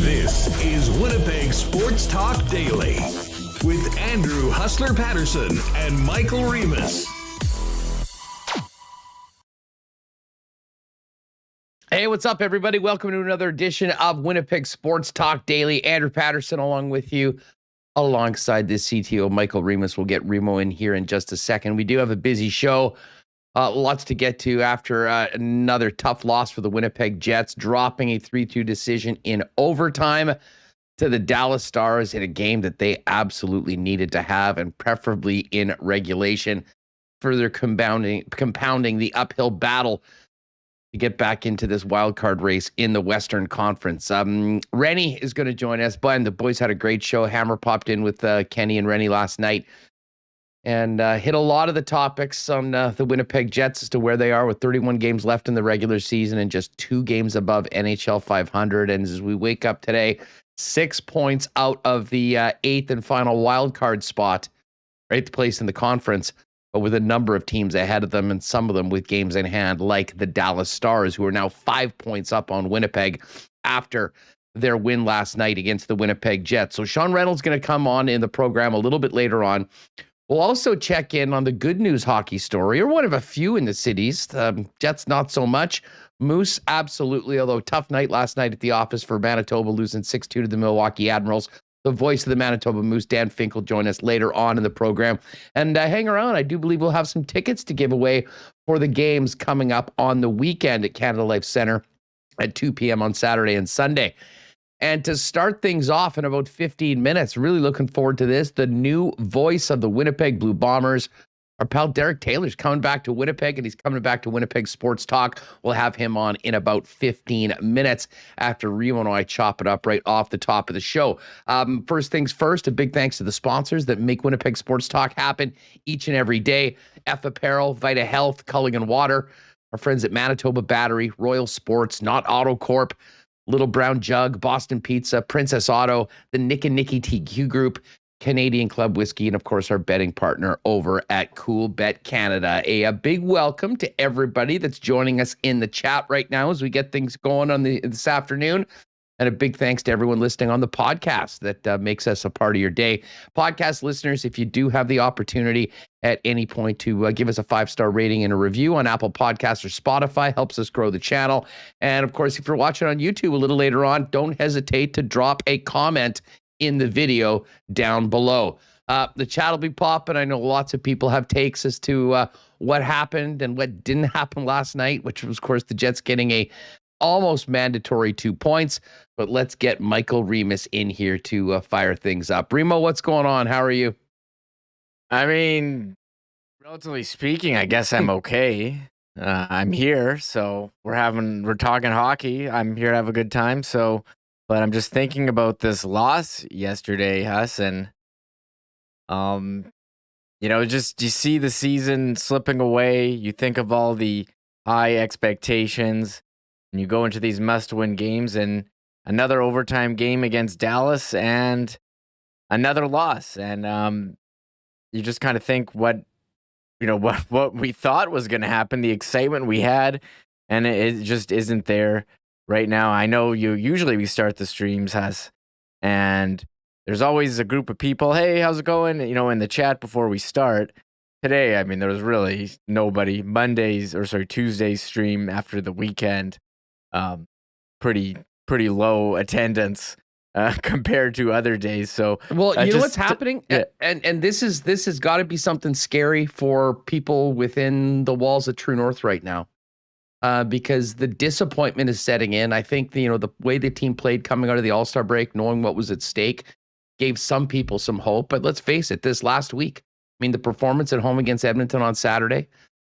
This is Winnipeg Sports Talk Daily with Andrew Hustler Paterson and Michael Remis. Hey, what's up, everybody? Welcome to another edition of Winnipeg Sports Talk Daily. Andrew Paterson along with you, alongside this CTO, Michael Remis. We'll get Remo in here in just a second. We do have a busy show. Lots to get to after another tough loss for the Winnipeg Jets, dropping a 3-2 decision in overtime to the Dallas Stars in a game that they absolutely needed to have, and preferably in regulation, further compounding the uphill battle to get back into this wild card race in the Western Conference. Rennie is going to join us. But the boys had a great show. Hammer popped in with Kenny and Rennie last night and hit a lot of the topics on the Winnipeg Jets as to where they are with 31 games left in the regular season and just 2 games above NHL 500. And as we wake up today, 6 points out of the 8th and final wild card spot, 8th place in the conference, but with a number of teams ahead of them, and some of them with games in hand, like the Dallas Stars, who are now 5 points up on Winnipeg after their win last night against the Winnipeg Jets. So Sean Reynolds going to come on in the program a little bit later on. We'll also check in on the good news hockey story, or one of a few in the cities. Jets, not so much. Moose, absolutely, although tough night last night at the office for Manitoba, losing 6-2 to the Milwaukee Admirals. The voice of the Manitoba Moose, Dan Fink, will join us later on in the program. And hang around. I do believe we'll have some tickets to give away for the games coming up on the weekend at Canada Life Centre at 2 p.m. on Saturday and Sunday. And to start things off in about 15 minutes, really looking forward to this, the new voice of the Winnipeg Blue Bombers, our pal Derek Taylor's coming back to Winnipeg, and he's coming back to Winnipeg Sports Talk. We'll have him on in about 15 minutes after Remo and I chop it up right off the top of the show. First things first, a big thanks to the sponsors that make Winnipeg Sports Talk happen each and every day. F Apparel, Vita Health, Culligan Water, our friends at Manitoba Battery, Royal Sports, Not Auto Corp, Little Brown Jug, Boston Pizza, Princess Auto, the Nick and Nicky TQ Group, Canadian Club Whiskey, and of course our betting partner over at Coolbet Canada. A big welcome to everybody that's joining us in the chat right now as we get things going on this afternoon. And a big thanks to everyone listening on the podcast that makes us a part of your day. Podcast listeners, if you do have the opportunity at any point to give us a 5-star rating and a review on Apple Podcasts or Spotify, helps us grow the channel. And of course, if you're watching on YouTube a little later on, don't hesitate to drop a comment in the video down below. The chat will be popping. I know lots of people have takes as to what happened and what didn't happen last night, which was, of course, the Jets getting a almost mandatory 2 points. But let's get Michael Remis in here to fire things up. Remo, what's going on? How are you? I mean, relatively speaking, I guess I'm okay. I'm here, so we're talking hockey. I'm here to have a good time. So, but I'm just thinking about this loss yesterday, Huss, and just you see the season slipping away. You think of all the high expectations, and you go into these must-win games, and another overtime game against Dallas, and another loss, and you just kind of think what we thought was going to happen, the excitement we had, and it just isn't there right now. I know we start the streams, Huss, and there's always a group of people, hey, how's it going? In the chat before we start. Today, I mean, there was really nobody. Tuesday's stream after the weekend, pretty low attendance compared to other days. So, well, you know what's happening, and this has got to be something scary for people within the walls of True North right now, because the disappointment is setting in. I think the way the team played coming out of the All-Star break, knowing what was at stake, gave some people some hope. But let's face it, this last week, I mean, the performance at home against Edmonton on Saturday,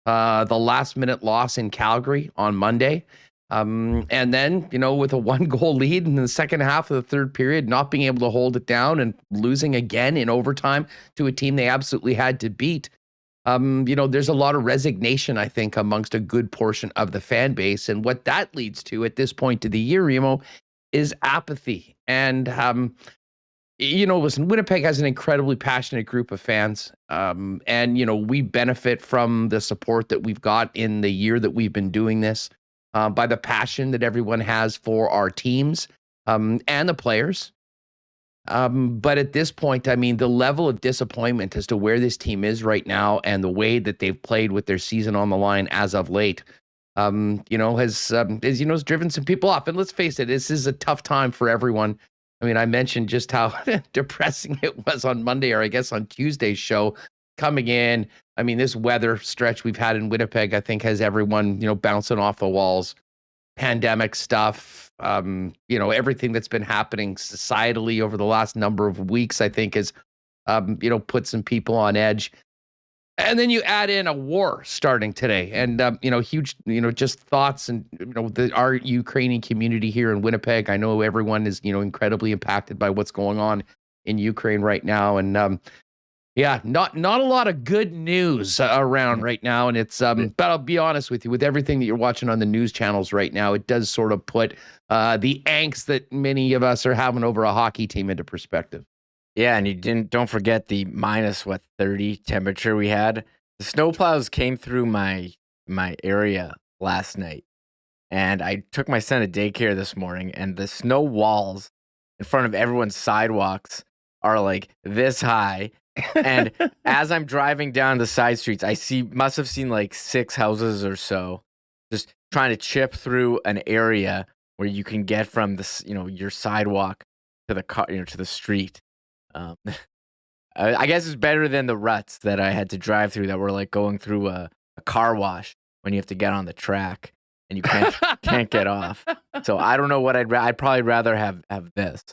the last-minute loss in Calgary on Monday. And then, with a 1-goal lead in the second half of the third period, not being able to hold it down and losing again in overtime to a team they absolutely had to beat. There's a lot of resignation, I think, amongst a good portion of the fan base. And what that leads to at this point of the year, Remo, is apathy. And, listen, Winnipeg has an incredibly passionate group of fans. And we benefit from the support that we've got in the year that we've been doing this. by the passion that everyone has for our teams and the players. But at this point, I mean, the level of disappointment as to where this team is right now and the way that they've played with their season on the line as of late, has driven some people off. And let's face it, this is a tough time for everyone. I mean, I mentioned just how depressing it was on Monday, or I guess on Tuesday's show, coming in. I mean, this weather stretch we've had in Winnipeg, I think, has everyone, bouncing off the walls. Pandemic stuff, everything that's been happening societally over the last number of weeks, I think, has, put some people on edge. And then you add in a war starting today, and huge, just thoughts, and our Ukrainian community here in Winnipeg. I know everyone is, incredibly impacted by what's going on in Ukraine right now, and not a lot of good news around right now. And it's but I'll be honest with you, with everything that you're watching on the news channels right now, it does sort of put the angst that many of us are having over a hockey team into perspective. Yeah, and don't forget the minus 30 temperature we had. The snowplows came through my area last night, and I took my son to daycare this morning, and the snow walls in front of everyone's sidewalks are like this high. And as I'm driving down the side streets, must have seen like 6 houses or so just trying to chip through an area where you can get from this, your sidewalk to the car, to the street. I guess it's better than the ruts that I had to drive through that were like going through a car wash when you have to get on the track and you can't get off. So I don't know what I'd probably rather have this.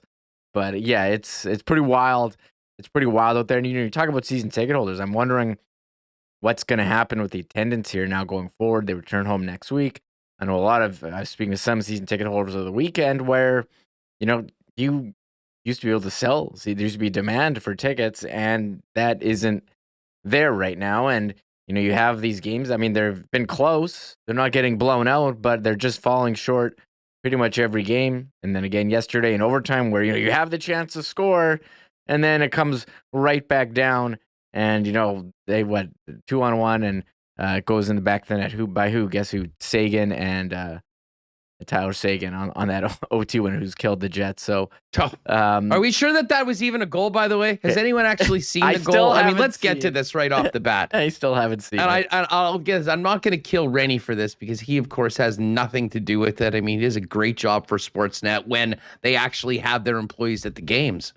But yeah, it's pretty wild. It's pretty wild out there. And you talk about season ticket holders. I'm wondering what's going to happen with the attendance here now going forward. They return home next week. I know I was speaking to some season ticket holders of the weekend where, you used to be able to sell. See, there used to be demand for tickets, and that isn't there right now. And, you have these games. I mean, they've been close. They're not getting blown out, but they're just falling short pretty much every game. And then again yesterday in overtime where, you have the chance to score, and then it comes right back down. And, they went 2-on-1, and it goes in the back of the net. Who? Guess who? Sagan and Tyler Sagan on that OT winner who's killed the Jets. So, are we sure that was even a goal? By the way, has anyone actually seen the goal? I mean, let's get to this right off the bat. I still haven't seen it. I'll guess I'm not going to kill Rennie for this because he, of course, has nothing to do with it. I mean, he does a great job for Sportsnet when they actually have their employees at the games.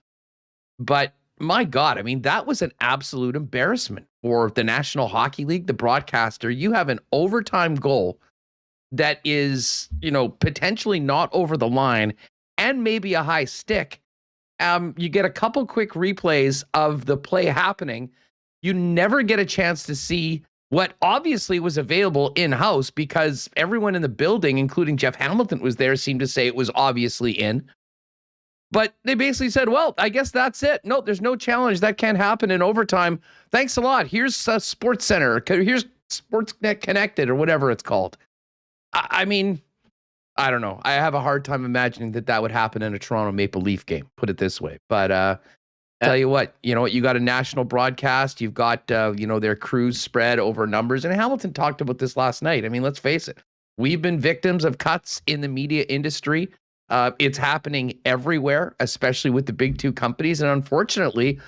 But my God, I mean, that was an absolute embarrassment for the National Hockey League, the broadcaster. You have an overtime goal that is, potentially not over the line and maybe a high stick. You get a couple quick replays of the play happening. You never get a chance to see what obviously was available in-house because everyone in the building, including Jeff Hamilton was there, seemed to say it was obviously in. But they basically said, well, I guess that's it. No, there's no challenge. That can't happen in overtime. Thanks a lot. Here's Sports Center. Here's Sportsnet Connected or whatever it's called. I mean, I don't know. I have a hard time imagining that would happen in a Toronto Maple Leaf game, put it this way. But tell you what, you got a national broadcast. You've got, their crews spread over numbers. And Hamilton talked about this last night. I mean, let's face it. We've been victims of cuts in the media industry. It's happening everywhere, especially with the big two companies. And unfortunately,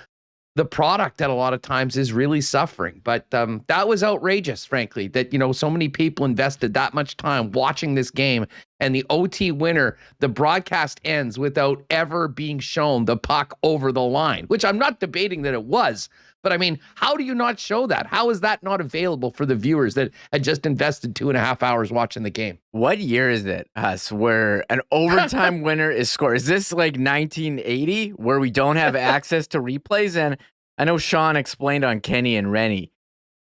the product at a lot of times is really suffering. But that was outrageous, frankly, that, so many people invested that much time watching this game, and the OT winner, the broadcast ends without ever being shown the puck over the line, which I'm not debating that it was. But I mean, how do you not show that? How is that not available for the viewers that had just invested 2.5 hours watching the game? What year is it, where an overtime winner is scored? Is this like 1980 where we don't have access to replays? And I know Sean explained on Kenny and Rennie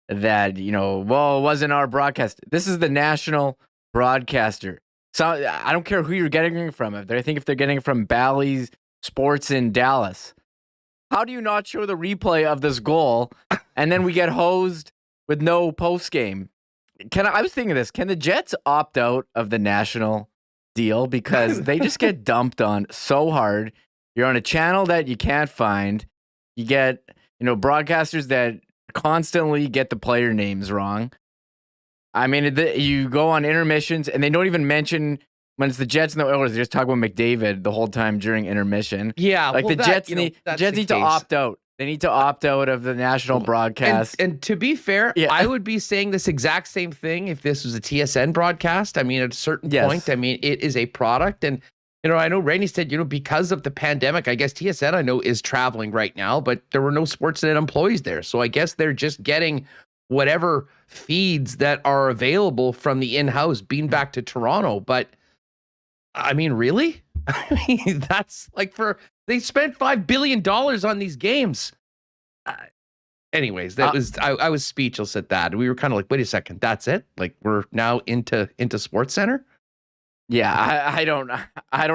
that, it wasn't our broadcast. This is the national broadcaster. So I don't care who you're getting it from. I think if they're getting it from Bally's Sports in Dallas, how do you not show the replay of this goal and then we get hosed with no post game? I was thinking this. Can the Jets opt out of the national deal because they just get dumped on so hard? You're on a channel that you can't find. You get, broadcasters that constantly get the player names wrong. I mean, you go on intermissions, and they don't even mention when it's the Jets and the Oilers. They just talk about McDavid the whole time during intermission. Yeah, like well, the Jets need to opt out. They need to opt out of the national broadcast. And to be fair, I would be saying this exact same thing if this was a TSN broadcast. I mean, at a certain point, I mean, it is a product. And, I know Rainey said, because of the pandemic, I guess TSN, I know, is traveling right now, but there were no Sportsnet employees there. So I guess they're just getting whatever feeds that are available from the in-house being back to Toronto. But, I mean, really? I mean, that's like they spent $5 billion on these games. Anyways, that was I was speechless at that. We were kind of like, wait a second, that's it? Like we're now into SportsCenter? Yeah, I don't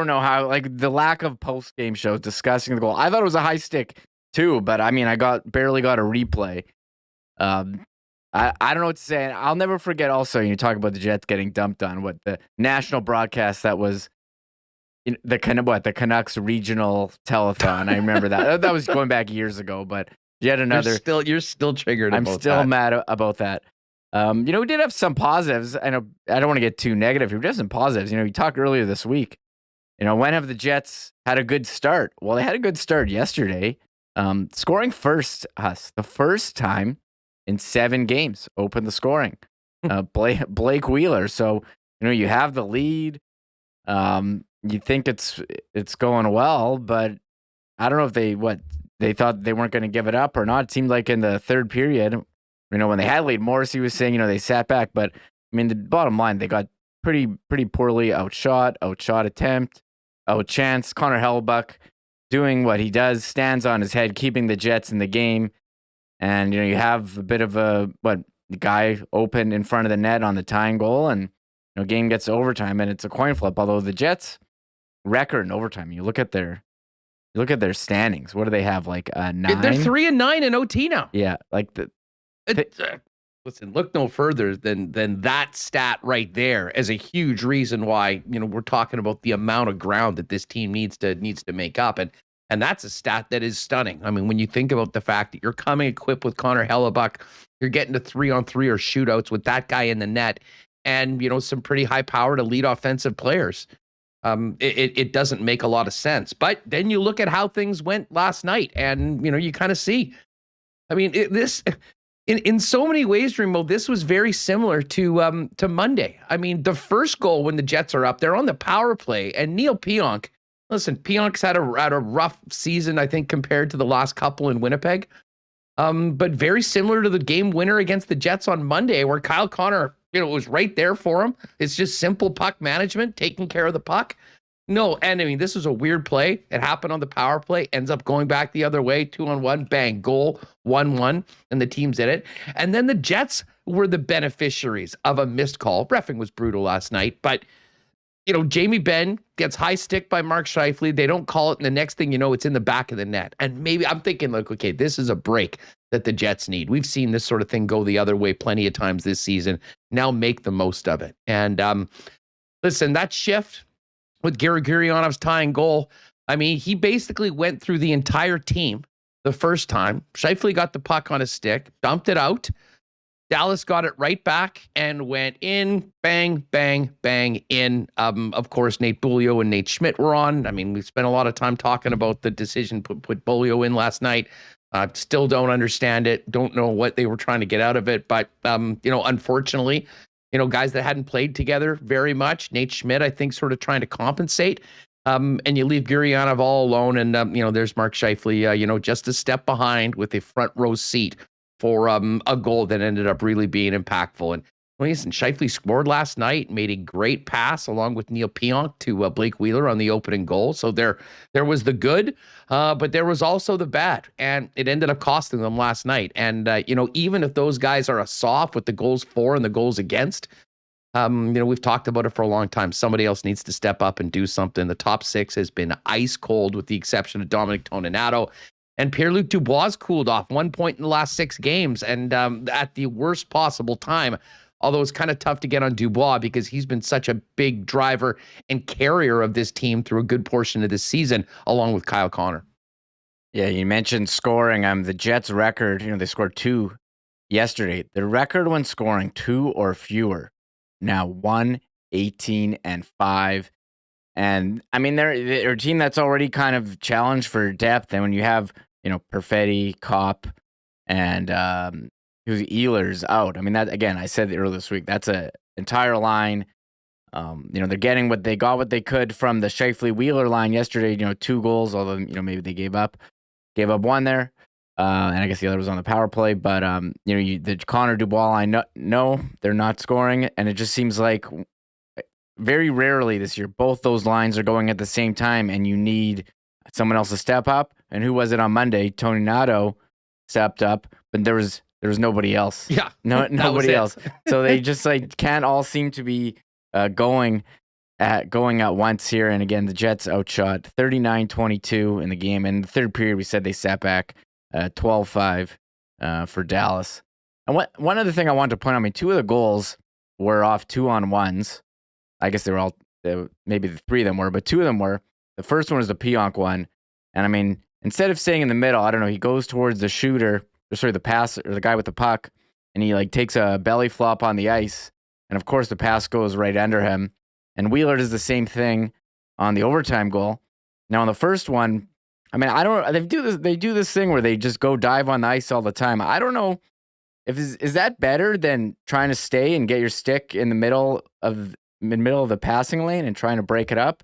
know how, like, the lack of post-game shows discussing the goal. I thought it was a high stick too, but I mean, I barely got a replay. I don't know what to say. I'll never forget also, you talk about the Jets getting dumped on, what the national broadcast that was the Canucks regional telethon. I remember that. That was going back years ago, but yet another. You're still triggered. I'm still mad about that. We did have some positives. I know I don't want to get too negative here. We did have some positives. We talked earlier this week. When have the Jets had a good start? Well, they had a good start yesterday, scoring first. The first time in 7 games, opened the scoring. Blake Wheeler. So you have the lead. You think it's going well, but I don't know if they thought they weren't going to give it up or not. It seemed like in the third period, when they had lead, Morrissey was saying, they sat back. But I mean, the bottom line, they got pretty poorly outshot attempt, outchanced. Connor Hellebuyck doing what he does, stands on his head, keeping the Jets in the game. And you have a bit of the guy open in front of the net on the tying goal, and game gets to overtime, and it's a coin flip. Although the Jets record in overtime, you look at their standings. What do they have? Like 9. They're 3-9 in OT now. Yeah, like listen, look no further than that stat right there as a huge reason why we're talking about the amount of ground that this team needs to make up, and that's a stat that is stunning. I mean, when you think about the fact that you're coming equipped with Connor Hellebuyck, you're getting to 3-on-3 or shootouts with that guy in the net, and some pretty high-powered elite offensive players. It doesn't make a lot of sense. But then you look at how things went last night, and you kind of see. I mean, in so many ways, Remo, this was very similar to Monday. I mean, the first goal when the Jets are up, they're on the power play, and Neil Pionk. Listen, Pionk's had a rough season, I think, compared to the last couple in Winnipeg. But very similar to the game winner against the Jets on Monday, where Kyle Connor, it was right there for him. It's just simple puck management, taking care of the puck. No, and I mean, this was a weird play. It happened on the power play, ends up going back the other way, 2-on-1, bang, goal, 1-1, and the team's in it. And then the Jets were the beneficiaries of a missed call. Reffing was brutal last night, but Jamie Benn gets high stick by Mark Scheifele. They don't call it, and the next thing you know, it's in the back of the net. And maybe I'm thinking, like, okay, this is a break that the Jets need. We've seen this sort of thing go the other way plenty of times this season. Now make the most of it. And listen, that shift with Gary Guryanov's tying goal, I mean, he basically went through the entire team the first time. Scheifele got the puck on his stick, dumped it out. Dallas got it right back and went in, bang, bang, bang, in. Of course, Nate Beaulieu and Nate Schmidt were on. I mean, we spent a lot of time talking about the decision to put Beaulieu in last night. Still don't understand it. Don't know what they were trying to get out of it. But, unfortunately, guys that hadn't played together very much. Nate Schmidt, I think, sort of trying to compensate. And you leave Guryanov all alone. And, there's Mark Scheifele, just a step behind with a front row seat for a goal that ended up really being impactful. And listen, Scheifele scored last night, made a great pass along with Neil Pionk to Blake Wheeler on the opening goal. So there was the good, but there was also the bad, and it ended up costing them last night. And even if those guys are a soft with the goals for and the goals against, we've talked about it for a long time. Somebody else needs to step up and do something. The top 6 has been ice cold, with the exception of Dominic Toninato. And Pierre-Luc Dubois cooled off 1 point in the last 6 games, and at the worst possible time. Although it's kind of tough to get on Dubois because he's been such a big driver and carrier of this team through a good portion of this season, along with Kyle Connor. Yeah, you mentioned scoring. The Jets' record, they scored 2 yesterday. The record when scoring 2 or fewer, now 1-18-5. And I mean, they're a team that's already kind of challenged for depth. And when you have, Perfetti, Kopp, and who's Ehlers out. I mean, that again, I said earlier this week, that's an entire line. They're getting what they they could from the Scheifele Wheeler line yesterday. 2 goals, although maybe they gave up one there, and I guess the other was on the power play. But the Connor Dubois line, no, they're not scoring, and it just seems like very rarely this year both those lines are going at the same time, and you need someone else to step up. And who was it on Monday? Tony Nato stepped up, but there was nobody else. Yeah, nobody else. So they just can't all seem to be going at once here. And again, the Jets outshot 39-22 in the game. In the third period, we said they sat back 12-5 for Dallas. And one other thing I wanted to point out, 2 of the goals were off 2-on-1s. I guess they were all, maybe the 3 of them were, but 2 of them were. The first one was the Pionk one. And instead of staying in the middle, I don't know, he goes towards the shooter, the passer, or the guy with the puck, and he takes a belly flop on the ice. And of course, the pass goes right under him. And Wheeler does the same thing on the overtime goal. Now, on the first one, I don't. They do this thing where they just go dive on the ice all the time. I don't know is that better than trying to stay and get your stick in the middle of the passing lane and trying to break it up.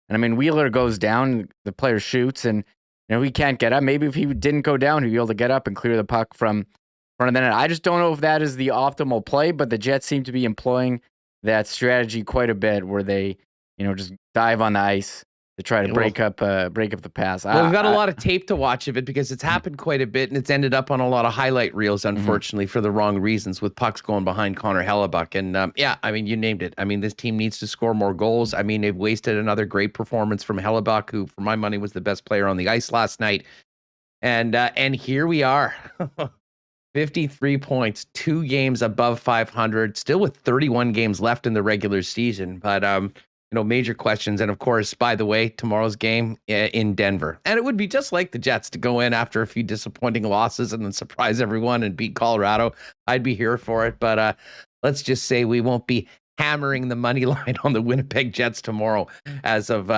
And Wheeler goes down, the player shoots, and he can't get up. Maybe if he didn't go down, he'd be able to get up and clear the puck from front of the net. I just don't know if that is the optimal play, but the Jets seem to be employing that strategy quite a bit, where they, just dive on the ice to try to break up the pass. Well, we've got a lot of tape to watch of it because it's happened quite a bit, and it's ended up on a lot of highlight reels, unfortunately, for the wrong reasons, with pucks going behind Connor Hellebuck. And you named it. This team needs to score more goals. They've wasted another great performance from Hellebuck, who, for my money, was the best player on the ice last night. And here we are. 53 points, 2 games above 500, still with 31 games left in the regular season. But major questions. And of course, by the way, tomorrow's game in Denver. And it would be just like the Jets to go in after a few disappointing losses and then surprise everyone and beat Colorado. I'd be here for it. But let's just say we won't be hammering the money line on the Winnipeg Jets tomorrow as of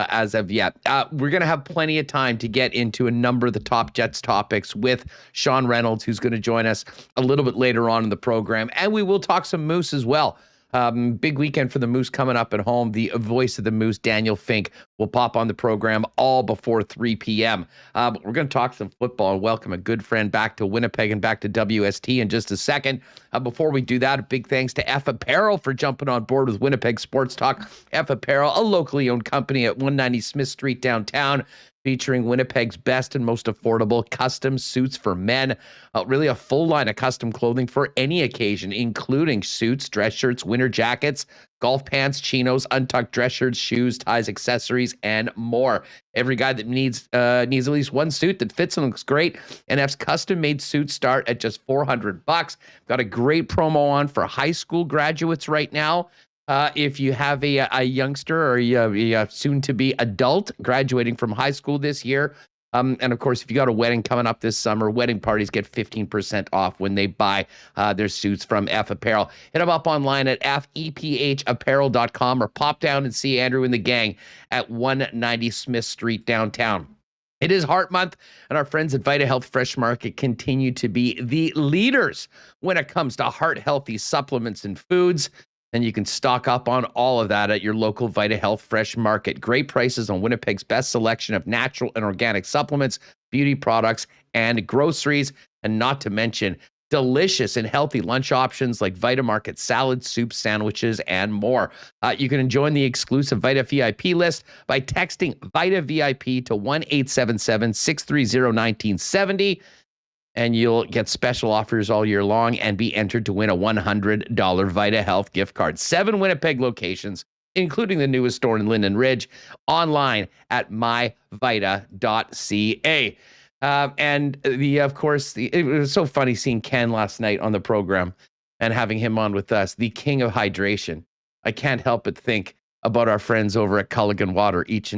yet. We're going to have plenty of time to get into a number of the top Jets topics with Sean Reynolds, who's going to join us a little bit later on in the program. And we will talk some Moose as well. Big weekend for the Moose coming up at home. The voice of the Moose, Daniel Fink, will pop on the program all before 3 p.m. But we're going to talk some football and welcome a good friend back to Winnipeg and back to WST in just a second. Before we do that, a big thanks to F Apparel for jumping on board with Winnipeg Sports Talk. F Apparel, a locally owned company at 190 Smith Street downtown, featuring Winnipeg's best and most affordable custom suits for men. Really a full line of custom clothing for any occasion, including suits, dress shirts, winter jackets, golf pants, chinos, untucked dress shirts, shoes, ties, accessories, and more. Every guy that needs at least one suit that fits and looks great. NF's custom-made suits start at just $400. Got a great promo on for high school graduates right now. If you have a youngster or a soon-to-be adult graduating from high school this year, and of course, if you got a wedding coming up this summer, wedding parties get 15% off when they buy their suits from F Apparel. Hit them up online at fepapparel.com or pop down and see Andrew and the gang at 190 Smith Street downtown. It is Heart Month, and our friends at Vita Health Fresh Market continue to be the leaders when it comes to heart-healthy supplements and foods. And you can stock up on all of that at your local Vita Health Fresh Market. Great prices on Winnipeg's best selection of natural and organic supplements, beauty products, and groceries. And not to mention delicious and healthy lunch options like Vita Market salads, soups, sandwiches, and more. You can join the exclusive Vita VIP list by texting Vita VIP to 1-877-630-1970. And you'll get special offers all year long and be entered to win a $100 Vita Health gift card. 7 Winnipeg locations, including the newest store in Linden Ridge, online at myvita.ca. And it was so funny seeing Ken last night on the program and having him on with us, the king of hydration. I can't help but think about our friends over at Culligan Water each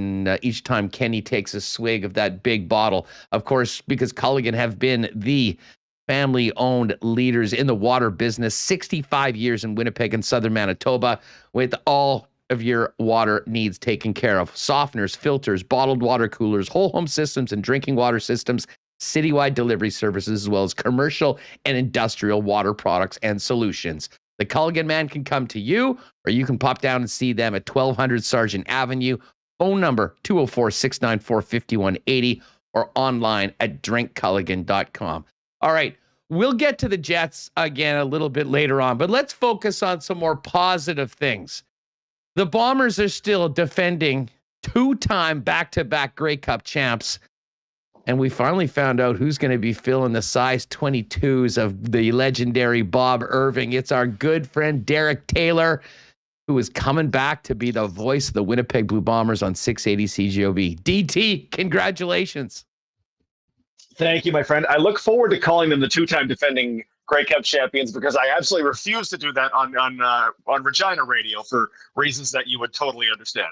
time Kenny takes a swig of that big bottle. Of course, because Culligan have been the family-owned leaders in the water business, 65 years in Winnipeg and southern Manitoba, with all of your water needs taken care of. Softeners, filters, bottled water coolers, whole home systems and drinking water systems, citywide delivery services, as well as commercial and industrial water products and solutions. The Culligan man can come to you, or you can pop down and see them at 1200 Sargent Avenue. Phone number 204-694-5180, or online at drinkculligan.com. All right, we'll get to the Jets again a little bit later on, but let's focus on some more positive things. The Bombers are still defending two-time back-to-back Grey Cup champs, and we finally found out who's going to be filling the size 22s of the legendary Bob Irving. It's our good friend Derek Taylor, who is coming back to be the voice of the Winnipeg Blue Bombers on 680 CJOB. DT, congratulations. Thank you, my friend. I look forward to calling them the two-time defending Grey Cup champions, because I absolutely refuse to do that on Regina radio for reasons that you would totally understand.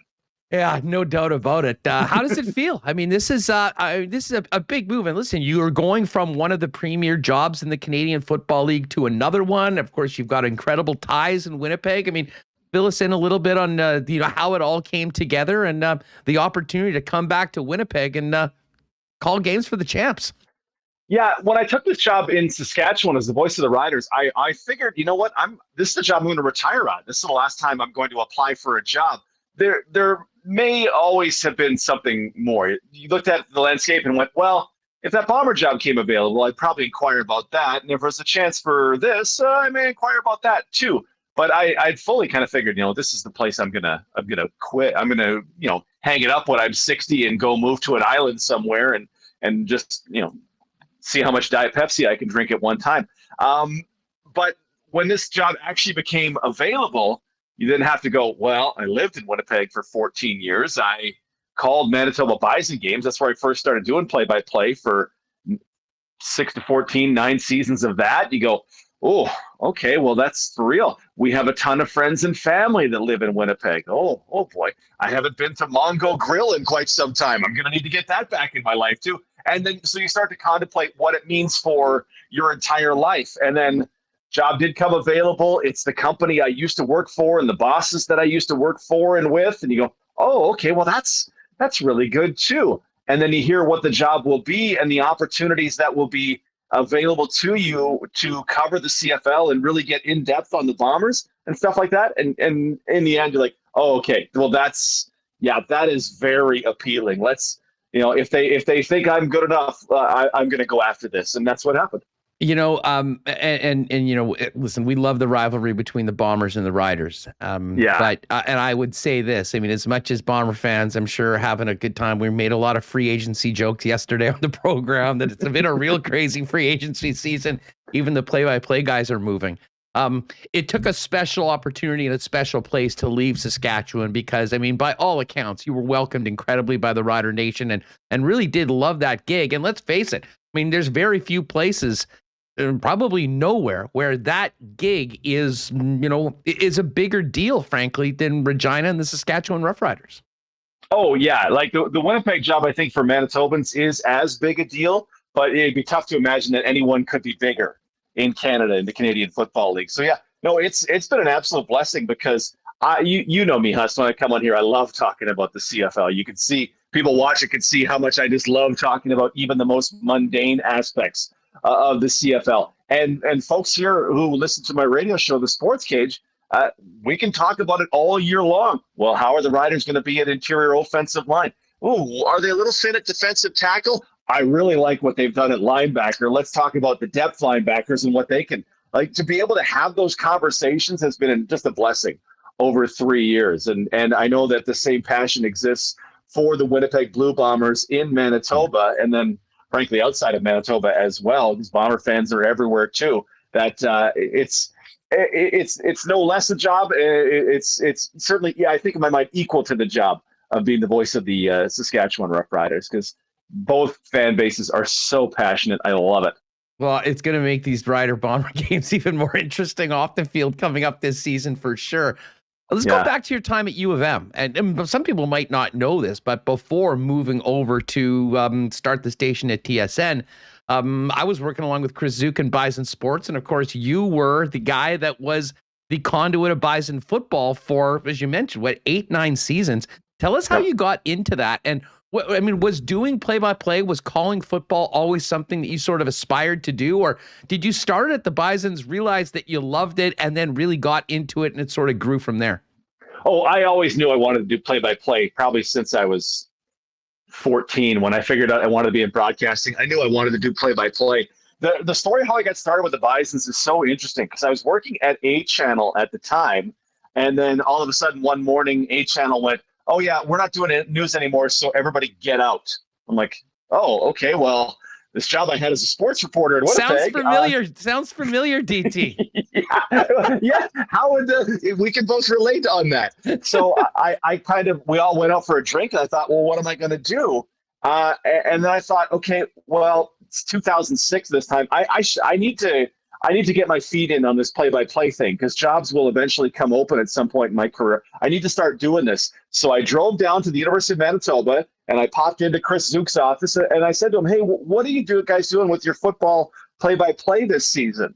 Yeah, no doubt about it. How does it feel? I mean, this is a big move. And listen, you are going from one of the premier jobs in the Canadian Football League to another one. Of course, you've got incredible ties in Winnipeg. I mean, fill us in a little bit on how it all came together and the opportunity to come back to Winnipeg and call games for the champs. Yeah, when I took this job in Saskatchewan as the voice of the Riders, I figured, you know what, this is a job I'm going to retire on. This is the last time I'm going to apply for a job. There may always have been something more. You looked at the landscape and went, well, if that Bomber job came available, I'd probably inquire about that. And if there's a chance for this, I may inquire about that too. But I'd fully kind of figured, this is the place I'm gonna quit. I'm gonna, hang it up when I'm 60 and go move to an island somewhere and just, see how much Diet Pepsi I can drink at one time. But when this job actually became available, you didn't have to go, well, I lived in Winnipeg for 14 years. I called Manitoba Bison games. That's where I first started doing play-by-play for 6 to 14, 9 seasons of that. You go, oh, okay, well, that's for real. We have a ton of friends and family that live in Winnipeg. Oh boy. I haven't been to Mongo Grill in quite some time. I'm going to need to get that back in my life too. And then, so you start to contemplate what it means for your entire life. And then job did come available. It's the company I used to work for and the bosses that I used to work for and with. And you go, oh, okay, well, that's really good too. And then you hear what the job will be and the opportunities that will be available to you to cover the CFL and really get in depth on the Bombers and stuff like that. And in the end, you're like, oh, okay, well, that is very appealing. Let's, if they think I'm good enough, I'm going to go after this. And that's what happened. Listen, we love the rivalry between the Bombers and the Riders. But and I would say this, I mean, as much as Bomber fans, I'm sure having a good time. We made a lot of free agency jokes yesterday on the program that it's been a real crazy free agency season. Even the play-by-play guys are moving. It took a special opportunity and a special place to leave Saskatchewan because, I mean, by all accounts, you were welcomed incredibly by the Rider Nation and really did love that gig. And let's face it, I mean, there's very few places, probably nowhere, where that gig is, is a bigger deal, frankly, than Regina and the Saskatchewan Roughriders. Oh, yeah. Like the Winnipeg job, I think, for Manitobans is as big a deal, but it'd be tough to imagine that anyone could be bigger in Canada, in the Canadian Football League. So yeah, no, it's been an absolute blessing because you know me, Hus, when I come on here, I love talking about the CFL. You can see people watching can see how much I just love talking about even the most mundane aspects of the CFL. And folks here who listen to my radio show, The Sports Cage, we can talk about it all year long. Well, how are the Riders going to be at interior offensive line? Ooh, are they a little thin at defensive tackle? I really like what they've done at linebacker. Let's talk about the depth linebackers and what they can, like, to be able to have those conversations has been just a blessing over 3 years. And I know that the same passion exists for the Winnipeg Blue Bombers in Manitoba. And then frankly, outside of Manitoba as well, because Bomber fans are everywhere too, that it's no less a job. It's certainly, I think in my mind, equal to the job of being the voice of the Saskatchewan Roughriders, because both fan bases are so passionate. I love it. Well, it's going to make these Rider Bomber games even more interesting off the field coming up this season for sure. Let's go back to your time at U of M. And some people might not know this, but before moving over to start the station at TSN, I was working along with Chris Zook and Bison Sports. And of course, you were the guy that was the conduit of Bison football for, as you mentioned, 8-9 seasons. Tell us how you got into that. And was doing play-by-play, was calling football always something that you sort of aspired to do? Or did you start at the Bisons, realize that you loved it, and then really got into it and it sort of grew from there? Oh, I always knew I wanted to do play-by-play, probably since I was 14. When I figured out I wanted to be in broadcasting, I knew I wanted to do play-by-play. The story how I got started with the Bisons is so interesting because I was working at A Channel at the time, and then all of a sudden one morning A Channel went, "Oh yeah, we're not doing news anymore, so everybody get out." I'm like, "Oh, okay, well, this job I had as a sports reporter at Winnipeg." Sounds familiar, DT. Yeah. How would we can both relate on that? So we all went out for a drink, and I thought, well, what am I going to do? And then I thought, okay, well, it's 2006 this time. I need to get my feet in on this play-by-play thing because jobs will eventually come open at some point in my career. I need to start doing this. So I drove down to the University of Manitoba and I popped into Chris Zook's office and I said to him, "Hey, what are you guys doing with your football play-by-play this season?"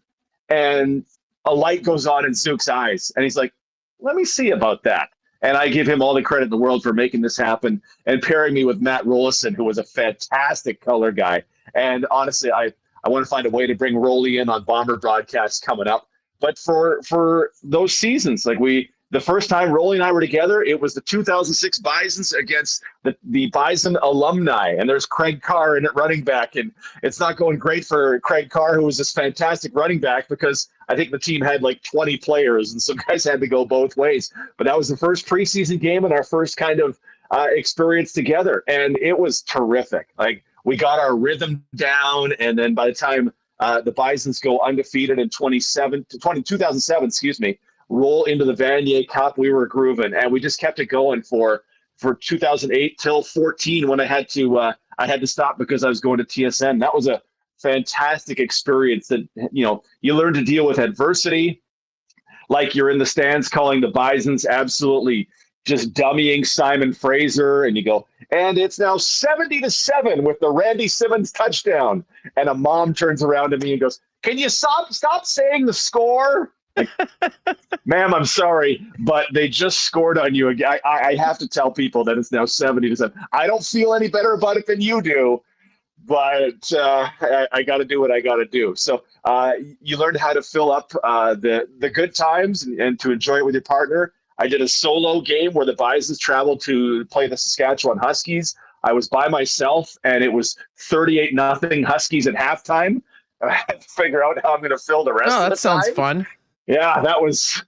And a light goes on in Zook's eyes and he's like, "Let me see about that." And I give him all the credit in the world for making this happen and pairing me with Matt Rollison, who was a fantastic color guy. And honestly, I want to find a way to bring Rolly in on Bomber broadcasts coming up. But for those seasons, the first time Rolly and I were together, it was the 2006 Bisons against the Bison alumni. And there's Craig Carr in at running back. And it's not going great for Craig Carr, who was this fantastic running back, because I think the team had 20 players. And so guys had to go both ways. But that was the first preseason game and our first kind of experience together. And it was terrific. We got our rhythm down, and then by the time the Bisons go undefeated in 2007, roll into the Vanier Cup, we were grooving, and we just kept it going for 2008 till 14 when I had to stop because I was going to TSN. That was a fantastic experience that you learn to deal with adversity, like you're in the stands calling the Bisons absolutely just dummying Simon Fraser, and you go, and it's now 70-7 with the Randy Simmons touchdown. And a mom turns around to me and goes, "Can you stop saying the score?" Ma'am, I'm sorry, but they just scored on you again. I have to tell people that it's now 70-7. I don't feel any better about it than you do, but I got to do what I got to do. So you learn how to fill up the good times and to enjoy it with your partner. I did a solo game where the Bisons traveled to play the Saskatchewan Huskies. I was by myself, and it was 38-0 Huskies at halftime. I had to figure out how I'm going to fill the rest of the time. Oh, that sounds fun. Yeah, that was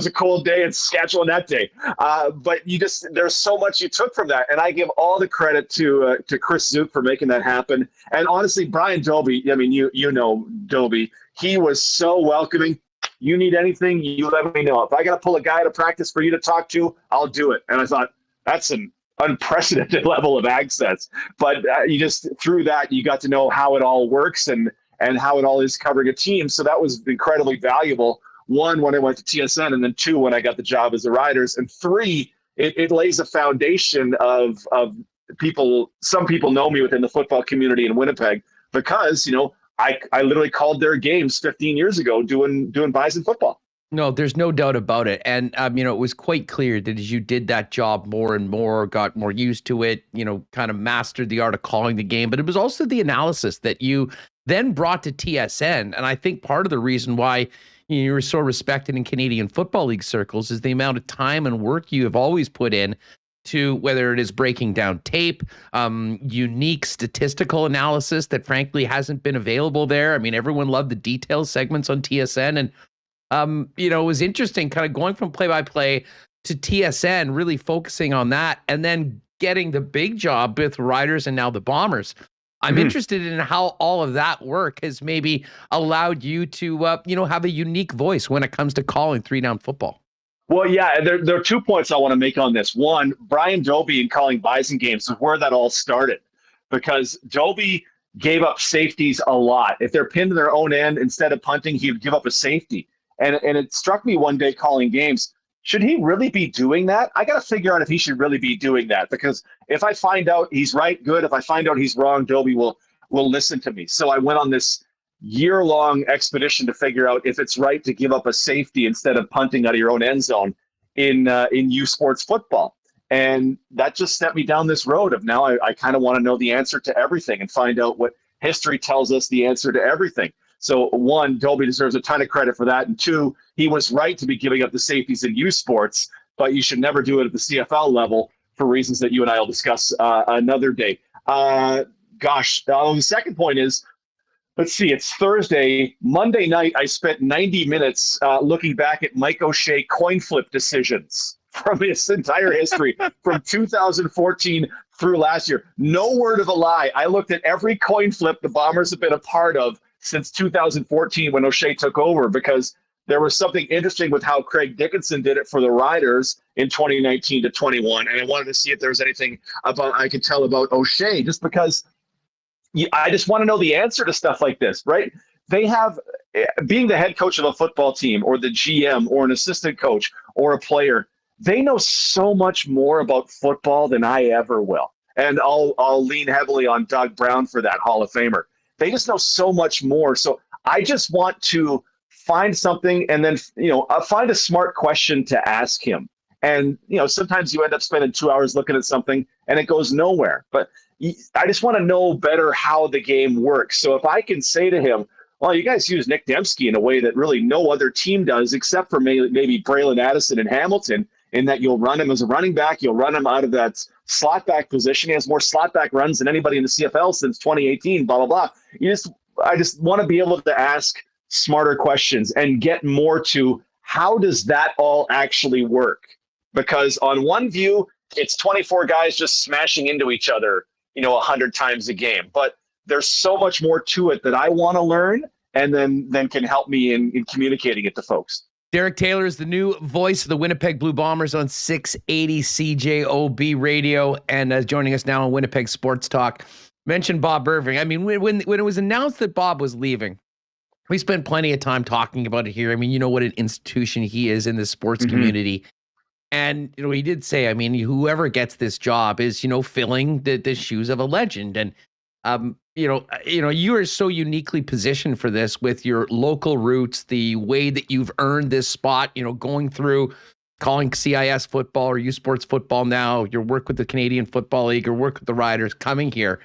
a cold day in Saskatchewan that day. But there's so much you took from that. And I give all the credit to Chris Zook for making that happen. And honestly, Brian Dobie, I mean, you know Dobie, he was so welcoming. You need anything, you let me know. If I got to pull a guy to practice for you to talk to, I'll do it. And I thought, that's an unprecedented level of access. But through that, you got to know how it all works and how it all is covering a team. So that was incredibly valuable. One, when I went to TSN, and then two, when I got the job as the Riders. And three, it lays a foundation of people. Some people know me within the football community in Winnipeg because, I literally called their games 15 years ago doing Bison football. No, there's no doubt about it. And, it was quite clear that as you did that job more and more, got more used to it, kind of mastered the art of calling the game. But it was also the analysis that you then brought to TSN. And I think part of the reason why you were so respected in Canadian Football League circles is the amount of time and work you have always put in to whether it is breaking down tape, unique statistical analysis that frankly hasn't been available there. I mean, everyone loved the details segments on TSN. And, it was interesting kind of going from play-by-play to TSN, really focusing on that, and then getting the big job with Riders and now the Bombers. I'm interested in how all of that work has maybe allowed you to, have a unique voice when it comes to calling three-down football. Well, yeah, there are 2 points I want to make on this. One, Brian Dobie and calling Bison games is where that all started, because Dobie gave up safeties a lot. If they're pinned to their own end, instead of punting, he would give up a safety. And it struck me one day calling games, should he really be doing that? I got to figure out if he should really be doing that, because if I find out he's right, good. If I find out he's wrong, Dobie will listen to me. So I went on this year-long expedition to figure out if it's right to give up a safety instead of punting out of your own end zone in U Sports football. And that just sent me down this road of now I kind of want to know the answer to everything and find out what history tells us the answer to everything. So one, Dobie deserves a ton of credit for that. And two, he was right to be giving up the safeties in U Sports, but you should never do it at the CFL level for reasons that you and I will discuss another day. The second point is, let's see, it's Thursday. Monday night, I spent 90 minutes looking back at Mike O'Shea coin flip decisions from his entire history from 2014 through last year. No word of a lie. I looked at every coin flip the Bombers have been a part of since 2014 when O'Shea took over, because there was something interesting with how Craig Dickinson did it for the Riders in 2019 to 21. And I wanted to see if there was anything I could tell about O'Shea, just because I just want to know the answer to stuff like this, right? They have, being the head coach of a football team or the GM or an assistant coach or a player, they know so much more about football than I ever will. And I'll lean heavily on Doug Brown for that, Hall of Famer. They just know so much more. So I just want to find something and then, find a smart question to ask him. And, sometimes you end up spending 2 hours looking at something and it goes nowhere. But I just want to know better how the game works. So if I can say to him, well, you guys use Nick Dembski in a way that really no other team does, except for maybe Braylon Addison and Hamilton, in that you'll run him as a running back, you'll run him out of that slot back position. He has more slot back runs than anybody in the CFL since 2018, blah, blah, blah. I just want to be able to ask smarter questions and get more to how does that all actually work? Because on one view, it's 24 guys just smashing into each other, 100 times a game. But there's so much more to it that I want to learn, and then can help me in communicating it to folks. Derek Taylor is the new voice of the Winnipeg Blue Bombers on 680 CJOB radio, and joining us now on Winnipeg Sports Talk. Mentioned Bob Irving. I mean, when it was announced that Bob was leaving, we spent plenty of time talking about it here. I mean, you know what an institution he is in the sports community. And, he did say, I mean, whoever gets this job is, filling the shoes of a legend. And, you are so uniquely positioned for this with your local roots, the way that you've earned this spot, going through calling CIS football or U Sports football now, your work with the Canadian Football League, your work with the Riders, coming here.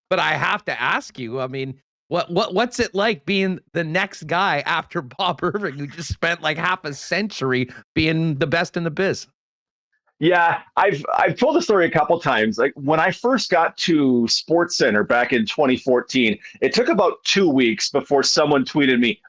But I have to ask you, I mean, what's it like being the next guy after Bob Irving, who just spent like half a century being the best in the biz? Yeah, I've told the story a couple times. Like when I first got to Sports Center back in 2014, it took about 2 weeks before someone tweeted me,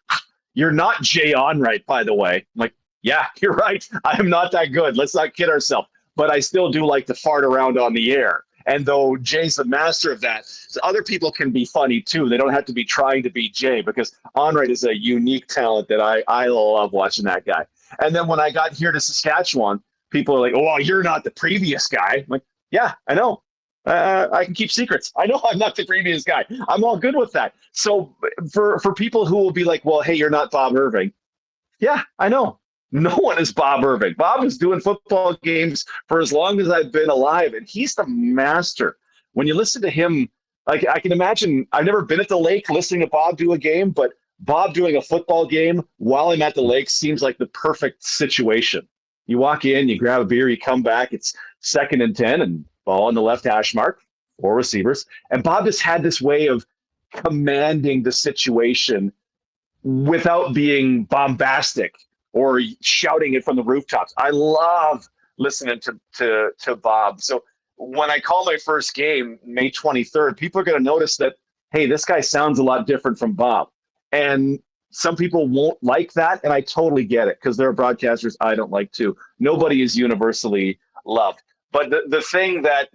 "You're not Jay Onright, by the way." I'm like, yeah, you're right. I am not that good. Let's not kid ourselves. But I still do like to fart around on the air. And though Jay's the master of that, so other people can be funny too. They don't have to be trying to be Jay, because Onright is a unique talent that I love watching that guy. And then when I got here to Saskatchewan, people are like, "Oh, well, you're not the previous guy." I'm like, yeah, I know. I can keep secrets. I know I'm not the previous guy. I'm all good with that. So for people who will be like, "Well, hey, you're not Bob Irving." Yeah, I know. No one is Bob Irving. Bob is doing football games for as long as I've been alive, and he's the master. When you listen to him, like I can imagine, I've never been at the lake listening to Bob do a game, but Bob doing a football game while I'm at the lake seems like the perfect situation. You walk in, you grab a beer, you come back, it's 2nd and 10, and ball on the left hash mark, 4 receivers. And Bob just had this way of commanding the situation without being bombastic or shouting it from the rooftops. I love listening to Bob. So when I call my first game, May 23rd, people are going to notice that, hey, this guy sounds a lot different from Bob. And some people won't like that, and I totally get it, because there are broadcasters I don't like too. Nobody is universally loved. But the thing that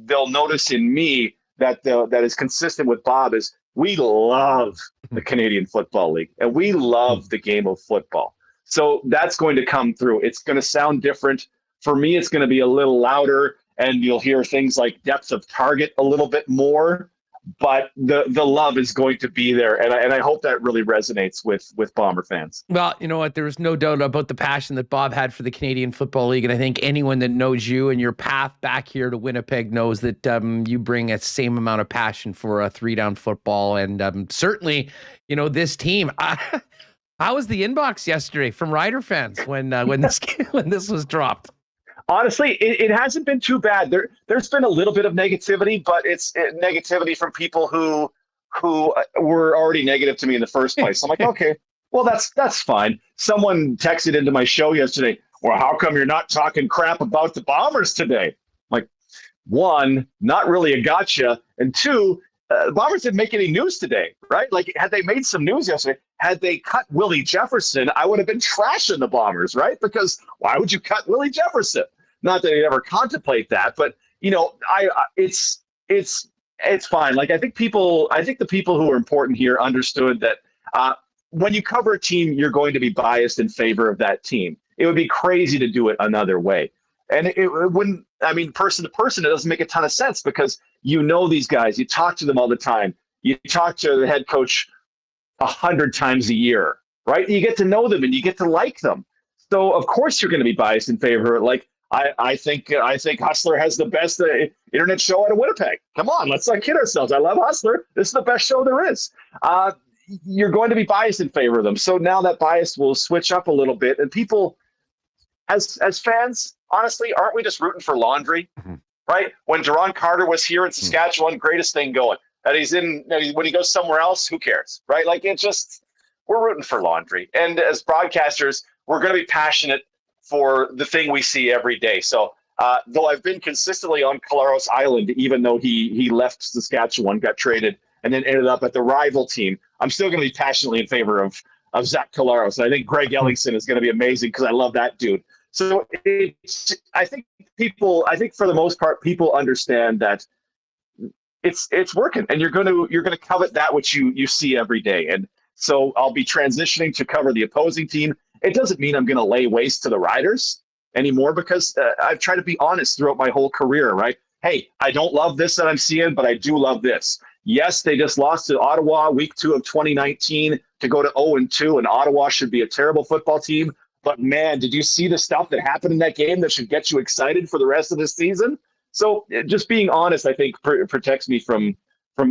they'll notice in me that is consistent with Bob is we love the Canadian Football League, and we love the game of football. So that's going to come through. It's going to sound different. For me, it's going to be a little louder, and you'll hear things like depth of target a little bit more. but the love is going to be there, and I hope that really resonates with Bomber fans. Well, you know what? There was no doubt about the passion that Bob had for the Canadian Football League, and I think anyone that knows you and your path back here to Winnipeg knows that you bring a same amount of passion for three-down football, and certainly, you know, this team. How was the inbox yesterday from Rider fans when this was dropped? Honestly, it hasn't been too bad. There's been a little bit of negativity, but it's negativity from people who were already negative to me in the first place. I'm like, okay, well, that's fine. Someone texted into my show yesterday, well, how come you're not talking crap about the Bombers today? I'm like, one, not really a gotcha, and two, the Bombers didn't make any news today, right? Like, had they made some news yesterday, had they cut Willie Jefferson, I would have been trashing the Bombers, right? Because why would you cut Willie Jefferson? Not that I'd ever contemplate that, but you know, it's fine. Like, I think the people who are important here understood that when you cover a team, you're going to be biased in favor of that team. It would be crazy to do it another way. And it wouldn't, I mean, person to person, it doesn't make a ton of sense because you know these guys, you talk to them all the time. You talk to the head coach 100 times a year, right? You get to know them and you get to like them. So of course you're going to be biased in favor. Like, I think Hustler has the best internet show out of Winnipeg. Come on, let's not kid ourselves. I love Hustler. This is the best show there is. You're going to be biased in favor of them. So now that bias will switch up a little bit. And people, as fans, honestly, aren't we just rooting for laundry? Mm-hmm. Right? When Duron Carter was here in Saskatchewan, greatest thing going. When he goes somewhere else, who cares? Right? Like, we're rooting for laundry. And as broadcasters, we're going to be passionate for the thing we see every day. So though I've been consistently on Collaros Island, even though he left Saskatchewan, got traded, and then ended up at the rival team, I'm still going to be passionately in favor of Zach Collaros. I think Greg Ellingson is going to be amazing because I love that dude. So I think for the most part, people understand that it's working, and you're going to covet that which you see every day. And so I'll be transitioning to cover the opposing team. It doesn't mean I'm going to lay waste to the Riders anymore because I've tried to be honest throughout my whole career, right? Hey, I don't love this that I'm seeing, but I do love this. Yes, they just lost to Ottawa week 2 of 2019 to go to 0-2, and Ottawa should be a terrible football team. But man, did you see the stuff that happened in that game that should get you excited for the rest of the season? So just being honest, I think protects me from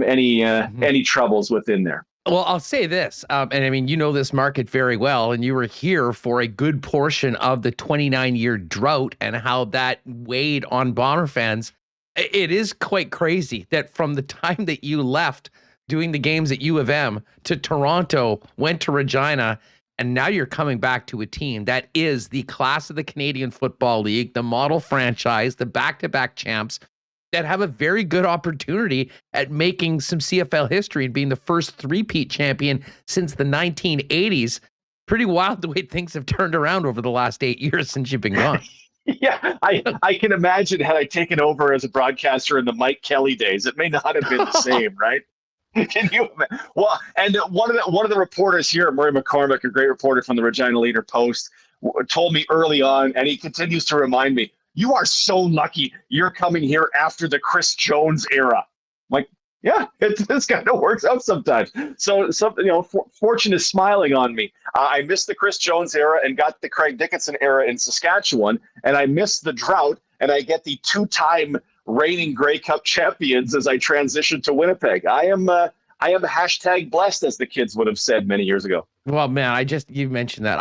any troubles within there. Well, I'll say this, and I mean, you know this market very well, and you were here for a good portion of the 29-year drought and how that weighed on Bomber fans. It is quite crazy that from the time that you left doing the games at U of M to Toronto, went to Regina, and now you're coming back to a team that is the class of the Canadian Football League, the model franchise, the back-to-back champs, that have a very good opportunity at making some CFL history and being the first three-peat champion since the 1980s. Pretty wild the way things have turned around over the last 8 years since you've been gone. Yeah, I can imagine had I taken over as a broadcaster in the Mike Kelly days, it may not have been the same, right? Can you imagine? Well, and one of the reporters here, Murray McCormick, a great reporter from the Regina Leader-Post, told me early on, and he continues to remind me, you are so lucky you're coming here after the Chris Jones era. I'm like, yeah, this kind of works out sometimes. So fortune is smiling on me. I missed the Chris Jones era and got the Craig Dickinson era in Saskatchewan, and I missed the drought, and I get the 2-time reigning Grey Cup champions as I transition to Winnipeg. I am hashtag blessed, as the kids would have said many years ago. Well, man, you mentioned that.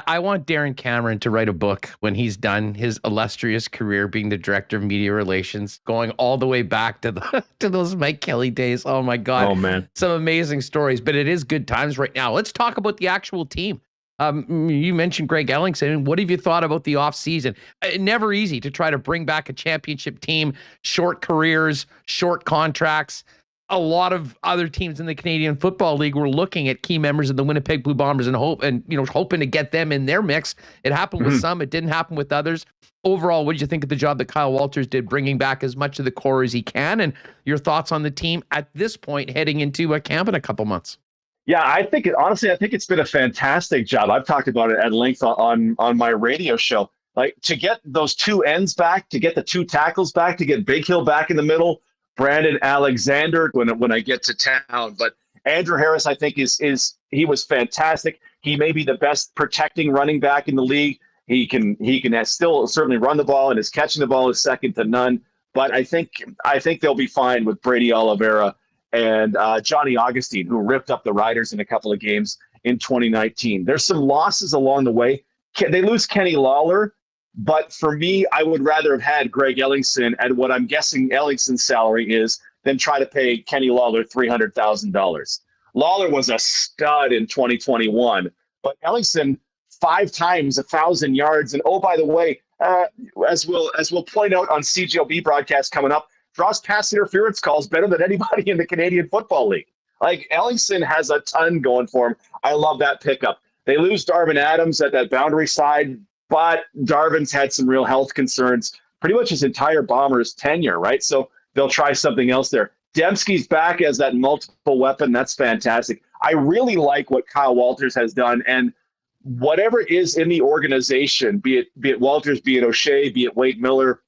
I want Darren Cameron to write a book when he's done his illustrious career being the director of media relations, going all the way back to those Mike Kelly days. Oh my God. Oh man. Some amazing stories, but it is good times right now. Let's talk about the actual team. You mentioned Greg Ellingson. What have you thought about the offseason? Never easy to try to bring back a championship team, short careers, short contracts. A lot of other teams in the Canadian Football League were looking at key members of the Winnipeg Blue Bombers and hoping to get them in their mix. It happened with some, it didn't happen with others. Overall, what did you think of the job that Kyle Walters did, bringing back as much of the core as he can, and your thoughts on the team at this point heading into a camp in a couple months? Yeah, I think it's been a fantastic job. I've talked about it at length on my radio show. Like, to get those two ends back, to get the two tackles back, to get Big Hill back in the middle, Brandon Alexander when I get to town. But Andrew Harris, I think, he was fantastic. He may be the best protecting running back in the league. He can still certainly run the ball, and his catching the ball is second to none. But I think they'll be fine with Brady Oliveira and Johnny Augustine, who ripped up the Riders in a couple of games in 2019. There's some losses along the way. They lose Kenny Lawler, but for me, I would rather have had Greg Ellingson at what I'm guessing Ellingson's salary is than try to pay Kenny Lawler $300,000. Lawler was a stud in 2021, but Ellingson 5 times 1,000 yards. And oh, by the way, as we'll point out on CGOB broadcast coming up, draws pass interference calls better than anybody in the Canadian Football League. Like, Ellingson has a ton going for him. I love that pickup. They lose Darvin Adams at that boundary side, but Darvin's had some real health concerns pretty much his entire Bombers tenure, right? So they'll try something else there. Dembski's back as that multiple weapon. That's fantastic. I really like what Kyle Walters has done, and whatever is in the organization, be it Walters, be it O'Shea, be it Wade Miller,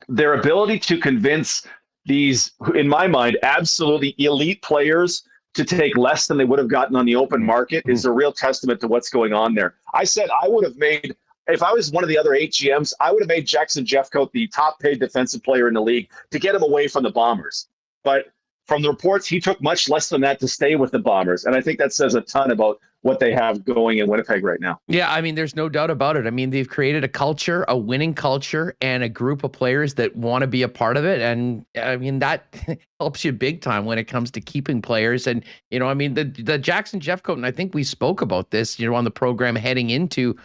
their ability to convince these, in my mind, absolutely elite players to take less than they would have gotten on the open market is a real testament to what's going on there. I said I would have made, if I was one of the other 8 GMs, I would have made Jackson Jeffcoat the top paid defensive player in the league to get him away from the Bombers. But from the reports, he took much less than that to stay with the Bombers. And I think that says a ton about what they have going in Winnipeg right now. Yeah, I mean, there's no doubt about it. I mean, they've created a culture, a winning culture, and a group of players that want to be a part of it. And I mean, that helps you big time when it comes to keeping players. And, you know, I mean, the Jackson Jeffcoat, and I think we spoke about this, you know, on the program heading into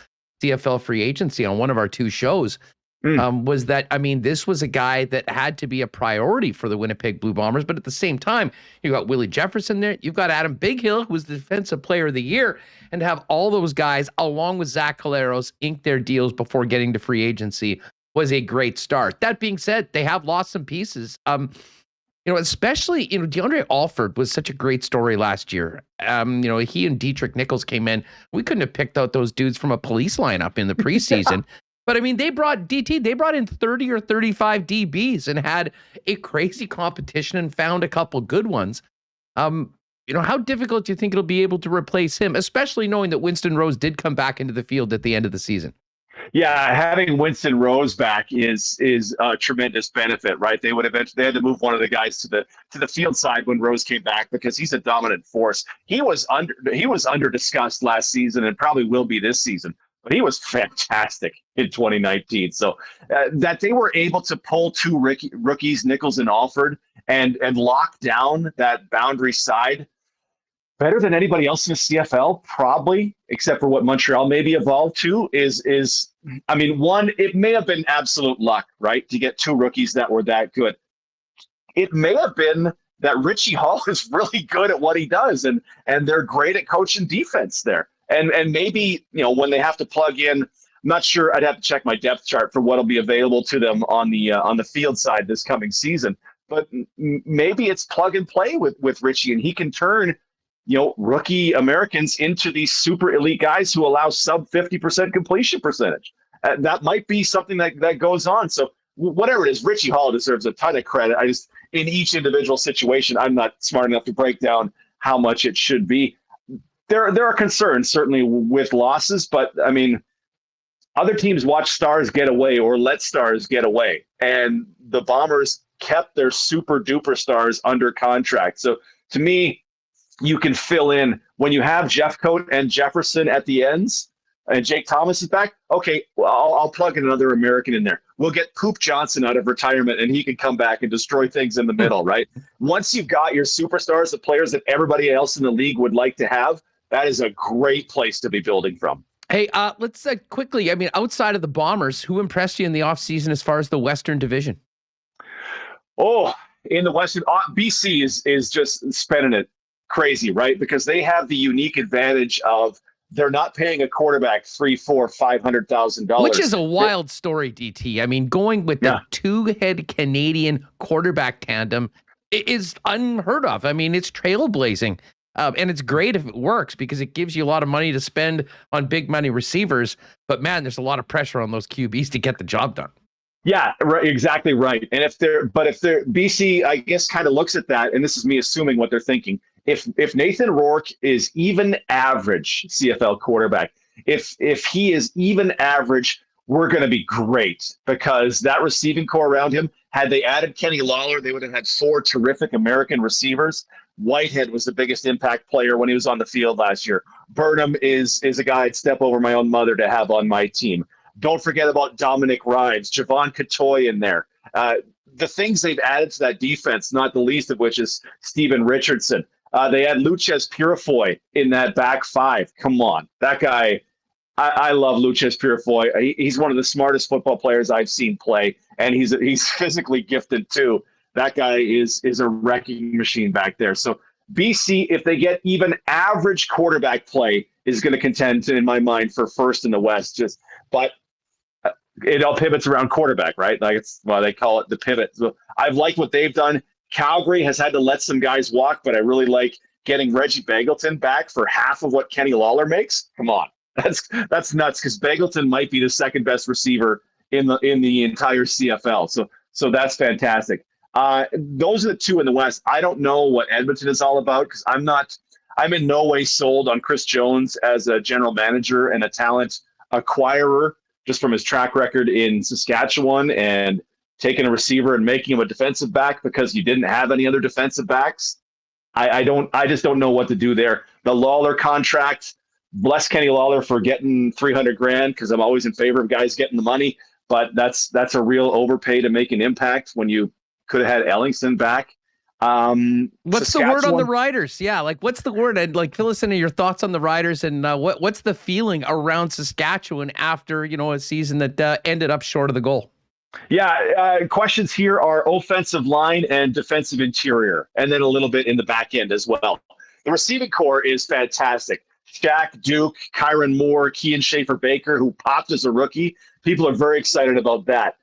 CFL free agency on one of our 2 shows. Was that, I mean, this was a guy that had to be a priority for the Winnipeg Blue Bombers, but at the same time, you got Willie Jefferson there, you've got Adam Bighill, who was the Defensive Player of the Year, and to have all those guys, along with Zach Collaros, ink their deals before getting to free agency was a great start. That being said, they have lost some pieces. You know, especially, you know, DeAndre Alford was such a great story last year. You know, he and Dietrich Nichols came in. We couldn't have picked out those dudes from a police lineup in the preseason. But I mean, they brought in 30 or 35 DBs and had a crazy competition and found a couple good ones. You know, how difficult do you think it'll be able to replace him, especially knowing that Winston Rose did come back into the field at the end of the season? Yeah, having Winston Rose back is a tremendous benefit, right? They had to move one of the guys to the field side when Rose came back because he's a dominant force. He was under discussed last season and probably will be this season. But he was fantastic in 2019. So that they were able to pull 2 rookies, Nichols and Alford, and lock down that boundary side better than anybody else in the CFL, probably, except for what Montreal maybe evolved to, is I mean, one, it may have been absolute luck, right, to get 2 rookies that were that good. It may have been that Richie Hall is really good at what he does, and they're great at coaching defense there. And maybe, you know, when they have to plug in, I'm not sure. I'd have to check my depth chart for what'll be available to them on the field side this coming season. But maybe it's plug and play with Richie, and he can turn, you know, rookie Americans into these super elite guys who allow sub 50% completion percentage. That might be something that goes on. So whatever it is, Richie Hall deserves a ton of credit. I just, in each individual situation, I'm not smart enough to break down how much it should be. There are concerns certainly with losses, but I mean, other teams watch stars get away or let stars get away, and the Bombers kept their super duper stars under contract. So to me, you can fill in when you have Jeffcoat and Jefferson at the ends, and Jake Thomas is back. Okay, well, I'll plug in another American in there. We'll get Poop Johnson out of retirement, and he can come back and destroy things in the middle, right? Once you've got your superstars, the players that everybody else in the league would like to have, that is a great place to be building from. Hey, let's quickly, I mean, outside of the Bombers, who impressed you in the offseason as far as the Western Division? Oh, in the Western, BC is just spending it crazy, right? Because they have the unique advantage of they're not paying a quarterback $300,000-$500,000, which is a wild story, DT. I mean, going with the 2-head Canadian quarterback tandem is unheard of. I mean, it's trailblazing. And it's great if it works because it gives you a lot of money to spend on big money receivers. But man, there's a lot of pressure on those QBs to get the job done. Yeah, right, exactly right. And if BC, I guess, kind of looks at that, and this is me assuming what they're thinking. If Nathan Rourke is even average CFL quarterback, if he is even average, we're going to be great, because that receiving core around him, had they added Kenny Lawler, they would have had 4 terrific American receivers. Whitehead was the biggest impact player when he was on the field last year. Burnham is a guy I'd step over my own mother to have on my team. Don't forget about Dominic Rhymes, Javon Catoy in there. The things they've added to that defense, not the least of which is Steven Richardson. They had Luches Purifoy in that back 5. Come on. That guy, I love Luches Purifoy. He's one of the smartest football players I've seen play, and he's physically gifted too. That guy is a wrecking machine back there. So BC, if they get even average quarterback play, is going to contend, in my mind, for first in the West. But it all pivots around quarterback, right? Like they call it the pivot. So I've liked what they've done. Calgary has had to let some guys walk, but I really like getting Reggie Bagleton back for half of what Kenny Lawler makes. Come on, that's nuts, because Bagleton might be the second best receiver in the entire CFL. So that's fantastic. Those are the 2 in the West. I don't know what Edmonton is all about, because I'm in no way sold on Chris Jones as a general manager and a talent acquirer, just from his track record in Saskatchewan and taking a receiver and making him a defensive back because you didn't have any other defensive backs. I just don't know what to do there. The Lawler contract, bless Kenny Lawler for getting $300,000, because I'm always in favor of guys getting the money, but that's a real overpay to make an impact when you could have had Ellingson back. What's the word on the Riders? Yeah, like what's the word? And like, fill us into your thoughts on the Riders, and what's the feeling around Saskatchewan after a season that ended up short of the goal? Yeah, questions here are offensive line and defensive interior, and then a little bit in the back end as well. The receiving core is fantastic. Shaq, Duke, Kyron Moore, Kean Schaefer-Baker, who popped as a rookie. People are very excited about that.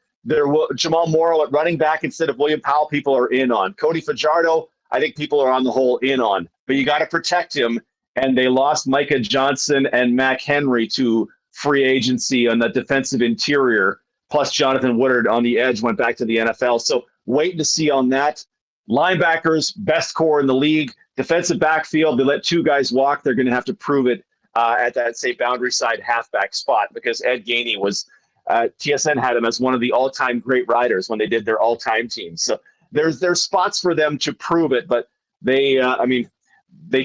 Jamal Morrow at running back instead of William Powell, people are in on. Cody Fajardo, I think people are on the whole in on. But you got to protect him, and they lost Micah Johnson and Mac Henry to free agency on the defensive interior, plus Jonathan Woodard on the edge went back to the NFL. So waiting to see on that. Linebackers, best core in the league. Defensive backfield, they let 2 guys walk. They're going to have to prove it at that, say, boundary side halfback spot, because Ed Gainey was TSN had him as one of the all-time great riders when they did their all-time teams. So there's spots for them to prove it, but they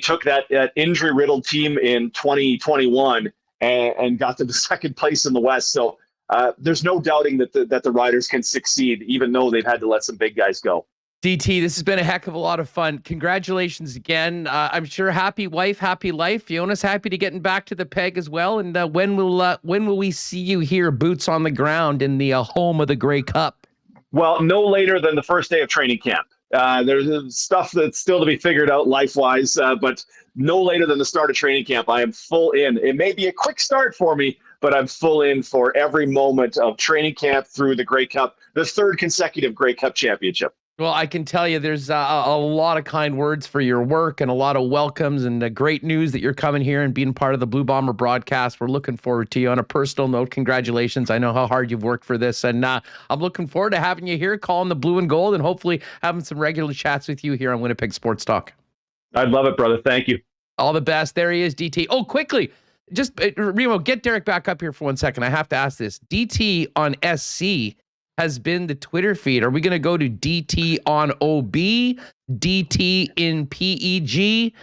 took that injury-riddled team in 2021 and got to the second place in the West. So there's no doubting that the Riders can succeed, even though they've had to let some big guys go. DT, this has been a heck of a lot of fun. Congratulations again. I'm sure happy wife, happy life. Fiona's happy to getting back to the peg as well. And when will we see you here, boots on the ground in the home of the Grey Cup? Well, no later than the first day of training camp. There's stuff that's still to be figured out life-wise, but no later than the start of training camp. I am full in. It may be a quick start for me, but I'm full in for every moment of training camp through the Grey Cup, the 3rd consecutive Grey Cup championship. Well, I can tell you there's a lot of kind words for your work and a lot of welcomes and great news that you're coming here and being part of the Blue Bomber broadcast. We're looking forward to you. On a personal note, congratulations. I know how hard you've worked for this, and I'm looking forward to having you here, calling the blue and gold, and hopefully having some regular chats with you here on Winnipeg Sports Talk. I'd love it, brother. Thank you. All the best. There he is, DT. Oh, quickly, just Remo, get Derek back up here for 1 second. I have to ask this. DT on SC has been the Twitter feed. Are we going to go to DT on OB, DT in PEG?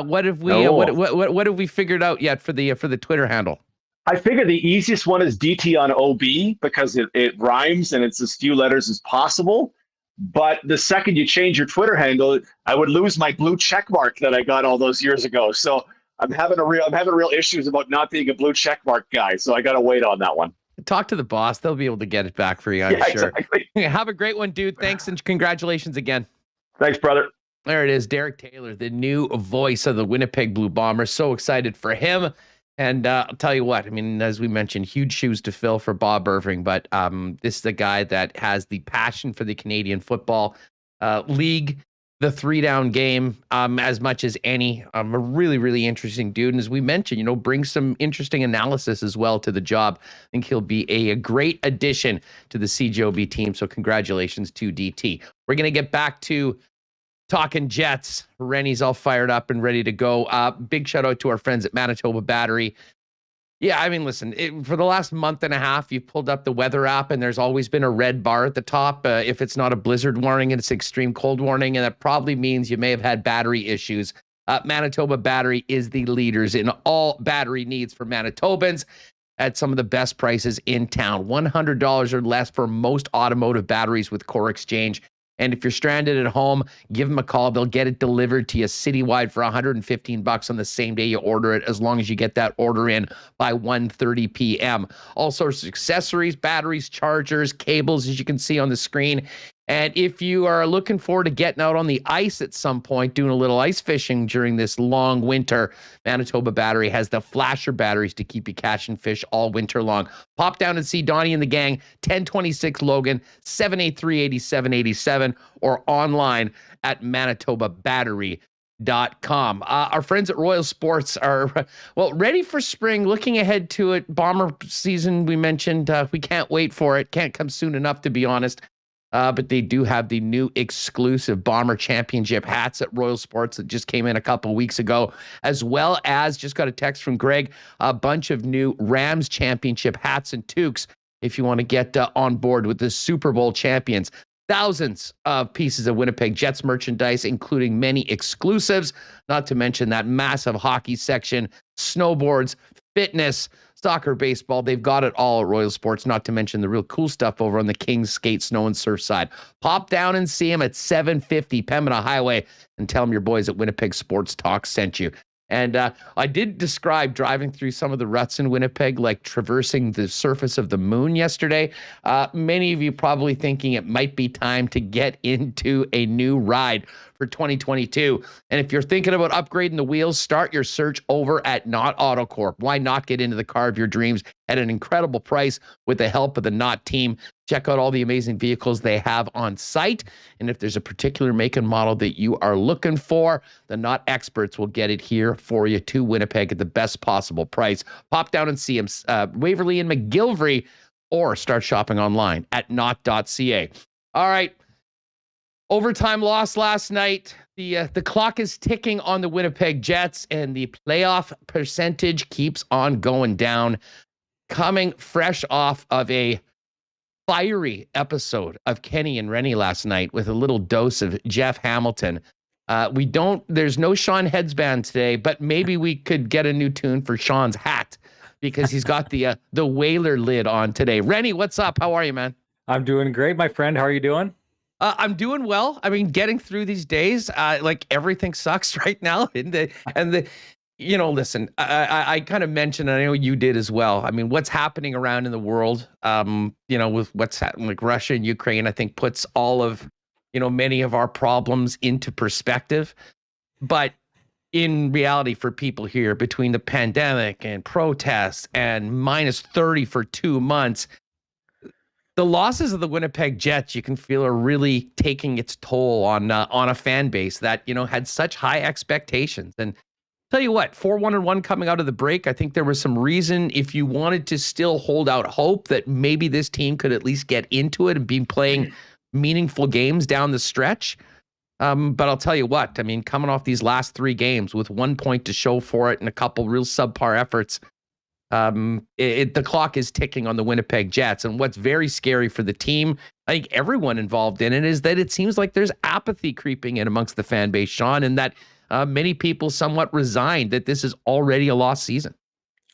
What have we what have we figured out yet for the Twitter handle? I figure the easiest one is DT on OB, because it rhymes and it's as few letters as possible. But the second you change your Twitter handle, I would lose my blue check mark that I got all those years ago. So I'm having real issues about not being a blue check mark guy. So I got to wait on that one. Talk to the boss. They'll be able to get it back for you, I'm sure. Exactly. Have a great one, dude. Thanks, and congratulations again. Thanks, brother. There it is, Derek Taylor, the new voice of the Winnipeg Blue Bombers. So excited for him. And I'll tell you what, I mean, as we mentioned, huge shoes to fill for Bob Irving, but this is a guy that has the passion for the Canadian Football League. the 3-down game as much as any. A really, really interesting dude. And as we mentioned, brings some interesting analysis as well to the job. I think he'll be a great addition to the CJOB team. So congratulations to DT. We're going to get back to talking Jets. Rennie's all fired up and ready to go. Big shout out to our friends at Manitoba Battery. Yeah, I mean, listen, for the last month and a half, you've pulled up the weather app and there's always been a red bar at the top. If it's not a blizzard warning and it's extreme cold warning, and that probably means you may have had battery issues. Manitoba Battery is the leaders in all battery needs for Manitobans at some of the best prices in town. $100 or less for most automotive batteries with Core Exchange. And if you're stranded at home, give them a call. They'll get it delivered to you citywide for $115 on the same day you order it, as long as you get that order in by 1:30 p.m. All sorts of accessories, batteries, chargers, cables, as you can see on the screen. And if you are looking forward to getting out on the ice at some point, doing a little ice fishing during this long winter, Manitoba Battery has the flasher batteries to keep you catching fish all winter long. Pop down and see Donnie and the gang, 1026 Logan, 783-8787, or online at manitobabattery.com. Our friends at Royal Sports are, ready for spring, looking ahead to it. Bomber season, we mentioned, we can't wait for it. Can't come soon enough, to be honest. But they do have the new exclusive Bomber Championship hats at Royal Sports that just came in a couple weeks ago, as well as, just got a text from Greg, a bunch of new Rams Championship hats and toques if you want to get on board with the Super Bowl champions. Thousands of pieces of Winnipeg Jets merchandise, including many exclusives, not to mention that massive hockey section, snowboards, fitness, soccer, baseball. They've got it all at Royal Sports, not to mention the real cool stuff over on the Kings Skate, Snow, and Surf side. Pop down and see them at 750 Pembina Highway and tell them your boys at Winnipeg Sports Talk sent you. And I did describe driving through some of the ruts in Winnipeg, like traversing the surface of the moon yesterday. Many of you probably thinking it might be time to get into a new ride for 2022. And if you're thinking about upgrading the wheels, start your search over at Knott AutoCorp. Why not get into the car of your dreams at an incredible price with the help of the Knott team? Check out all the amazing vehicles they have on site. And if there's a particular make and model that you are looking for, the Knott experts will get it here for you to Winnipeg at the best possible price. Pop down and see them, Waverly and McGillivray, or start shopping online at knott.ca. All right. Overtime loss last night. The clock is ticking on the Winnipeg Jets, and the playoff percentage keeps on going down. Coming fresh off of a fiery episode of Kenny and Rennie last night with a little dose of Jeff Hamilton. There's no Sean Headsband today, but maybe we could get a new tune for Sean's hat because he's got the Whaler lid on today. Rennie, what's up? How are you, man? I'm doing great, my friend. How are you doing? I'm doing well. I mean, getting through these days, like everything sucks right now. Listen, I kind of mentioned, and I know you did as well. I mean, what's happening around in the world, with what's happening, like Russia and Ukraine, I think puts all of, many of our problems into perspective. But in reality, for people here, between the pandemic and protests and minus 30 for 2 months, the losses of the Winnipeg Jets, you can feel, are really taking its toll on a fan base that, had such high expectations. And tell you what, 4-1-1 coming out of the break, I think there was some reason, if you wanted to still hold out hope that maybe this team could at least get into it and be playing meaningful games down the stretch. But I'll tell you what, I mean, coming off these last 3 games with 1 point to show for it and a couple real subpar efforts, the clock is ticking on the Winnipeg Jets. And what's very scary for the team, I think everyone involved in it, is that it seems like there's apathy creeping in amongst the fan base, Sean, and that many people somewhat resigned that this is already a lost season.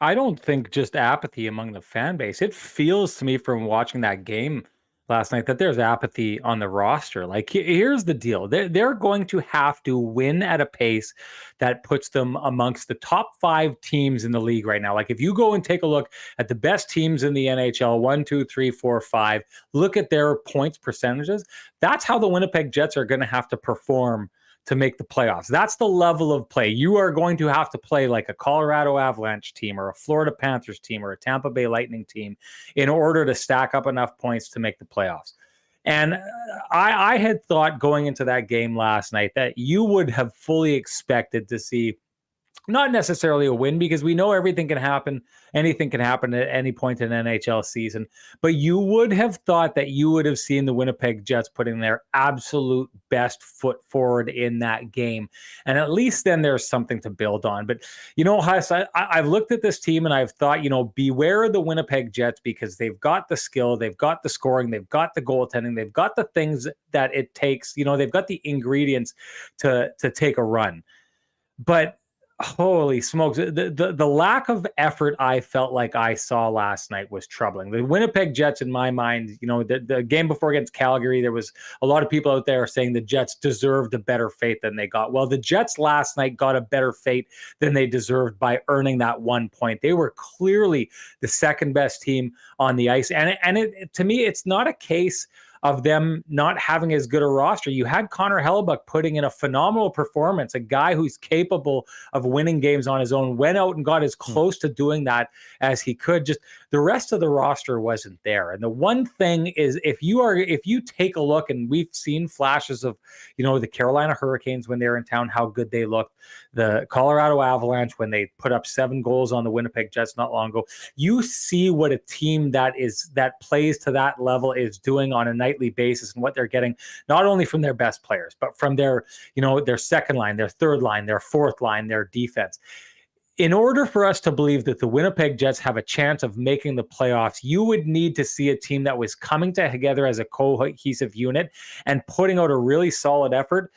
I don't think just apathy among the fan base. It feels to me from watching that game last night that there's apathy on the roster. Like, here's the deal. They're going to have to win at a pace that puts them amongst the top 5 teams in the league right now. Like, if you go and take a look at the best teams in the NHL, 1, 2, 3, 4, 5, look at their points percentages. That's how the Winnipeg Jets are going to have to perform to make the playoffs. That's the level of play. You are going to have to play like a Colorado Avalanche team or a Florida Panthers team or a Tampa Bay Lightning team in order to stack up enough points to make the playoffs. And I had thought going into that game last night that you would have fully expected to see not necessarily a win, because we know everything can happen. Anything can happen at any point in an NHL season. But you would have thought that you would have seen the Winnipeg Jets putting their absolute best foot forward in that game. And at least then there's something to build on. But, Huss, I've looked at this team and I've thought, beware the Winnipeg Jets, because they've got the skill, they've got the scoring, they've got the goaltending, they've got the things that it takes. They've got the ingredients to take a run. But holy smokes, the lack of effort I felt like I saw last night was troubling. The Winnipeg Jets, in my mind, the game before against Calgary, there was a lot of people out there saying the Jets deserved a better fate than they got. Well, the Jets last night got a better fate than they deserved by earning that 1 point. They were clearly the second best team on the ice. And to me, it's not a case of them not having as good a roster. You had Connor Hellebuck putting in a phenomenal performance, a guy who's capable of winning games on his own, went out and got as close to doing that as he could. Just the rest of the roster wasn't there. And the one thing is, if you take a look, and we've seen flashes of, the Carolina Hurricanes when they're in town, how good they looked, the Colorado Avalanche when they put up 7 goals on the Winnipeg Jets not long ago, you see what a team that plays to that level is doing on a nightly basis, and what they're getting not only from their best players, but from their second line, their third line, their fourth line, their defense. In order for us to believe that the Winnipeg Jets have a chance of making the playoffs, you would need to see a team that was coming together as a cohesive unit and putting out a really solid effort.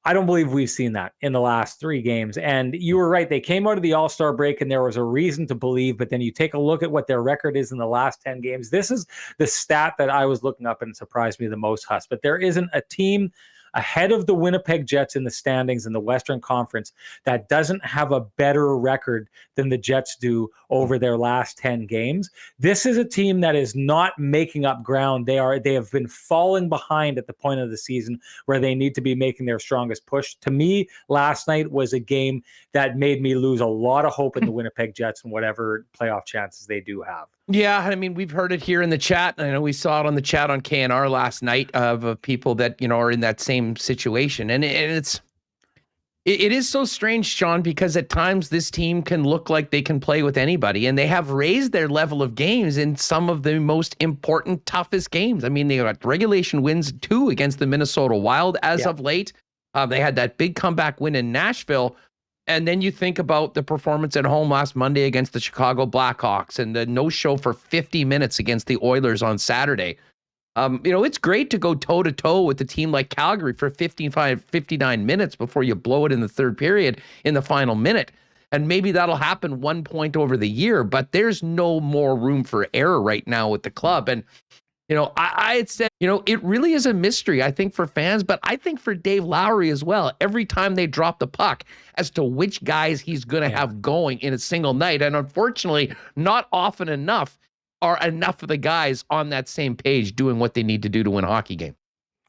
I don't believe we've seen that in the last 3 games. And you were right. They came out of the All-Star break and there was a reason to believe, but then you take a look at what their record is in the last 10 games. This is the stat that I was looking up and surprised me the most, Huss. But there isn't a team ahead of the Winnipeg Jets in the standings in the Western Conference that doesn't have a better record than the Jets do over their last 10 games. This is a team that is not making up ground. They have been falling behind at the point of the season where they need to be making their strongest push. To me, last night was a game that made me lose a lot of hope in the Winnipeg Jets and whatever playoff chances they do have. Yeah, I mean, we've heard it here in the chat. I know we saw it on the chat on KNR last night of people that, are in that same situation. And it is so strange, Sean, because at times this team can look like they can play with anybody, and they have raised their level of games in some of the most important, toughest games. I mean, they got regulation wins 2 against the Minnesota Wild as of late. They had that big comeback win in Nashville. And then you think about the performance at home last Monday against the Chicago Blackhawks and the no-show for 50 minutes against the Oilers on Saturday. It's great to go toe-to-toe with a team like Calgary for 59 minutes before you blow it in the third period in the final minute. And maybe that'll happen 1 point over the year, but there's no more room for error right now with the club. And I had said, it really is a mystery, I think, for fans, but I think for Dave Lowry as well, every time they drop the puck as to which guys he's going to have going in a single night. And unfortunately, not often enough are enough of the guys on that same page doing what they need to do to win a hockey game.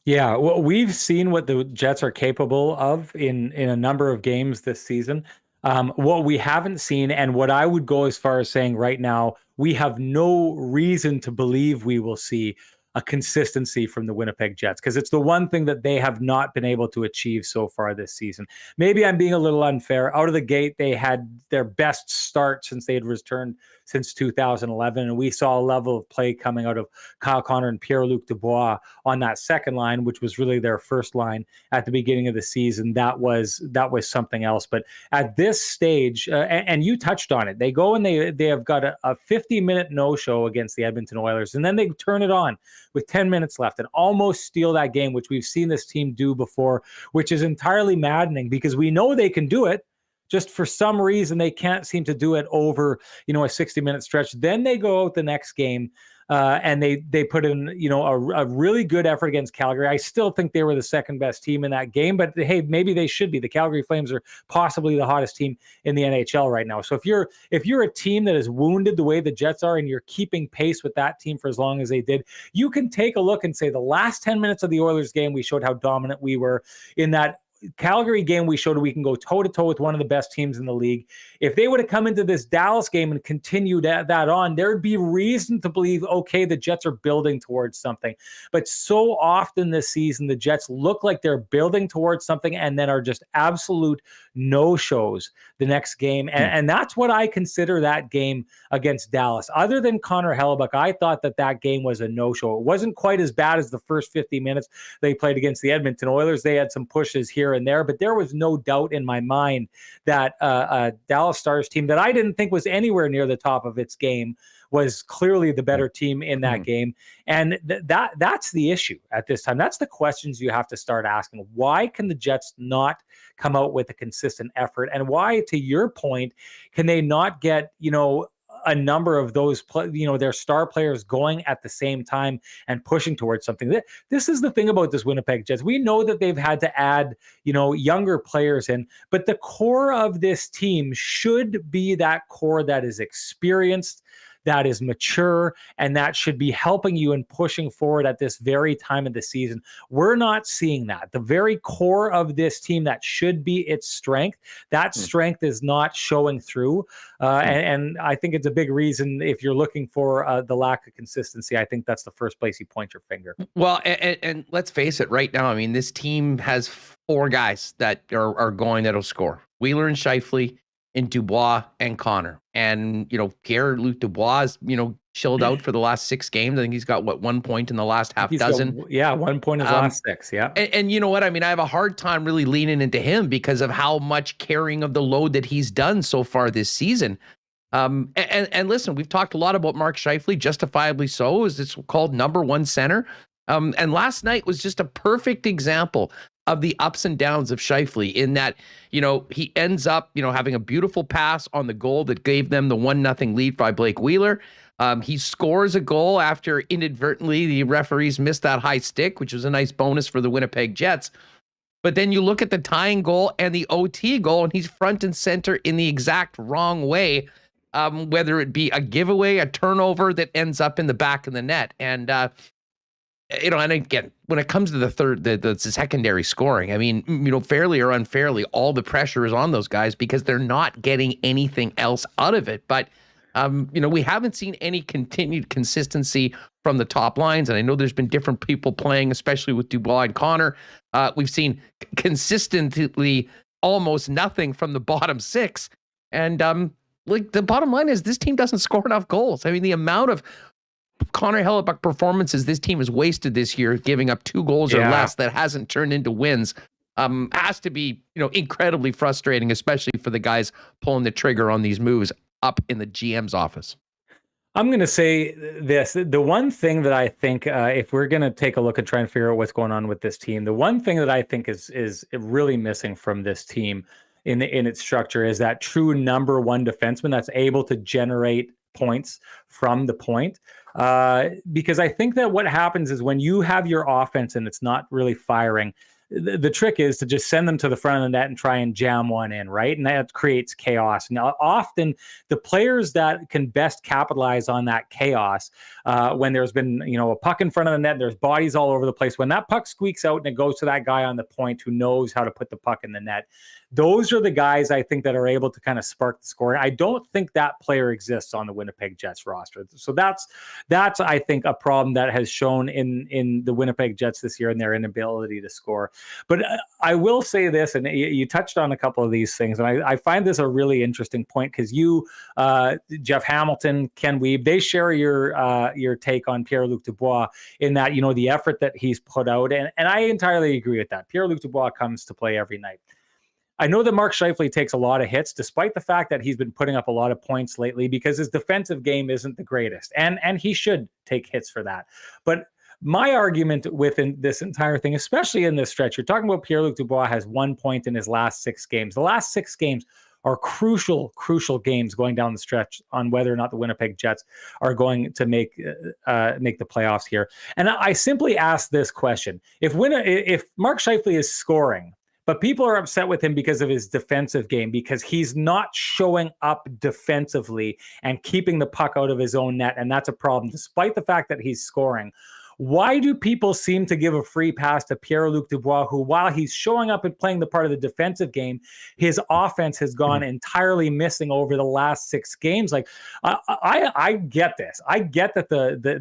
Yeah, well, we've seen what the Jets are capable of in a number of games this season. What we haven't seen, and what I would go as far as saying right now, we have no reason to believe we will see a consistency from the Winnipeg Jets, because it's the one thing that they have not been able to achieve so far this season. Maybe I'm being a little unfair. Out of the gate, they had their best start since they had returned since 2011, and we saw a level of play coming out of Kyle Connor and Pierre-Luc Dubois on that second line, which was really their first line at the beginning of the season. That was something else. But at this stage, and you touched on it, they go and they have got a 50-minute no-show against the Edmonton Oilers, and then they turn it on with 10 minutes left and almost steal that game, which we've seen this team do before, which is entirely maddening because we know they can do it. Just for some reason, they can't seem to do it over, a 60-minute stretch. Then they go out the next game and they put in, a really good effort against Calgary. I still think they were the second best team in that game, but hey, maybe they should be. The Calgary Flames are possibly the hottest team in the NHL right now. So if you're a team that is wounded the way the Jets are and you're keeping pace with that team for as long as they did, you can take a look and say the last 10 minutes of the Oilers game, we showed how dominant we were in that Calgary game, we showed we can go toe-to-toe with one of the best teams in the league. If they would have come into this Dallas game and continued that on, there'd be reason to believe, okay, the Jets are building towards something. But so often this season, the Jets look like they're building towards something and then are just absolute no-shows the next game. And that's what I consider that game against Dallas. Other than Connor Hellebuyck, I thought that game was a no-show. It wasn't quite as bad as the first 50 minutes they played against the Edmonton Oilers. They had some pushes here and there, but there was no doubt in my mind that Dallas Stars team that I didn't think was anywhere near the top of its game was clearly the better team in that game. And that's the issue at this time. That's the questions you have to start asking. Why can the Jets not come out with a consistent effort? And why, to your point, can they not get, a number of those, their star players going at the same time and pushing towards something? This is the thing about this Winnipeg Jets. We know that they've had to add, younger players in, but the core of this team should be that core that is experienced, that is mature, and that should be helping you and pushing forward at this very time of the season. We're not seeing that. The very core of this team that should be its strength, that strength is not showing through. And I think it's a big reason if you're looking for the lack of consistency. I think that's the first place you point your finger. Well, and let's face it right now. I mean, this team has 4 guys that are going that'll score. Wheeler and Scheifele, and Dubois and Connor. And, Pierre-Luc Dubois is, chilled out for the last 6 games. I think he's got, 1 point in the last half dozen? 1 point in the last 6, yeah. And you know what? I mean, I have a hard time really leaning into him because of how much carrying of the load that he's done so far this season. And listen, we've talked a lot about Mark Scheifele, justifiably so, as it's called number 1 center. And last night was just a perfect example of the ups and downs of Scheifele in that, he ends up, having a beautiful pass on the goal that gave them the 1-0 lead by Blake Wheeler. He scores a goal after inadvertently the referees missed that high stick, which was a nice bonus for the Winnipeg Jets. But then you look at the tying goal and the OT goal, and he's front and center in the exact wrong way, whether it be a giveaway, a turnover that ends up in the back of the net. And, and again, when it comes to the secondary scoring, I mean, fairly or unfairly, all the pressure is on those guys because they're not getting anything else out of it. But, we haven't seen any continued consistency from the top lines. And I know there's been different people playing, especially with Dubois and Connor. We've seen consistently almost nothing from the bottom 6. And the bottom line is this team doesn't score enough goals. I mean, the amount of Connor Hellebuyck performances this team has wasted this year, giving up 2 goals or less that hasn't turned into wins, has to be, incredibly frustrating, especially for the guys pulling the trigger on these moves up in the GM's office. I'm going to say this. The one thing that I think, if we're going to take a look and try and figure out what's going on with this team, the one thing that I think is really missing from this team in its structure is that true number 1 defenseman that's able to generate points from the point. Because I think that what happens is when you have your offense and it's not really firing, the trick is to just send them to the front of the net and try and jam one in, right? And that creates chaos. Now, often the players that can best capitalize on that chaos, when there's been, a puck in front of the net, there's bodies all over the place. When that puck squeaks out and it goes to that guy on the point who knows how to put the puck in the net, those are the guys I think that are able to kind of spark the scoring. I don't think that player exists on the Winnipeg Jets roster. So that's I think a problem that has shown in the Winnipeg Jets this year and their inability to score. But I will say this, and you touched on a couple of these things, and I find this a really interesting point because you, Jeff Hamilton, Ken Wiebe, they share your take on Pierre-Luc Dubois in that, the effort that he's put out. And I entirely agree with that. Pierre-Luc Dubois comes to play every night. I know that Mark Scheifele takes a lot of hits, despite the fact that he's been putting up a lot of points lately because his defensive game isn't the greatest. And he should take hits for that. But my argument within this entire thing, especially in this stretch, you're talking about Pierre-Luc Dubois has 1 point in his last 6 games. The last 6 games are crucial games going down the stretch on whether or not the Winnipeg Jets are going to make the playoffs here. And I simply ask this question. If Mark Scheifele is scoring, but people are upset with him because of his defensive game, because he's not showing up defensively and keeping the puck out of his own net, and that's a problem, despite the fact that he's scoring. Why do people seem to give a free pass to Pierre-Luc Dubois, who, while he's showing up and playing the part of the defensive game, his offense has gone entirely missing over the last 6 games? Like, I get this. I get that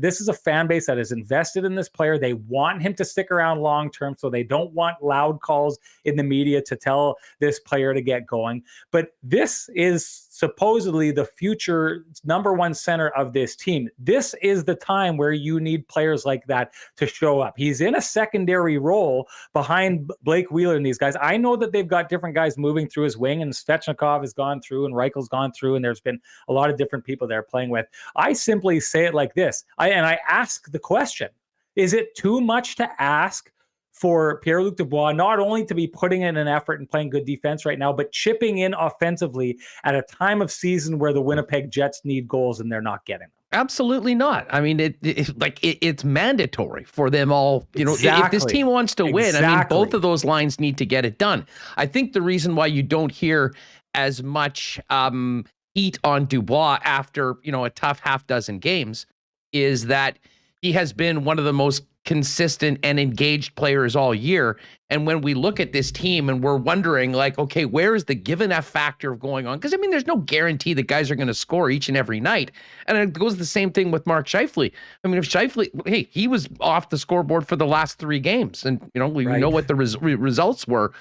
this is a fan base that is invested in this player. They want him to stick around long term, so they don't want loud calls in the media to tell this player to get going. But this is supposedly the future number 1 center of this team. This is the time where you need players like that to show up. He's in a secondary role behind Blake Wheeler and these guys. I know that they've got different guys moving through his wing, and Svechnikov has gone through, and Reichel's gone through, and there's been a lot of different people they're playing with. I simply say it like this. I ask the question, is it too much to ask for Pierre-Luc Dubois not only to be putting in an effort and playing good defense right now, but chipping in offensively at a time of season where the Winnipeg Jets need goals and they're not getting them? Absolutely not. I mean, it's mandatory for them all. You know, Exactly. If this team wants to win, I mean, both of those lines need to get it done. I think the reason why you don't hear as much heat on Dubois after, you know, a tough half dozen games is that he has been one of the most consistent and engaged players all year. And when we look at this team and we're wondering, like, okay, where is the given F factor going on? Because I mean, there's no guarantee that guys are going to score each and every night. And it goes the same thing with Mark Scheifele. I mean, if Scheifele, hey, he was off the scoreboard for the last 3 games, and you know, we know what the results were.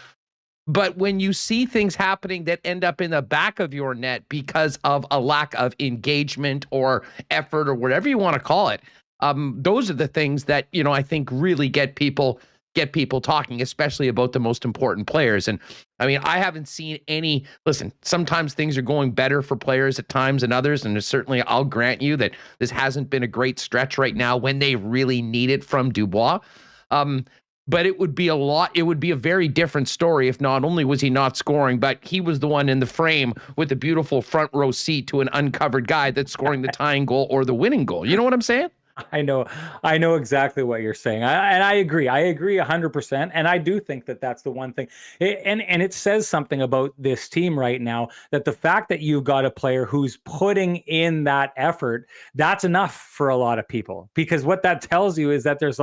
But when you see things happening that end up in the back of your net because of a lack of engagement or effort or whatever you want to call it, those are the things that, you know, I think really get people talking, especially about the most important players. And I mean, I haven't seen any, listen, sometimes things are going better for players at times than others. And certainly I'll grant you that this hasn't been a great stretch right now when they really need it from Dubois. But it would be a very different story if not only was he not scoring, but he was the one in the frame with a beautiful front row seat to an uncovered guy that's scoring the tying goal or the winning goal. You know what I'm saying? I know exactly what you're saying. And I agree 100%. And I do think that that's the one thing. And it says something about this team right now, that the fact that you've got a player who's putting in that effort, that's enough for a lot of people, because what that tells you is that there's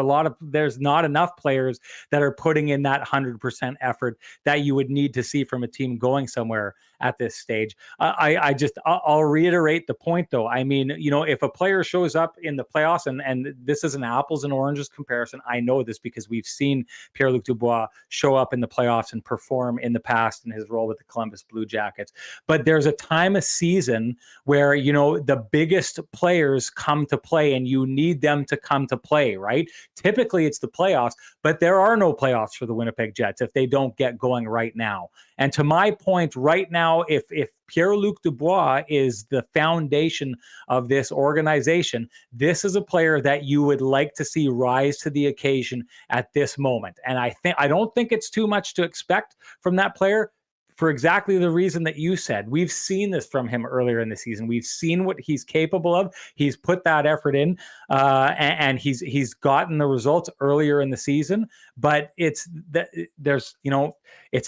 not enough players that are putting in that 100% effort that you would need to see from a team going somewhere at this stage. I'll reiterate the point though. I mean, you know, if a player shows up in the playoffs, and this is an apples and oranges comparison, I know this because we've seen Pierre-Luc Dubois show up in the playoffs and perform in the past in his role with the Columbus Blue Jackets. But there's a time of season where, you know, the biggest players come to play and you need them to come to play, right? Typically it's the playoffs, but there are no playoffs for the Winnipeg Jets if they don't get going right now. And to my point, right now, if Pierre-Luc Dubois is the foundation of this organization, this is a player that you would like to see rise to the occasion at this moment. And I don't think it's too much to expect from that player, for exactly the reason that you said. We've seen this from him earlier in the season. We've seen what he's capable of. He's put that effort in, and he's gotten the results earlier in the season. But it's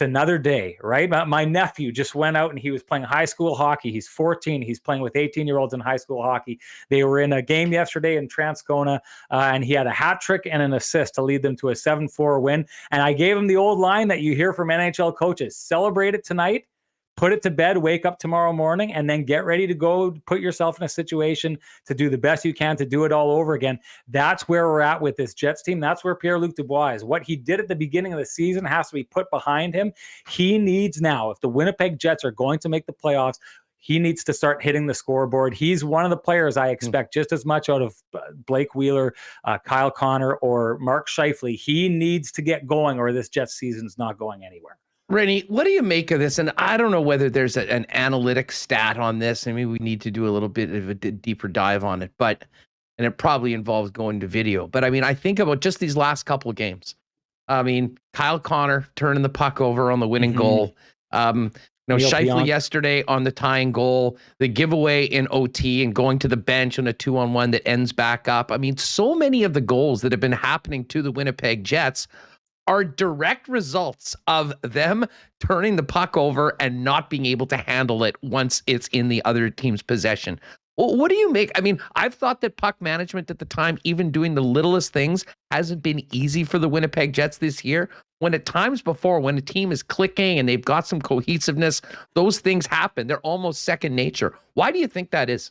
another day, right? My nephew just went out and he was playing high school hockey. He's 14. He's playing with 18-year-olds in high school hockey. They were in a game yesterday in Transcona, and he had a hat trick and an assist to lead them to a 7-4 win. And I gave him the old line that you hear from NHL coaches: celebrate it tonight, put it to bed, wake up tomorrow morning, and then get ready to go put yourself in a situation to do the best you can to do it all over again. That's where we're at with this Jets team. That's where Pierre-Luc Dubois is. What he did at the beginning of the season has to be put behind him. He needs now, if the Winnipeg Jets are going to make the playoffs, he needs to start hitting the scoreboard. He's one of the players I expect just as much out of Blake Wheeler, Kyle Connor, or Mark Scheifele. He needs to get going, or this Jets season is not going anywhere. Rennie, what do you make of this? And I don't know whether there's an analytic stat on this. I mean, we need to do a little bit of a deeper dive on it, and it probably involves going to video. But I mean, I think about just these last couple of games. I mean, Kyle Connor turning the puck over on the winning goal. Scheifele yesterday on the tying goal, the giveaway in OT and going to the bench on a 2-on-1 that ends back up. I mean, so many of the goals that have been happening to the Winnipeg Jets are direct results of them turning the puck over and not being able to handle it once it's in the other team's possession. Well, what do you make? I mean, I've thought that puck management at the time, even doing the littlest things, hasn't been easy for the Winnipeg Jets this year. When at times before, when a team is clicking and they've got some cohesiveness, those things happen. They're almost second nature. Why do you think that is?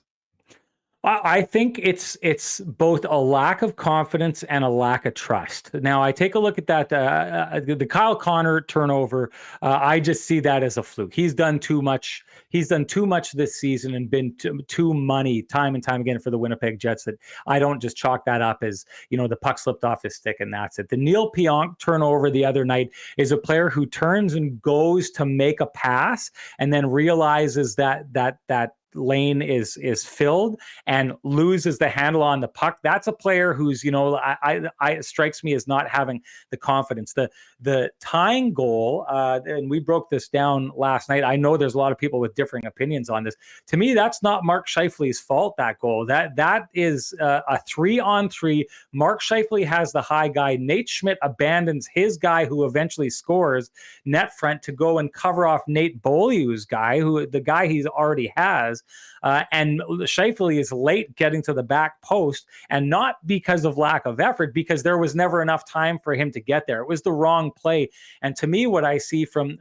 I think it's both a lack of confidence and a lack of trust. Now, I take a look at that the Kyle Connor turnover. I just see that as a fluke. He's done too much. He's done too much this season and been too money time and time again for the Winnipeg Jets that I don't just chalk that up as, the puck slipped off his stick and that's it. The Neil Pionk turnover the other night is a player who turns and goes to make a pass and then realizes that lane is filled and loses the handle on the puck. That's a player who's, I strikes me as not having the confidence. The tying goal, and we broke this down last night. I know there's a lot of people with differing opinions on this. To me, that's not Mark Scheifele's fault, that goal. That is a 3-on-3. Mark Scheifele has the high guy. Nate Schmidt abandons his guy who eventually scores net front to go and cover off Nate Beaulieu's guy, the guy he already has. And Scheifele is late getting to the back post, and not because of lack of effort, because there was never enough time for him to get there. It was the wrong play. And to me, what I see from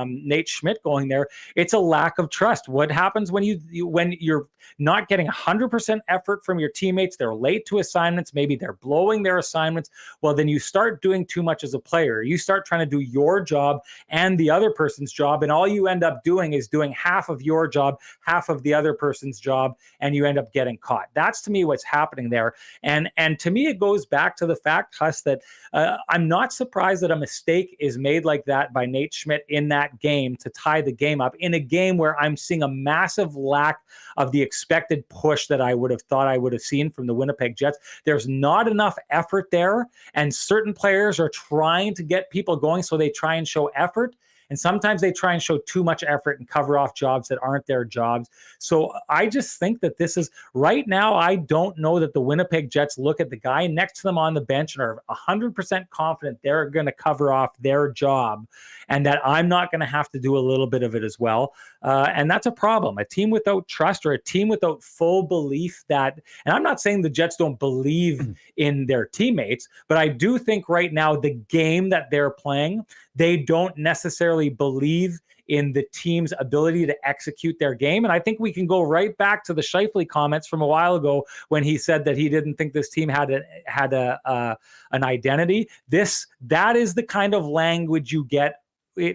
Nate Schmidt going there, it's a lack of trust. What happens when you're not getting 100% effort from your teammates? They're late to assignments. Maybe they're blowing their assignments. Well, then you start doing too much as a player. You start trying to do your job and the other person's job, and all you end up doing is doing half of your job, half of the other person's job, and you end up getting caught. That's to me what's happening there. And to me, it goes back to the fact, Huss, that I'm not surprised that a mistake is made like that by Nate Schmidt in that game to tie the game up, in a game where I'm seeing a massive lack of the expected push that I would have thought I would have seen from the Winnipeg Jets. There's not enough effort there, and certain players are trying to get people going, so they try and show effort. And sometimes they try and show too much effort and cover off jobs that aren't their jobs. So I just think that this is, right now, I don't know that the Winnipeg Jets look at the guy next to them on the bench and are 100% confident they're going to cover off their job and that I'm not going to have to do a little bit of it as well. And that's a problem. A team without trust, or a team without full belief that, and I'm not saying the Jets don't believe in their teammates, but I do think right now the game that they're playing, they don't necessarily believe in the team's ability to execute their game. And I think we can go right back to the Scheifele comments from a while ago when he said that he didn't think this team had an identity. That is the kind of language you get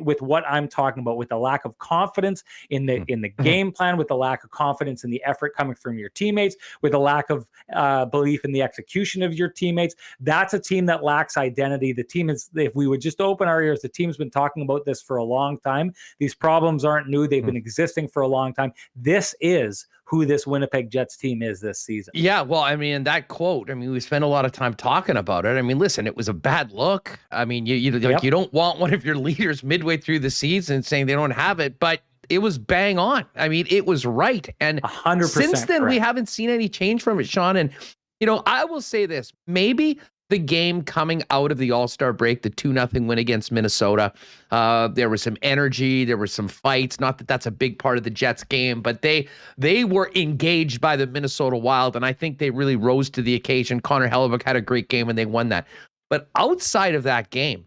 with what I'm talking about, with the lack of confidence in the game plan, with the lack of confidence in the effort coming from your teammates, with a lack of belief in the execution of your teammates. That's a team that lacks identity. The team is, if we would just open our ears, the team's been talking about this for a long time. These problems aren't new. They've been existing for a long time. This is who this Winnipeg Jets team is this season. Yeah, well, I mean, that quote, I mean, we spent a lot of time talking about it. I mean, listen, it was a bad look. I mean, you don't want one of your leaders midway through the season saying they don't have it, but it was bang on. I mean, it was right. And 100% since then, correct. we haven't seen any change from it, Sean. And, I will say this, maybe the game coming out of the All-Star break, the 2-0 win against Minnesota, there was some energy, there were some fights. Not that that's a big part of the Jets game, but they were engaged by the Minnesota Wild, and I think they really rose to the occasion. Connor Hellebuck had a great game, and they won that. But outside of that game,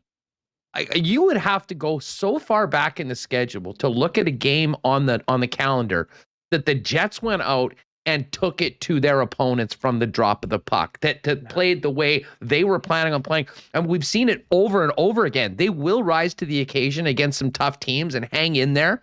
you would have to go so far back in the schedule to look at a game on the calendar that the Jets went out and took it to their opponents from the drop of the puck, that played the way they were planning on playing. And we've seen it over and over again. They will rise to the occasion against some tough teams and hang in there.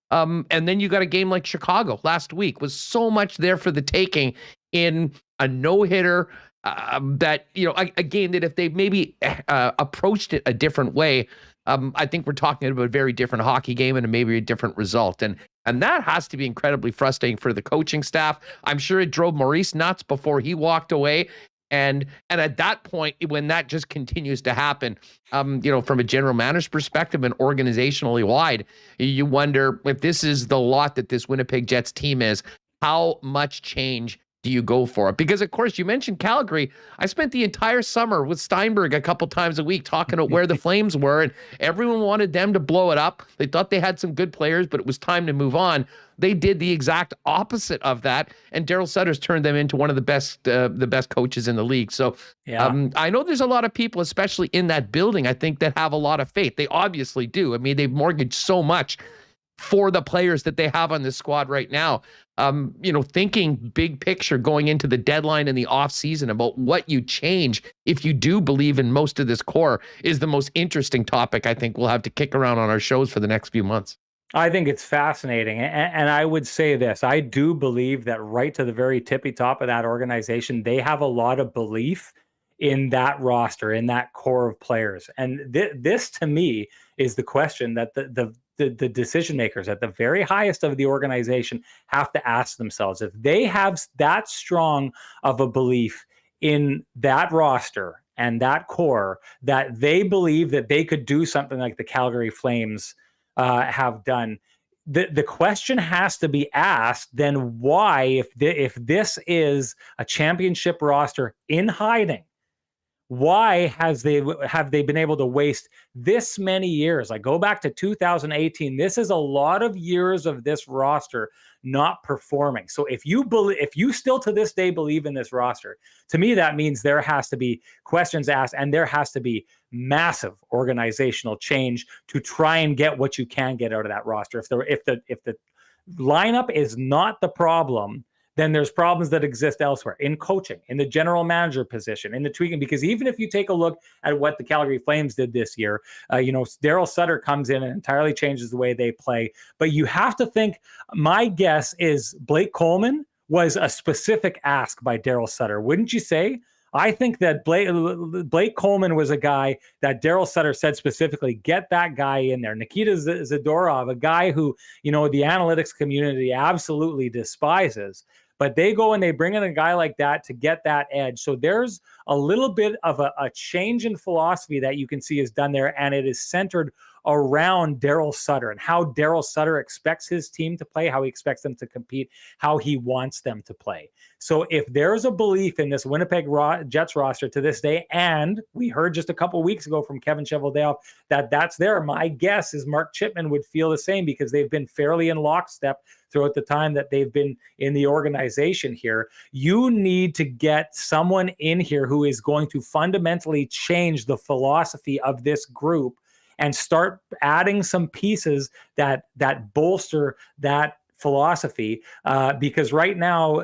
And then you got a game like Chicago last week, was so much there for the taking in a no-hitter, that, a game that if they maybe approached it a different way, I think we're talking about a very different hockey game and maybe a different result. And that has to be incredibly frustrating for the coaching staff. I'm sure it drove Maurice nuts before he walked away. And at that point, when that just continues to happen, from a general manager's perspective and organizationally wide, you wonder if this is the lot that this Winnipeg Jets team is, how much change do you go for it? Because, of course, you mentioned Calgary. I spent the entire summer with Steinberg a couple times a week talking about where the Flames were, and everyone wanted them to blow it up. They thought they had some good players, but it was time to move on. They did the exact opposite of that, and Daryl Sutter's turned them into one of the best coaches in the league. So I know there's a lot of people, especially in that building, I think, that have a lot of faith. They obviously do. I mean, they've mortgaged so much for the players that they have on this squad right now. Thinking big picture going into the deadline and the off season about what you change if you do believe in most of this core is the most interesting topic I think we'll have to kick around on our shows for the next few months. I think it's fascinating. And I would say this, I do believe that right to the very tippy top of that organization, they have a lot of belief in that roster, in that core of players. And this to me is the question that the decision makers at the very highest of the organization have to ask themselves. If they have that strong of a belief in that roster and that core, that they believe that they could do something like the Calgary Flames have done, the question has to be asked then, why, if this is a championship roster in hiding, why have they been able to waste this many years? Like, go back to 2018. This is a lot of years of this roster not performing. So if you still to this day believe in this roster, to me that means there has to be questions asked, and there has to be massive organizational change to try and get what you can get out of that roster. If the lineup is not the problem, then there's problems that exist elsewhere, in coaching, in the general manager position, in the tweaking. Because even if you take a look at what the Calgary Flames did this year, Daryl Sutter comes in and entirely changes the way they play. But you have to think, my guess is Blake Coleman was a specific ask by Daryl Sutter, wouldn't you say? I think that Blake Coleman was a guy that Daryl Sutter said specifically, get that guy in there. Nikita Zadorov, a guy who, the analytics community absolutely despises. But they go and they bring in a guy like that to get that edge. So there's a little bit of a change in philosophy that you can see is done there, and it is centered around Daryl Sutter and how Daryl Sutter expects his team to play, how he expects them to compete, how he wants them to play. So if there's a belief in this Winnipeg Jets roster to this day, and we heard just a couple weeks ago from Kevin Cheveldayoff that that's there, my guess is Mark Chipman would feel the same, because they've been fairly in lockstep throughout the time that they've been in the organization here. You need to get someone in here who is going to fundamentally change the philosophy of this group and start adding some pieces that bolster that philosophy, because right now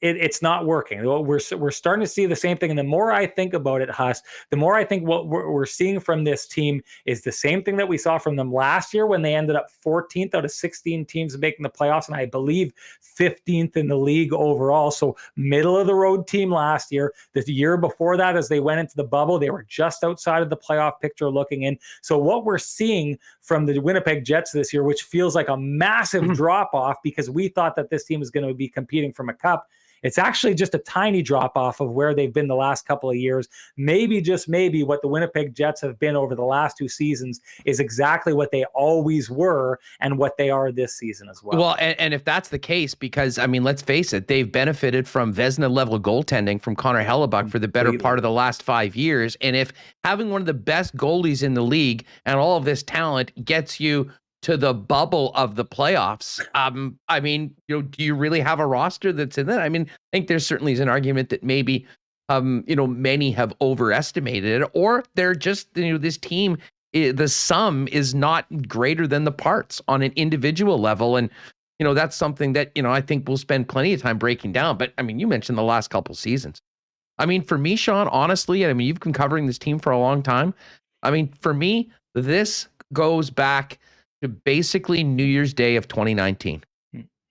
it's not working. We're starting to see the same thing. And the more I think about it, Huss, the more I think what we're seeing from this team is the same thing that we saw from them last year when they ended up 14th out of 16 teams making the playoffs, and I believe 15th in the league overall. So middle of the road team last year. The year before that, as they went into the bubble, they were just outside of the playoff picture looking in. So what we're seeing from the Winnipeg Jets this year, which feels like a massive drop-off because we thought that this team was going to be competing from a cup, it's actually just a tiny drop off of where they've been the last couple of years. Maybe, just maybe, what the Winnipeg Jets have been over the last two seasons is exactly what they always were and what they are this season as well. Well, and if that's the case, because, I mean, let's face it, they've benefited from Vezina-level goaltending from Connor Hellebuck for the better part of the last 5 years. And if having one of the best goalies in the league and all of this talent gets you to the bubble of the playoffs, I mean, do you really have a roster that's in that? I mean, I think there certainly is an argument that maybe, many have overestimated it, or they're just, this team, the sum is not greater than the parts on an individual level. And, that's something that, I think we'll spend plenty of time breaking down. But I mean, you mentioned the last couple seasons. I mean, for me, Sean, honestly, I mean, you've been covering this team for a long time. I mean, for me, this goes back to basically New Year's Day of 2019.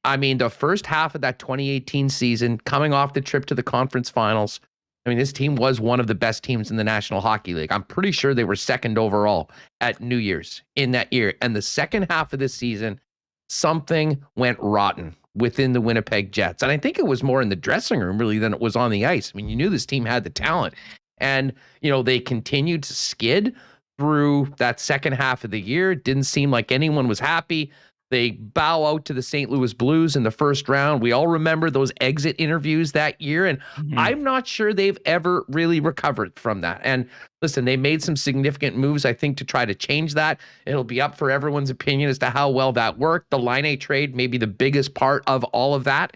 I mean, the first half of that 2018 season, coming off the trip to the conference finals, I mean, this team was one of the best teams in the National Hockey League. I'm pretty sure they were second overall at New Year's in that year. And the second half of this season, something went rotten within the Winnipeg Jets. And I think it was more in the dressing room, really, than it was on the ice. I mean, you knew this team had the talent. And, they continued to skid through that second half of the year. It didn't seem like anyone was happy. They bow out to the St. Louis Blues in the first round. We all remember those exit interviews that year, and I'm not sure they've ever really recovered from that. And listen, they made some significant moves, I think, to try to change that. It'll be up for everyone's opinion as to how well that worked. The Laine trade may be the biggest part of all of that.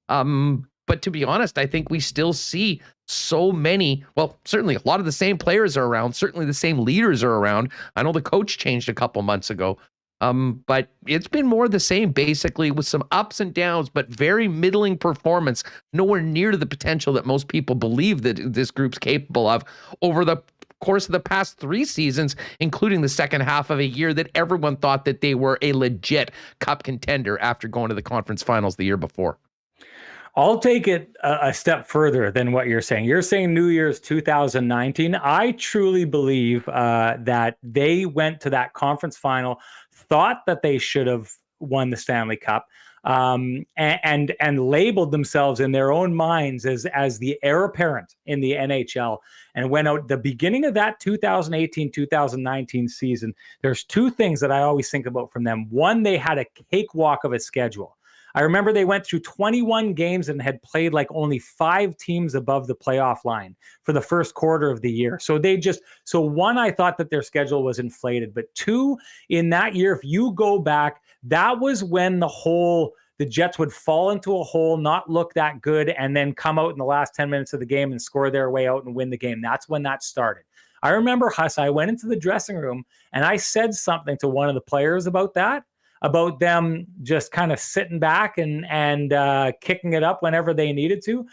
But to be honest, I think we still see so many, well, certainly a lot of the same players are around. Certainly the same leaders are around. I know the coach changed a couple months ago. But it's been more the same, basically, with some ups and downs, but very middling performance, nowhere near to the potential that most people believe that this group's capable of over the course of the past 3 seasons, including the second half of a year that everyone thought that they were a legit cup contender after going to the conference finals the year before. I'll take it a step further than what you're saying. You're saying New Year's 2019. I truly believe that they went to that conference final, thought that they should have won the Stanley Cup, and labeled themselves in their own minds as the heir apparent in the NHL, and went out the beginning of that 2018-2019 season. There's 2 things that I always think about from them. One, they had a cakewalk of a schedule. I remember they went through 21 games and had played like only 5 teams above the playoff line for the first quarter of the year. So one, I thought that their schedule was inflated, but 2, in that year, if you go back, that was when the Jets would fall into a hole, not look that good, and then come out in the last 10 minutes of the game and score their way out and win the game. That's when that started. I remember, Huss, I went into the dressing room and I said something to one of the players about that, about them just kind of sitting back and kicking it up whenever they needed to.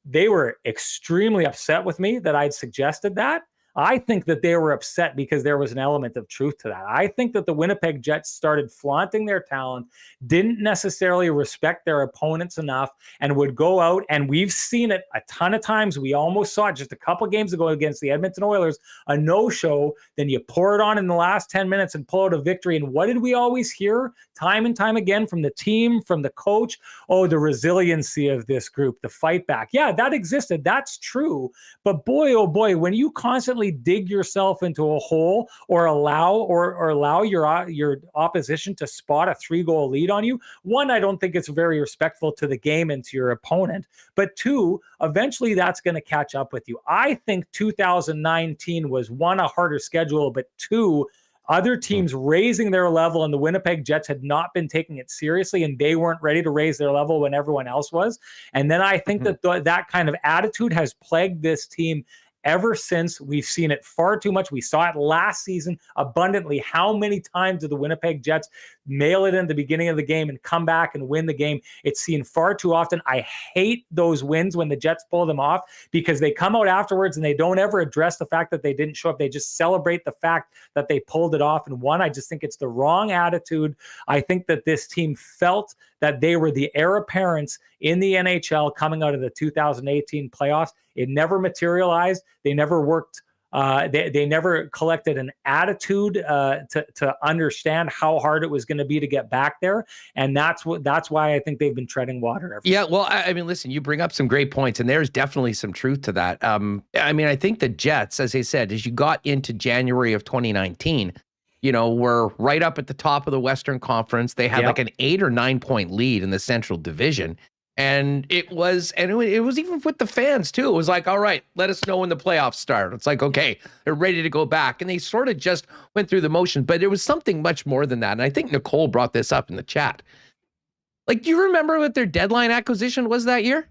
They were extremely upset with me that I'd suggested that. I think that they were upset because there was an element of truth to that. I think that the Winnipeg Jets started flaunting their talent, didn't necessarily respect their opponents enough, and would go out, and we've seen it a ton of times. We almost saw it just a couple games ago against the Edmonton Oilers, a no-show, then you pour it on in the last 10 minutes and pull out a victory. And what did we always hear time and time again from the team, from the coach? Oh, the resiliency of this group, the fight back. Yeah, that existed. That's true. But boy, oh boy, when you constantly dig yourself into a hole or allow your opposition to spot a 3-goal lead on you, one, I don't think it's very respectful to the game and to your opponent, but 2, eventually that's going to catch up with you. I think 2019 was, 1, a harder schedule, but 2, other teams raising their level, and the Winnipeg Jets had not been taking it seriously, and they weren't ready to raise their level when everyone else was. And then I think that kind of attitude has plagued this team ever since. We've seen it far too much. We saw it last season abundantly. How many times did the Winnipeg Jets mail it in the beginning of the game and come back and win the game? It's seen far too often. I hate those wins when the Jets pull them off, because they come out afterwards and they don't ever address the fact that they didn't show up. They just celebrate the fact that they pulled it off. And one, I just think it's the wrong attitude. I think that this team felt that they were the heir apparents in the NHL coming out of the 2018 playoffs. It never materialized. They never worked. They never collected an attitude to understand how hard it was going to be to get back there, and that's why I think they've been treading water. Yeah, well, I mean, listen, you bring up some great points, and there's definitely some truth to that. I mean, I think the Jets, as I said, as you got into January of 2019, were right up at the top of the Western Conference. They had like an 8 or 9 point lead in the Central Division. And it was even with the fans too. It was like, all right, let us know when the playoffs start. It's like, okay, they're ready to go back. And they sort of just went through the motion, but there was something much more than that. And I think Nicole brought this up in the chat. Like, do you remember what their deadline acquisition was that year?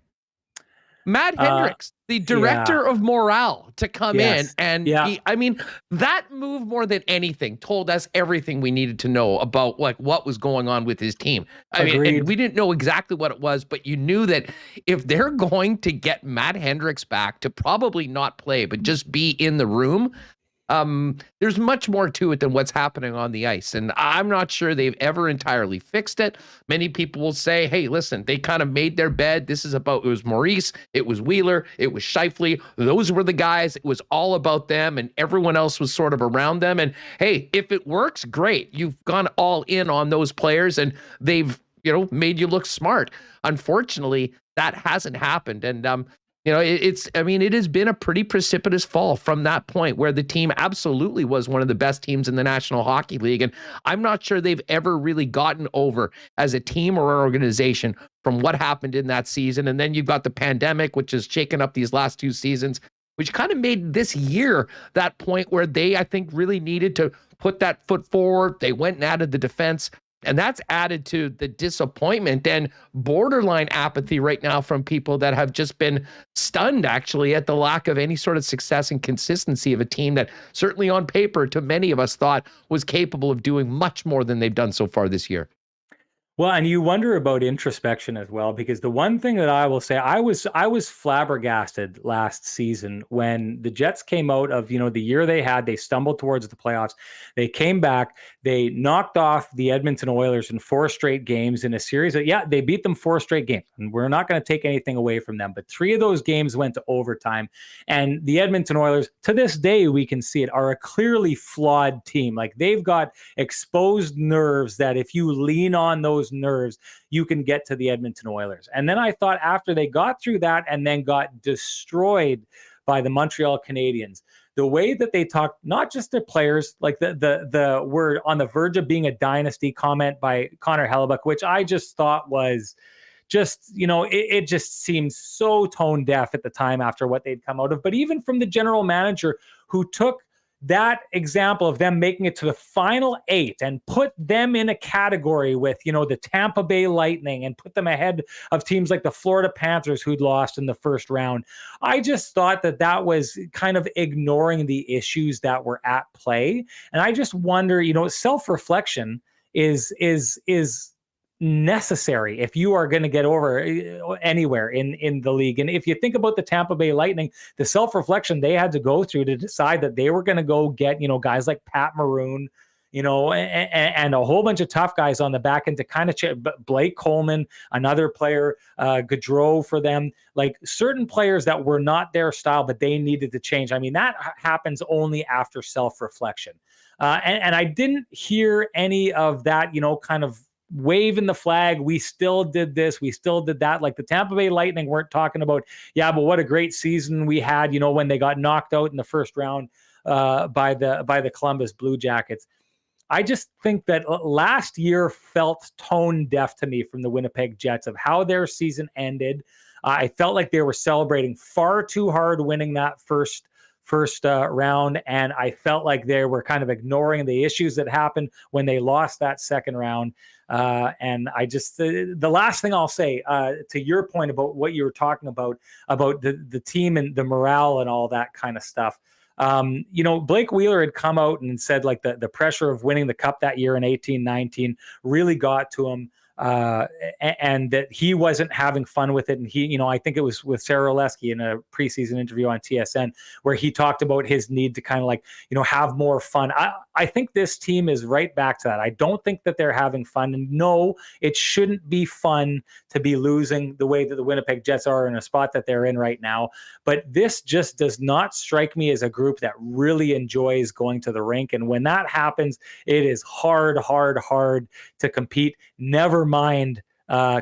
Matt Hendricks, the director of morale, to come in. And I mean, that move more than anything told us everything we needed to know about like what was going on with his team. I mean, and we didn't know exactly what it was, but you knew that if they're going to get Matt Hendricks back to probably not play, but just be in the room, there's much more to it than what's happening on the ice. And I'm not sure they've ever entirely fixed it. Many people will say, hey, listen, they kind of made their bed. It was Maurice, it was Wheeler, it was Scheifele. Those were the guys. It was all about them, and everyone else was sort of around them. And hey, if it works, great. You've gone all in on those players, and they've, made you look smart. Unfortunately, that hasn't happened. And You know, it has been a pretty precipitous fall from that point where the team absolutely was one of the best teams in the National Hockey League. And I'm not sure they've ever really gotten over as a team or an organization from what happened in that season. And then you've got the pandemic, which has shaken up these last 2 seasons, which kind of made this year that point where they, I think, really needed to put that foot forward. They went and added the defense. And that's added to the disappointment and borderline apathy right now from people that have just been stunned, actually, at the lack of any sort of success and consistency of a team that certainly on paper, to many of us, thought was capable of doing much more than they've done so far this year. Well, and you wonder about introspection as well, because the one thing that I will say, I was flabbergasted last season when the Jets came out of, the year they stumbled towards the playoffs. They came back, they knocked off the Edmonton Oilers in 4 straight games in a series that, they beat them 4 straight games, and we're not going to take anything away from them. But 3 of those games went to overtime, and the Edmonton Oilers, to this day, we can see it, are a clearly flawed team. Like, they've got exposed nerves that if you lean on those nerves, you can get to the Edmonton Oilers. And then I thought after they got through that and then got destroyed by the Montreal Canadiens, the way that they talked, not just their players, like the word on the verge of being a dynasty comment by Connor Hellebuck, which I just thought was just, it just seemed so tone deaf at the time after what they'd come out of. But even from the general manager, who took that example of them making it to the final 8 and put them in a category with, the Tampa Bay Lightning, and put them ahead of teams like the Florida Panthers, who'd lost in the first round. I just thought that was kind of ignoring the issues that were at play. And I just wonder, self-reflection is necessary if you are going to get over anywhere in the league. And if you think about the Tampa Bay Lightning, the self-reflection they had to go through to decide that they were going to go get, guys like Pat Maroon, and a whole bunch of tough guys on the back end to kind of Blake Coleman, another player, Gaudreau for them, like certain players that were not their style, but they needed to change. I mean, that happens only after self-reflection. And I didn't hear any of that, kind of waving the flag. We still did this. We still did that. Like the Tampa Bay Lightning weren't talking about, but what a great season we had, when they got knocked out in the first round by the Columbus Blue Jackets. I just think that last year felt tone deaf to me from the Winnipeg Jets of how their season ended. I felt like they were celebrating far too hard winning that first round, and I felt like they were kind of ignoring the issues that happened when they lost that second round. And I just, the last thing I'll say to your point about what you were talking about the team and the morale and all that kind of stuff. Blake Wheeler had come out and said like the pressure of winning the cup that year in 18-19 really got to him. And that he wasn't having fun with it. And he, I think it was with Sarah Oleski in a preseason interview on TSN, where he talked about his need to kind of like, have more fun. I think this team is right back to that. I don't think that they're having fun. And no, it shouldn't be fun to be losing the way that the Winnipeg Jets are in a spot that they're in right now. But this just does not strike me as a group that really enjoys going to the rink. And when that happens, it is hard to compete. Never mind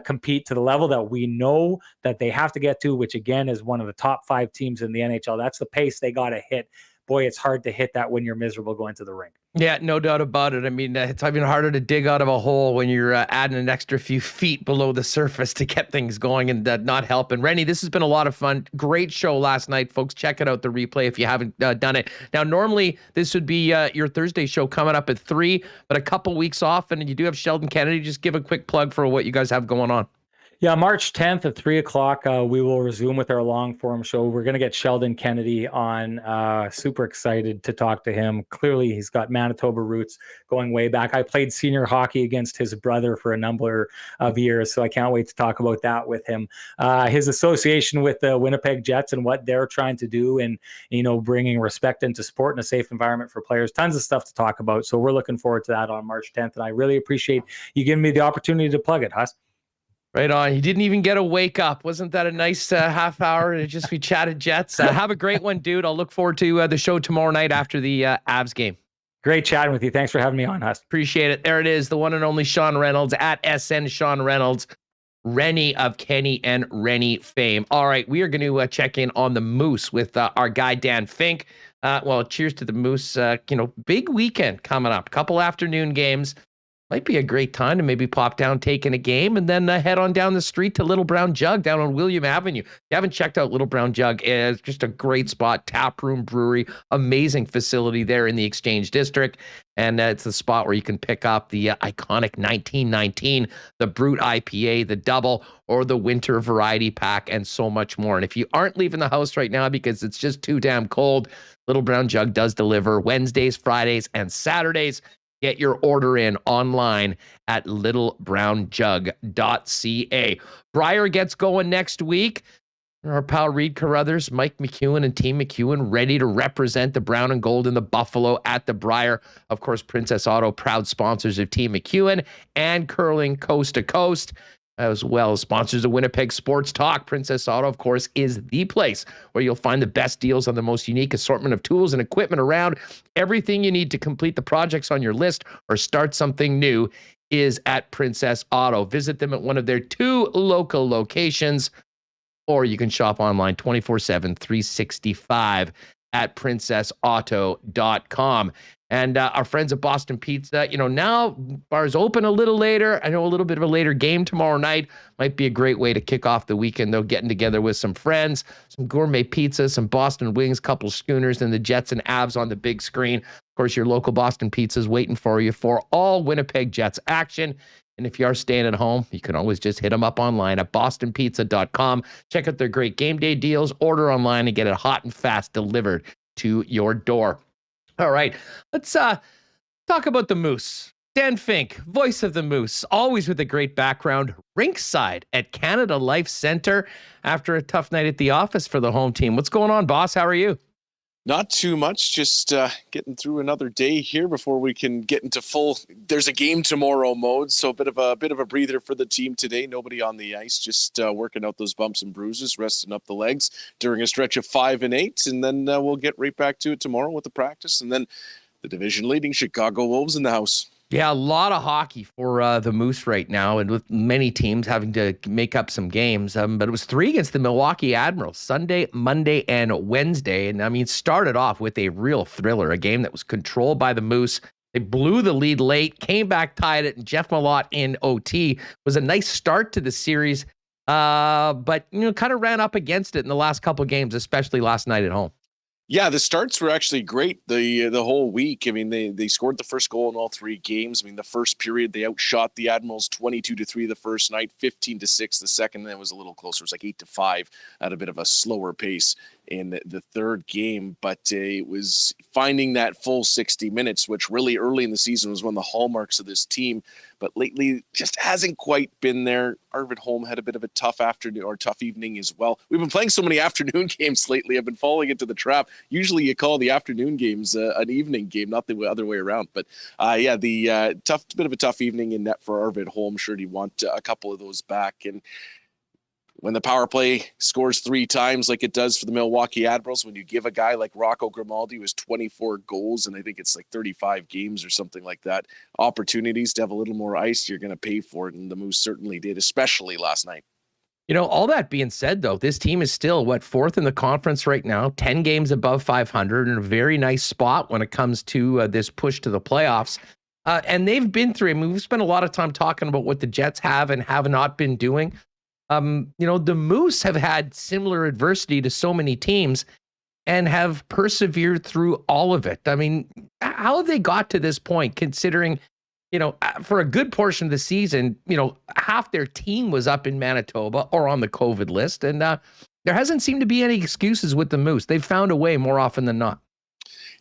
compete to the level that we know that they have to get to, which again is one of the top 5 teams in the NHL. That's the pace they got to hit. Boy, it's hard to hit that when you're miserable going to the rink. Yeah, no doubt about it. I mean, it's even harder to dig out of a hole when you're adding an extra few feet below the surface to get things going, and not helping. Rennie, this has been a lot of fun. Great show last night, folks. Check it out, the replay, if you haven't done it. Now, normally this would be your Thursday show coming up at 3, but a couple weeks off, and you do have Sheldon Kennedy. Just give a quick plug for what you guys have going on. Yeah, March 10th at 3:00, we will resume with our long form show. We're going to get Sheldon Kennedy on. Super excited to talk to him. Clearly, he's got Manitoba roots going way back. I played senior hockey against his brother for a number of years, so I can't wait to talk about that with him. His association with the Winnipeg Jets and what they're trying to do, and bringing respect into sport and a safe environment for players. Tons of stuff to talk about. So we're looking forward to that on March 10th, and I really appreciate you giving me the opportunity to plug it, Huss. Right on. He didn't even get a wake up. Wasn't that a nice half hour to just be chatted Jets? Have a great one, dude. I'll look forward to the show tomorrow night after the Avs game. Great chatting with you. Thanks for having me on, Huss. Appreciate it. There it is. The one and only Sean Reynolds at SN Sean Reynolds. Rennie of Kenny and Rennie fame. All right, we are going to check in on the Moose with our guy Dan Fink. Well, cheers to the Moose. Big weekend coming up. Couple afternoon games. Might be a great time to maybe pop down, take in a game, and then head on down the street to Little Brown Jug down on William Avenue. If you haven't checked out Little Brown Jug, it's just a great spot. Tap room, brewery, amazing facility there in the Exchange District. And it's the spot where you can pick up the iconic 1919, the Brute IPA, the Double, or the Winter Variety Pack, and so much more. And if you aren't leaving the house right now because it's just too damn cold, Little Brown Jug does deliver Wednesdays, Fridays, and Saturdays. Get your order in online at littlebrownjug.ca. Briar gets going next week. Our pal Reed Carruthers, Mike McEwen, and Team McEwen ready to represent the brown and gold in the Buffalo at the Briar. Of course, Princess Auto, proud sponsors of Team McEwen and Curling Coast to Coast, as well as sponsors of Winnipeg Sports Talk. Princess Auto, of course, is the place where you'll find the best deals on the most unique assortment of tools and equipment around. Everything you need to complete the projects on your list or start something new is at Princess Auto. Visit them at one of their 2 local locations, or you can shop online 24/7, 365 at princessauto.com. And our friends at Boston Pizza, now bars open a little later. I know a little bit of a later game tomorrow night might be a great way to kick off the weekend, though, getting together with some friends, some gourmet pizza, some Boston wings, couple schooners, and the Jets and Avs on the big screen. Of course, your local Boston Pizza is waiting for you for all Winnipeg Jets action. And if you are staying at home, you can always just hit them up online at bostonpizza.com. Check out their great game day deals, order online, and get it hot and fast delivered to your door. All right, let's talk about the Moose. Dan Fink, voice of the Moose, always with a great background, rinkside at Canada Life Centre after a tough night at the office for the home team. What's going on, boss? How are you? Not too much, just getting through another day here before we can get into full there's a game tomorrow mode. So a bit of a breather for the team today. Nobody on the ice, just working out those bumps and bruises, resting up the legs during a stretch of 5 and 8, and then we'll get right back to it tomorrow with the practice, and then the division leading Chicago Wolves in the house. Yeah, a lot of hockey for the Moose right now, and with many teams having to make up some games. But it was 3 against the Milwaukee Admirals, Sunday, Monday, and Wednesday. And started off with a real thriller, a game that was controlled by the Moose. They blew the lead late, came back, tied it, and Jeff Malott in OT was a nice start to the series, but kind of ran up against it in the last couple of games, especially last night at home. Yeah, the starts were actually great the whole week. They scored the first goal in all 3 games. The first period they outshot the Admirals 22-3 the first night, 15-6 the second. Then it was a little closer. It was like 8-5 at a bit of a slower pace in the third game. But it was finding that full 60 minutes, which really early in the season was one of the hallmarks of this team. But lately just hasn't quite been there. Arvid Holm had a bit of a tough afternoon or tough evening as well. We've been playing so many afternoon games lately. I've been falling into the trap. Usually you call the afternoon games an evening game, not the other way around. But the bit of a tough evening in net for Arvid Holm. Sure, he'd want a couple of those back. And when the power play scores 3 times like it does for the Milwaukee Admirals, when you give a guy like Rocco Grimaldi, who has 24 goals, and I think it's like 35 games or something like that, opportunities to have a little more ice, you're going to pay for it. And the Moose certainly did, especially last night. All that being said, though, this team is still, 4th in the conference right now, 10 games above 500, in a very nice spot when it comes to this push to the playoffs. And they've been through, we've spent a lot of time talking about what the Jets have and have not been doing. The Moose have had similar adversity to so many teams and have persevered through all of it. How have they got to this point, considering, for a good portion of the season, half their team was up in Manitoba or on the COVID list, and there hasn't seemed to be any excuses with the Moose. They've found a way more often than not.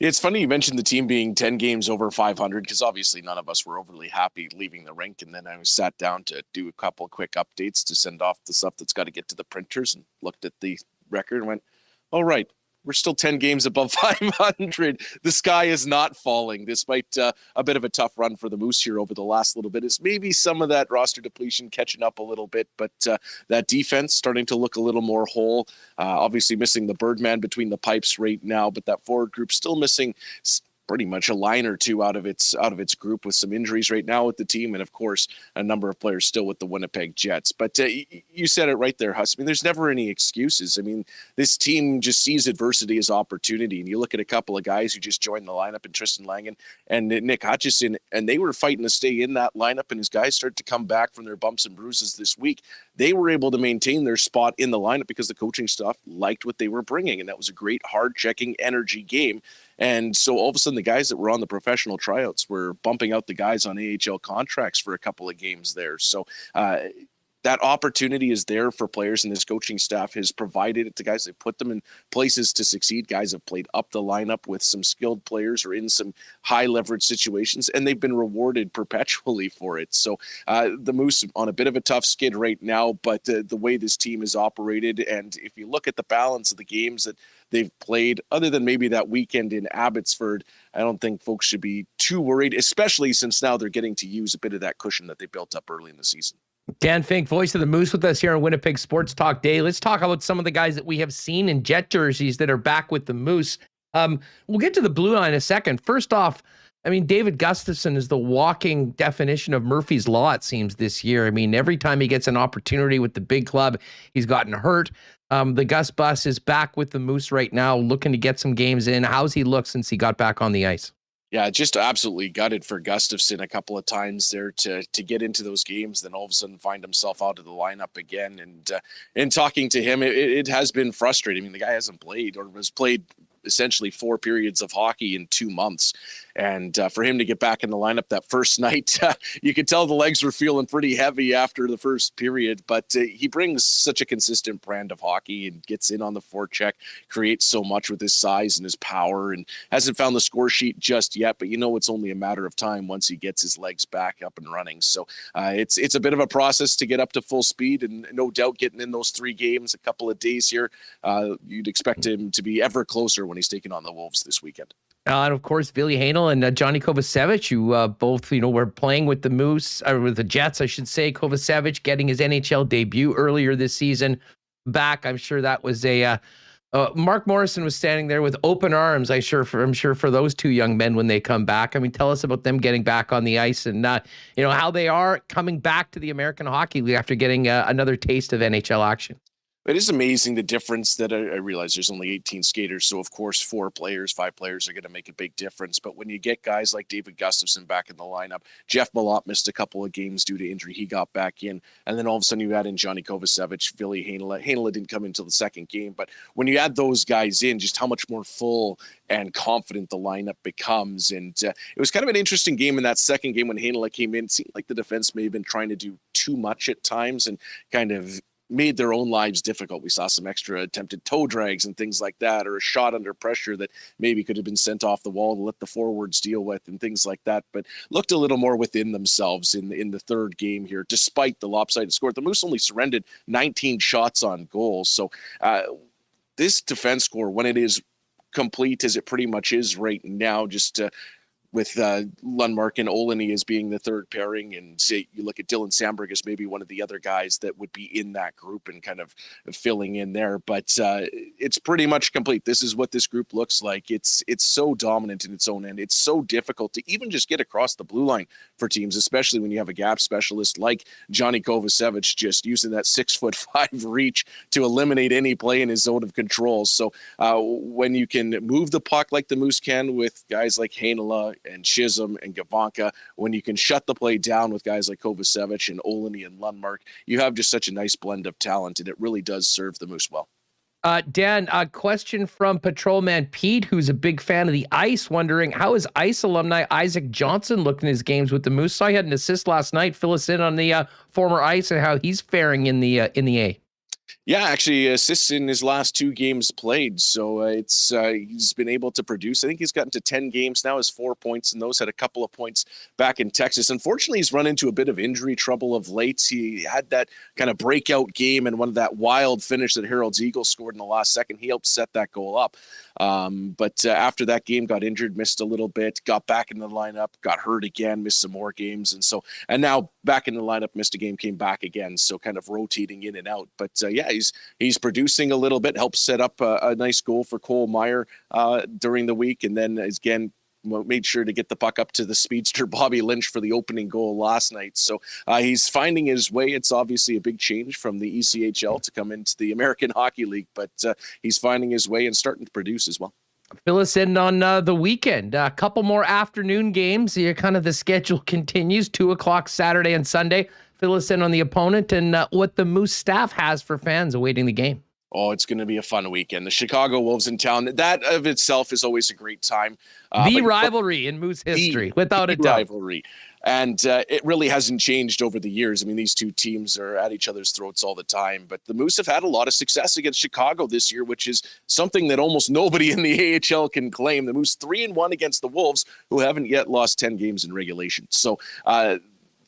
It's funny you mentioned the team being 10 games over 500, because obviously none of us were overly happy leaving the rink. And then I was sat down to do a couple of quick updates to send off the stuff that's got to get to the printers, and looked at the record and went, oh, right, we're still 10 games above 500. The sky is not falling, despite a bit of a tough run for the Moose here over the last little bit. It's maybe some of that roster depletion catching up a little bit, but that defense starting to look a little more whole. Obviously missing the Birdman between the pipes right now, but that forward group still missing pretty much a line or two out of its group with some injuries right now with the team, and of course a number of players still with the Winnipeg Jets. But you said it right there, Huss. I mean, there's never any excuses. I mean, this team just sees adversity as opportunity, and you look at a couple of guys who just joined the lineup, and Tristan Langen and Nick Hutchison, and they were fighting to stay in that lineup, and as guys start to come back from their bumps and bruises this week, they were able to maintain their spot in the lineup because the coaching staff liked what they were bringing, and that was a great hard-checking energy game. And so all of a sudden, the guys that were on the professional tryouts were bumping out the guys on AHL contracts for a couple of games there. So that opportunity is there for players, and this coaching staff has provided it to guys. They put them in places to succeed. Guys have played up the lineup with some skilled players or in some high leverage situations, and they've been rewarded perpetually for it. So the Moose on a bit of a tough skid right now, but the way this team is operated, and if you look at the balance of the games that they've played, other than maybe that weekend in Abbotsford, I don't think folks should be too worried, especially since now they're getting to use a bit of that cushion that they built up early in the season. Dan Fink, voice of the Moose, with us here on Winnipeg Sports Talk Daily. Let's talk about some of the guys that we have seen in Jet jerseys that are back with the Moose. We'll get to the blue line in a second. First off, I mean, David Gustafsson is the walking definition of Murphy's Law, it seems, this year. I mean, every time he gets an opportunity with the big club, he's gotten hurt. The Gus Bus is back with the Moose right now, looking to get some games in. How's he looked since he got back on the ice? Yeah, just absolutely gutted for Gustafsson a couple of times there to get into those games, then all of a sudden find himself out of the lineup again. And talking to him, it has been frustrating. I mean, the guy hasn't played or has played essentially 4 periods of hockey in 2 months. And for him to get back in the lineup that first night, you could tell the legs were feeling pretty heavy after the first period, but he brings such a consistent brand of hockey and gets in on the forecheck, creates so much with his size and his power, and hasn't found the score sheet just yet, but it's only a matter of time once he gets his legs back up and running. So it's a bit of a process to get up to full speed, and no doubt getting in those 3 games, a couple of days here, you'd expect him to be ever closer when he's taking on the Wolves this weekend. And of course, Ville Heinola and Johnny Kovacevic, who both, were playing with the Moose, or with the Jets, I should say. Kovacevic getting his NHL debut earlier this season back. I'm sure that was Mark Morrison was standing there with open arms. I'm sure for those 2 young men when they come back. I mean, tell us about them getting back on the ice and how they are coming back to the American Hockey League after getting another taste of NHL action. It is amazing the difference that I realize there's only 18 skaters. So, of course, 5 players are going to make a big difference. But when you get guys like David Gustafsson back in the lineup, Jeff Malott missed a couple of games due to injury. He got back in. And then all of a sudden you add in Johnny Kovacevic, Ville Heinola. Heinola didn't come until the second game. But when you add those guys in, just how much more full and confident the lineup becomes. And it was kind of an interesting game in that second game when Heinola came in. It seemed like the defense may have been trying to do too much at times and kind of made their own lives difficult. We saw some extra attempted toe drags and things like that, or a shot under pressure that maybe could have been sent off the wall to let the forwards deal with and things like that, but looked a little more within themselves in the third game here, despite the lopsided score. The Moose only surrendered 19 shots on goal. So this defense score, when it is complete, as it pretty much is right now, just with Lundmark and Oleni as being the third pairing, and say you look at Dylan Samberg as maybe one of the other guys that would be in that group and kind of filling in there. But it's pretty much complete. This is what this group looks like. It's so dominant in its own end. It's so difficult to even just get across the blue line for teams, especially when you have a gap specialist like Johnny Kovacevic just using that 6'5" reach to eliminate any play in his zone of control. So when you can move the puck like the Moose can with guys like Heinola and Chisholm and Gavanka, when you can shut the play down with guys like Kovacevic and Oleni and Lundmark, you have just such a nice blend of talent, and it really does serve the Moose well. Dan, a question from Patrolman Pete, who's a big fan of the Ice, wondering how is Ice alumni Isaac Johnson looking in his games with the Moose? So I had an assist last night. Fill us in on the former Ice and how he's faring in the A. Yeah, actually assists in his last 2 games played. So he's been able to produce. I think he's gotten to 10 games now, has 4 points in those, had a couple of points back in Texas. Unfortunately, he's run into a bit of injury trouble of late. He had that kind of breakout game and one of that wild finish that Harold's Eagles scored in the last second. He helped set that goal up. But after that game, got injured, missed a little bit, got back in the lineup, got hurt again, missed some more games. And now back in the lineup, missed a game, came back again. So kind of rotating in and out. But yeah, he's producing a little bit, helped set up a nice goal for Cole Meyer during the week. And then again, made sure to get the puck up to the speedster Bobby Lynch for the opening goal last night. So he's finding his way. It's obviously a big change from the ECHL to come into the American Hockey League, but he's finding his way and starting to produce as well. Fill us in on the weekend. A couple more afternoon games. Kind of the schedule continues, 2:00 Saturday and Sunday. Fill us in on the opponent and what the Moose staff has for fans awaiting the game. Oh, it's going to be a fun weekend. The Chicago Wolves in town. That of itself is always a great time. The rivalry in Moose history, without a doubt. Rivalry. And it really hasn't changed over the years. I mean, these two teams are at each other's throats all the time. But the Moose have had a lot of success against Chicago this year, which is something that almost nobody in the AHL can claim. The Moose 3-1 against the Wolves, who haven't yet lost 10 games in regulation. So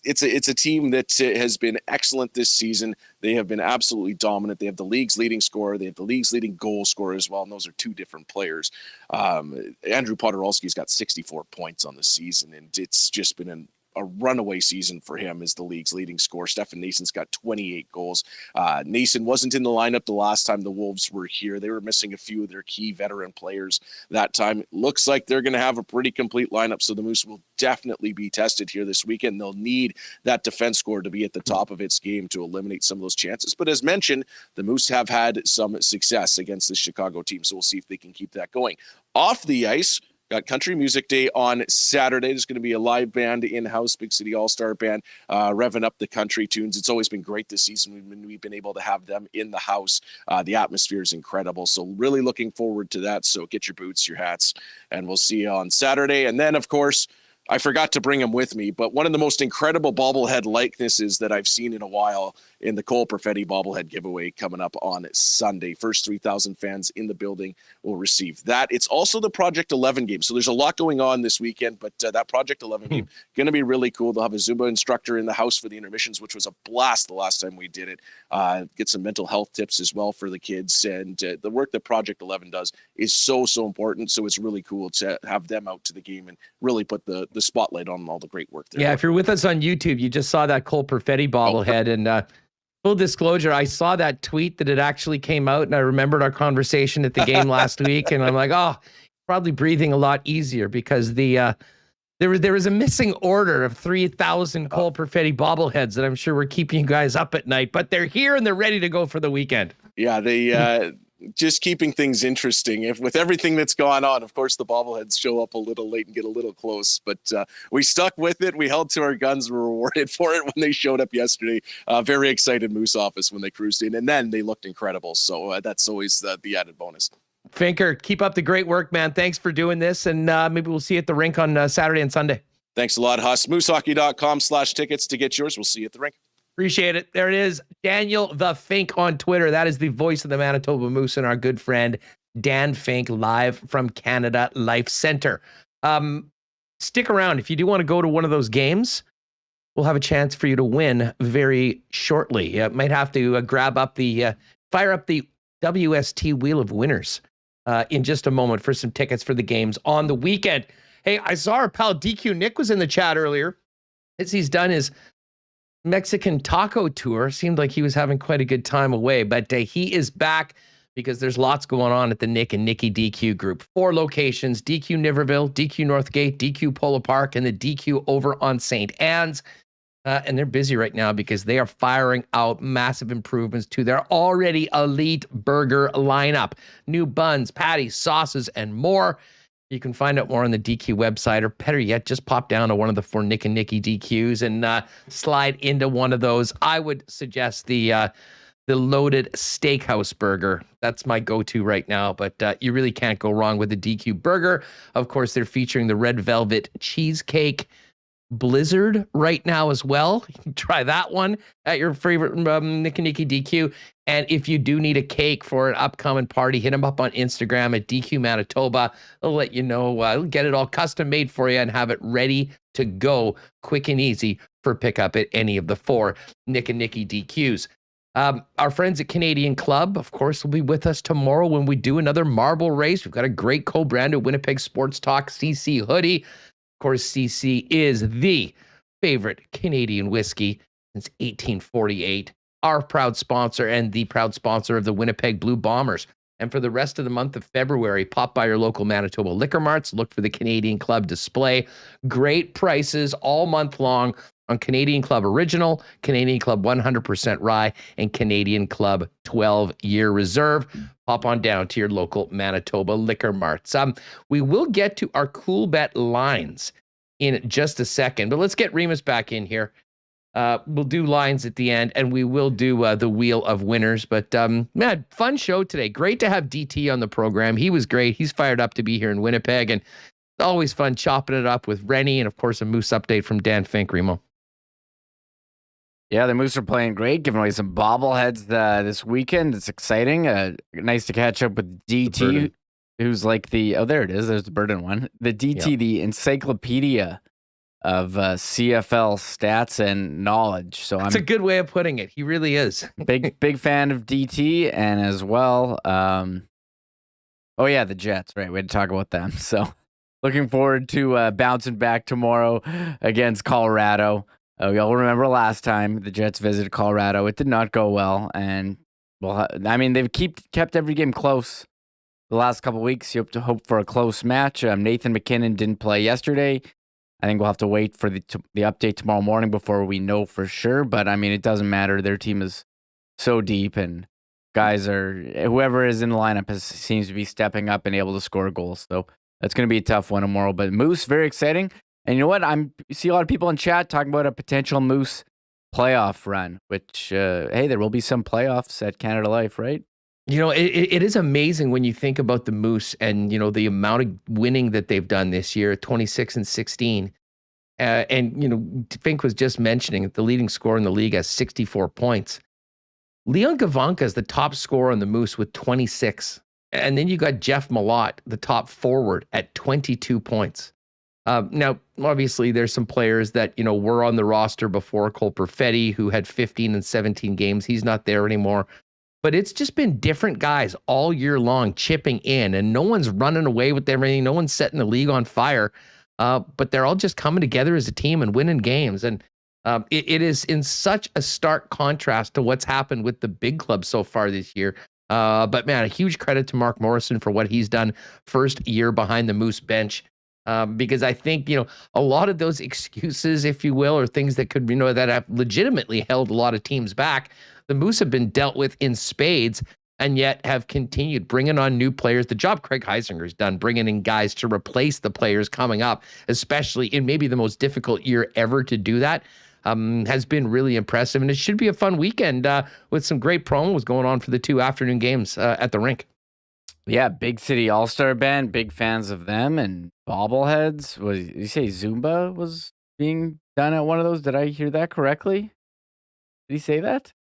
it's a team that has been excellent this season. They have been absolutely dominant. They have the league's leading scorer. They have the league's leading goal scorer as well, and those are two different players. Andrew Podorowski's got 64 points on the season, and it's just been a runaway season for him as the league's leading scorer. Stefan Nason's got 28 goals. Nason wasn't in the lineup the last time the Wolves were here. They were missing a few of their key veteran players that time. It looks like they're going to have a pretty complete lineup, so the Moose will definitely be tested here this weekend. They'll need that defense score to be at the top of its game to eliminate some of those chances. But as mentioned, the Moose have had some success against the Chicago team, so we'll see if they can keep that going. Off the ice, got Country Music Day on Saturday. There's going to be a live band in-house, Big City All-Star Band, revving up the country tunes. It's always been great this season when we've been able to have them in the house. The atmosphere is incredible. So really looking forward to that. So get your boots, your hats, and we'll see you on Saturday. And then, of course, I forgot to bring him with me, but one of the most incredible bobblehead likenesses that I've seen in a while in the Cole Perfetti bobblehead giveaway coming up on Sunday. First 3,000 fans in the building will receive that. It's also the Project 11 game. So there's a lot going on this weekend, but that Project 11 game going to be really cool. They'll have a Zumba instructor in the house for the intermissions, which was a blast the last time we did it. Get some mental health tips as well for the kids. And the work that Project 11 does is so important. So it's really cool to have them out to the game and really put the spotlight on all the great work there. Yeah, if you're with us on YouTube, you just saw that Cole Perfetti bobblehead. And full disclosure, I saw that tweet that it actually came out, and I remembered our conversation at the game last week, and I'm like, oh, probably breathing a lot easier because there was a missing order of 3,000 Cole Perfetti bobbleheads that I'm sure were keeping you guys up at night, but they're here and they're ready to go for the weekend. Yeah, they just keeping things interesting. With everything that's gone on, of course, the bobbleheads show up a little late and get a little close, but we stuck with it. We held to our guns. We were rewarded for it when they showed up yesterday. Very excited Moose office when they cruised in, and then they looked incredible. So that's always the added bonus. Finker, keep up the great work, man. Thanks for doing this, and maybe we'll see you at the rink on Saturday and Sunday. Thanks a lot, Huss. Moosehockey.com/tickets to get yours. We'll see you at the rink. Appreciate it. There it is. Daniel the Fink on Twitter. That is the voice of the Manitoba Moose and our good friend Dan Fink live from Canada Life Center. Stick around. If you do want to go to one of those games, we'll have a chance for you to win very shortly. You might have to fire up the WST Wheel of Winners in just a moment for some tickets for the games on the weekend. Hey, I saw our pal DQ Nick was in the chat earlier. As he's done his Mexican taco tour, seemed like he was having quite a good time away, but he is back because there's lots going on at the Nick and Nikki DQ group. 4 locations: DQ Niverville, DQ Northgate, DQ Polo Park, and the DQ over on St. Anne's. And they're busy right now because they are firing out massive improvements to their already elite burger lineup. New buns, patties, sauces, and more. You can find out more on the DQ website, or better yet, just pop down to one of the 4 Nick and Nikki DQs and slide into one of those. I would suggest the loaded steakhouse burger. That's my go-to right now, but you really can't go wrong with the DQ burger. Of course, they're featuring the red velvet cheesecake blizzard right now as well. You can try that one at your favorite Nick and Nikki DQ. And if you do need a cake for an upcoming party, hit them up on Instagram at DQ Manitoba. They'll let you know, get it all custom made for you and have it ready to go quick and easy for pickup at any of the 4 Nick and Nikki DQs. Our friends at Canadian Club, of course, will be with us tomorrow when we do another marble race. We've got a great co-branded Winnipeg Sports Talk CC hoodie. Of course, CC is the favorite Canadian whiskey since 1848. Our proud sponsor and the proud sponsor of the Winnipeg Blue Bombers. And for the rest of the month of February, pop by your local Manitoba liquor marts. Look for the Canadian Club display. Great prices all month long on Canadian Club Original, Canadian Club 100% Rye, and Canadian Club 12-year Reserve. Hop on down to your local Manitoba liquor marts. We will get to our Coolbet lines in just a second, but let's get Remis back in here. We'll do lines at the end, and we will do the Wheel of Winners. But, man, fun show today. Great to have DT on the program. He was great. He's fired up to be here in Winnipeg, and it's always fun chopping it up with Rennie, and, of course, a Moose update from Dan Fink, Remo. Yeah, the Moose are playing great, giving away some bobbleheads this weekend. It's exciting. Nice to catch up with DT, who's like there it is. There's the Burden one. The DT, the encyclopedia of CFL stats and knowledge. So That's a good way of putting it. He really is. big fan of DT, and as well, oh yeah, the Jets, right? We had to talk about them. So looking forward to bouncing back tomorrow against Colorado. We all remember last time the Jets visited Colorado. It did not go well, and they've kept every game close the last couple of weeks. You have to hope for a close match. Nathan McKinnon didn't play yesterday. I think we'll have to wait for the update tomorrow morning before we know for sure. But it doesn't matter. Their team is so deep, and whoever is in the lineup seems to be stepping up and able to score goals. So that's going to be a tough one tomorrow. But Moose, very exciting. And you know what? You see a lot of people in chat talking about a potential Moose playoff run, which, hey, there will be some playoffs at Canada Life, right? It is amazing when you think about the Moose and, the amount of winning that they've done this year, 26-16. And Fink was just mentioning that the leading scorer in the league has 64 points. Leon Gavanka is the top scorer on the Moose with 26. And then you got Jeff Malott, the top forward, at 22 points. Now, obviously, there's some players that, were on the roster before. Cole Perfetti, who had 15 and 17 games. He's not there anymore. But it's just been different guys all year long chipping in, and no one's running away with everything. No one's setting the league on fire. But they're all just coming together as a team and winning games. And it is in such a stark contrast to what's happened with the big club so far this year. But, man, a huge credit to Mark Morrison for what he's done first year behind the Moose bench. Because I think, a lot of those excuses, if you will, or things that could, that have legitimately held a lot of teams back, the Moose have been dealt with in spades and yet have continued bringing on new players. The job Craig Heisinger's done, bringing in guys to replace the players coming up, especially in maybe the most difficult year ever to do that, has been really impressive. And it should be a fun weekend with some great promos going on for the 2 afternoon games at the rink. Yeah, Big City All-Star Band, big fans of them, and bobbleheads. Did you say Zumba was being done at one of those? Did I hear that correctly? Did he say that?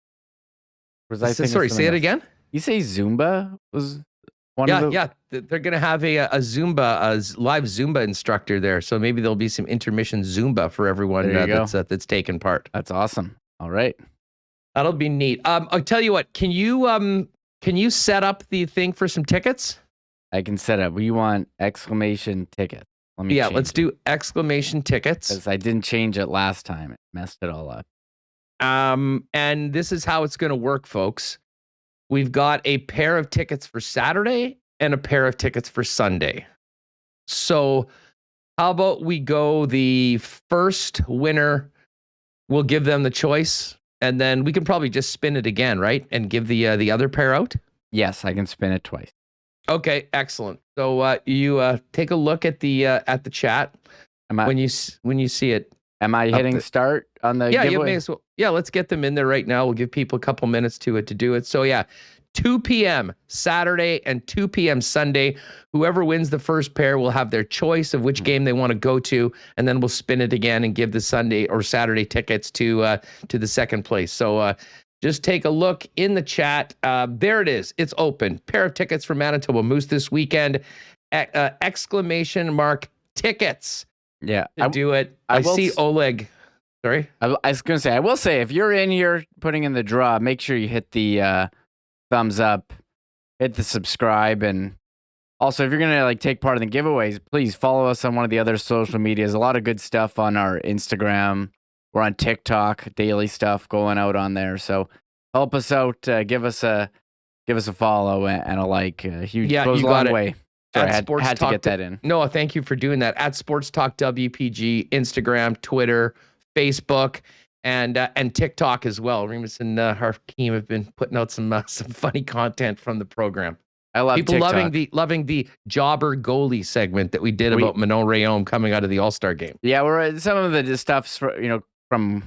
Sorry, say it again? You say Zumba was one of the... Yeah, they're going to have a live Zumba instructor there, so maybe there'll be some intermission Zumba for everyone that's taken part. That's awesome. All right. That'll be neat. I'll tell you what, can you set up the thing for some tickets? I can set up. We want exclamation ticket. Let's do exclamation tickets. Because I didn't change it last time. It messed it all up. And this is how it's going to work, folks. We've got a pair of tickets for Saturday and a pair of tickets for Sunday. So how about we go the first winner? We'll give them the choice. And then we can probably just spin it again, right? And give the other pair out? Yes, I can spin it twice. Okay, excellent. So you take a look at the chat when you see it. Am I hitting start on the giveaway? You may as well. Yeah, let's get them in there right now. We'll give people a couple minutes to do it. So 2 p.m. Saturday and 2 p.m. Sunday. Whoever wins the first pair will have their choice of which game they want to go to, and then we'll spin it again and give the Sunday or Saturday tickets to the second place. So just take a look in the chat. There it is. It's open. Pair of tickets for Manitoba Moose this weekend. Exclamation mark tickets. Yeah, do it. I see Oleg. Sorry? I was going to say, I will say, if you're in here putting in the draw, make sure you hit the thumbs up, hit the subscribe, and also, if you're going to take part in the giveaways, please follow us on one of the other social medias. A lot of good stuff on our Instagram. We're on TikTok, daily stuff going out on there. So help us out. Give us a give us a follow and a like. Huge goes you a long got it. way. Sorry, I had to get that in. No, thank you for doing that. At Sports Talk WPG, Instagram, Twitter, Facebook, and TikTok as well. Remis and our team have been putting out some funny content from the program. I love people TikTok. loving the jobber goalie segment that we did about Manon Rhéaume coming out of the All-Star game. Yeah, we're some of the stuff's from a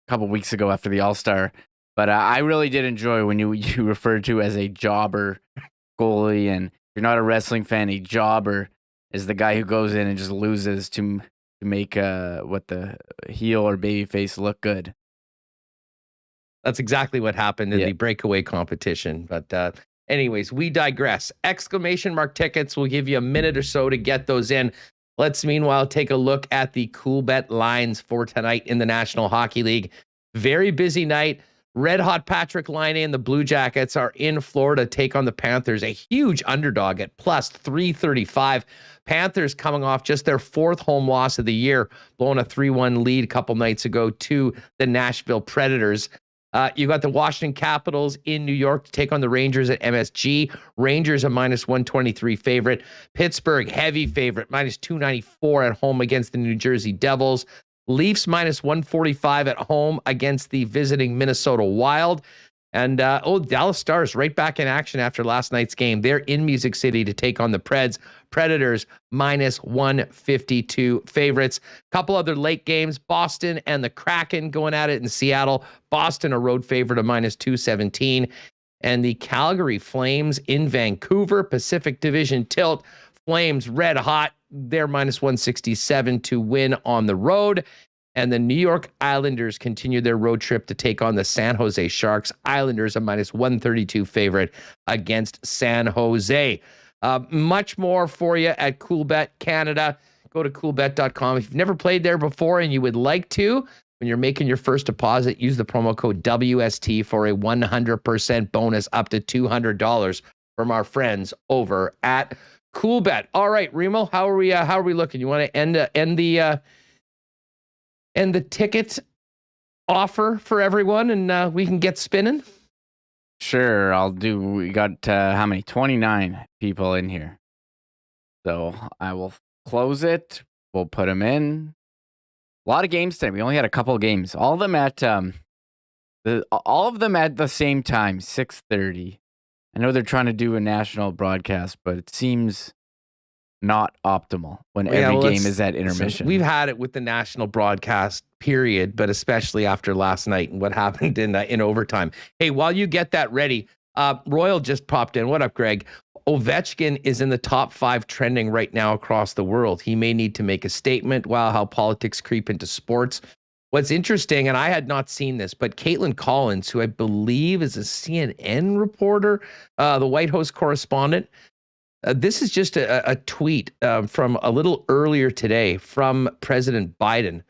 couple weeks ago after the All-Star, but I really did enjoy when you referred to as a jobber goalie, and if you're not a wrestling fan, a jobber is the guy who goes in and just loses to make what the heel or baby face look good. That's exactly what happened in the breakaway competition. But anyways, we digress. Exclamation mark tickets. We'll give you a minute or so to get those in. Let's meanwhile take a look at the Coolbet lines for tonight in the National Hockey League. Very busy night. Red Hot Patrick Laine and the Blue Jackets are in Florida to take on the Panthers, a huge underdog at plus 335. Panthers coming off just their fourth home loss of the year, blowing a 3-1 lead a couple nights ago to the Nashville Predators. You got the Washington Capitals in New York to take on the Rangers at MSG. Rangers a minus 123 favorite. Pittsburgh heavy favorite, minus 294 at home against the New Jersey Devils. Leafs minus 145 at home against the visiting Minnesota Wild. And Dallas Stars right back in action after last night's game. They're in Music City to take on the Preds. Predators minus 152 favorites. Couple other late games. Boston and the Kraken going at it in Seattle. Boston a road favorite of minus 217. And the Calgary Flames in Vancouver. Pacific Division tilt. Flames red hot. They're minus 167 to win on the road. And the New York Islanders continue their road trip to take on the San Jose Sharks. Islanders a minus 132 favorite against San Jose. Much more for you at Coolbet Canada. Go to coolbet.com. If you've never played there before and you would like to, when you're making your first deposit, use the promo code WST for a 100% bonus up to $200 from our friends over at Coolbet. All right, Remo, how are we looking? You want to end the ticket offer for everyone, and we can get spinning? Sure, I'll do. We got how many? 29 people in here. So I will close it. We'll put them in. A lot of games today. We only had a couple of games. All of them at the same time, 6:30. I know they're trying to do a national broadcast, but it seems not optimal when every game is at intermission. We've had it with the national broadcast period, but especially after last night and what happened in overtime. Hey, while you get that ready, Royal just popped in. What up, Greg? Ovechkin is in the top 5 trending right now across the world. He may need to make a statement. Wow, how politics creep into sports. What's interesting, and I had not seen this, but Caitlin Collins, who I believe is a CNN reporter, the White House correspondent, this is just a tweet from a little earlier today from President Biden.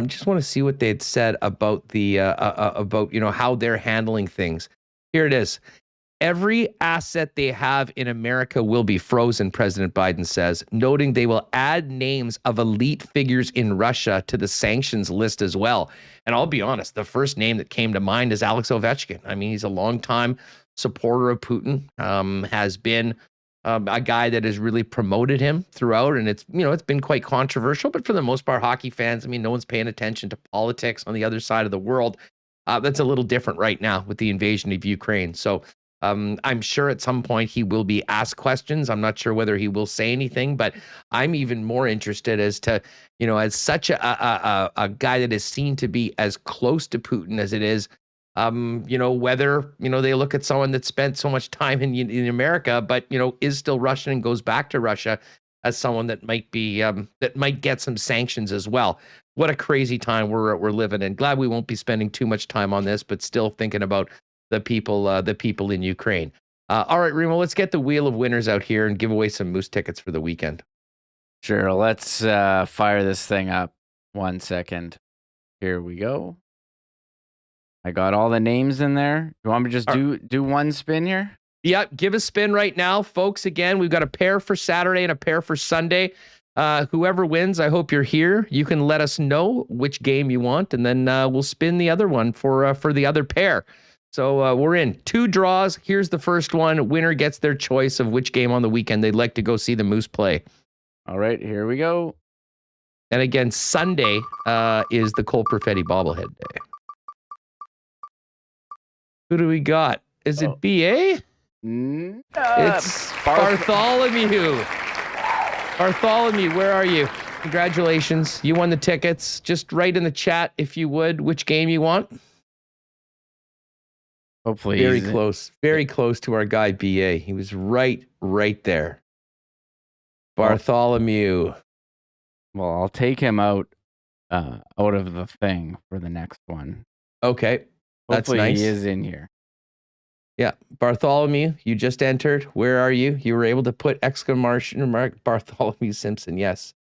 Just want to see what they had said about the about how they're handling things. Here it is. Every asset they have in America will be frozen, President Biden says, noting they will add names of elite figures in Russia to the sanctions list as well. And I'll be honest, the first name that came to mind is Alex Ovechkin. I mean, he's a longtime supporter of Putin, has been a guy that has really promoted him throughout, and it's been quite controversial, but for the most part, hockey fans, I mean, no one's paying attention to politics on the other side of the world. That's a little different right now with the invasion of Ukraine. So I'm sure at some point he will be asked questions. I'm not sure whether he will say anything, but I'm even more interested as to, as such a guy that is seen to be as close to Putin as it is, whether, they look at someone that spent so much time in America, but, is still Russian and goes back to Russia as someone that might be, that might get some sanctions as well. What a crazy time we're living in. Glad we won't be spending too much time on this, but still thinking about the people in Ukraine. All right, Remo, let's get the wheel of winners out here and give away some Moose tickets for the weekend. Sure, let's fire this thing up. 1 second. Here we go. I got all the names in there. You want me to just do one spin here? Yeah, give a spin right now, folks. Again, we've got a pair for Saturday and a pair for Sunday. Whoever wins, I hope you're here. You can let us know which game you want, and then we'll spin the other one for the other pair. So we're in 2 draws. Here's the first one. Winner gets their choice of which game on the weekend they'd like to go see the Moose play. All right, here we go. And again, Sunday is the Cole Perfetti bobblehead day. Who do we got? Is it BA? It's Bartholomew. Bartholomew, where are you? Congratulations. You won the tickets. Just write in the chat, if you would, which game you want. Hopefully. Very close. Very close to our guy, BA. He was right there. Bartholomew. Well, I'll take him out of the thing for the next one. Okay. That's Hopefully nice. he is in here. Yeah. Bartholomew, you just entered. Where are you? You were able to put exclamation mark Bartholomew Simpson. Yes.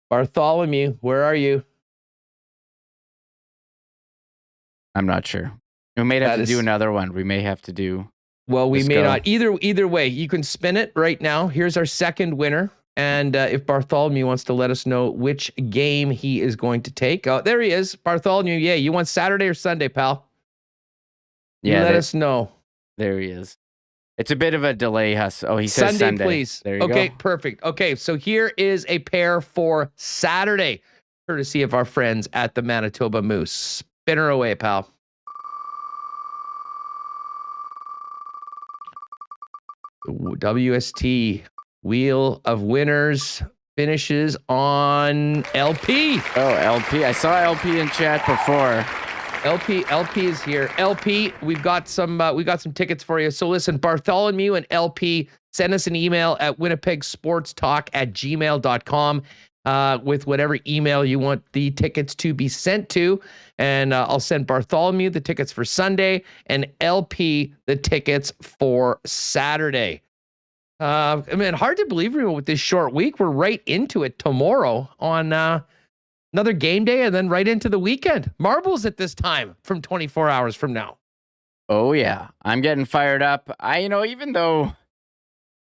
Bartholomew, where are you? I'm not sure. We may have to do another one. We may have to do. Well, we may not. Either way, you can spin it right now. Here's our second winner. And if Bartholomew wants to let us know which game he is going to take. Oh, there he is. Bartholomew, yeah. You want Saturday or Sunday, pal? Yeah. Let us know. There he is. It's a bit of a delay, Huss. Oh, he says Sunday. Please. There you go. Okay, perfect. Okay, so here is a pair for Saturday, courtesy of our friends at the Manitoba Moose. Spin her away, pal. WST Wheel of Winners finishes on LP. Oh, LP. I saw LP in chat before. LP is here. LP, we've got some tickets for you. So listen, Bartholomew and LP, send us an email at winnipegsportstalk@gmail.com with whatever email you want the tickets to be sent to. And I'll send Bartholomew the tickets for Sunday and LP the tickets for Saturday. I mean, hard to believe with this short week. We're right into it tomorrow on another game day and then right into the weekend. Marbles at this time from 24 hours from now. Oh, yeah. I'm getting fired up. Even though,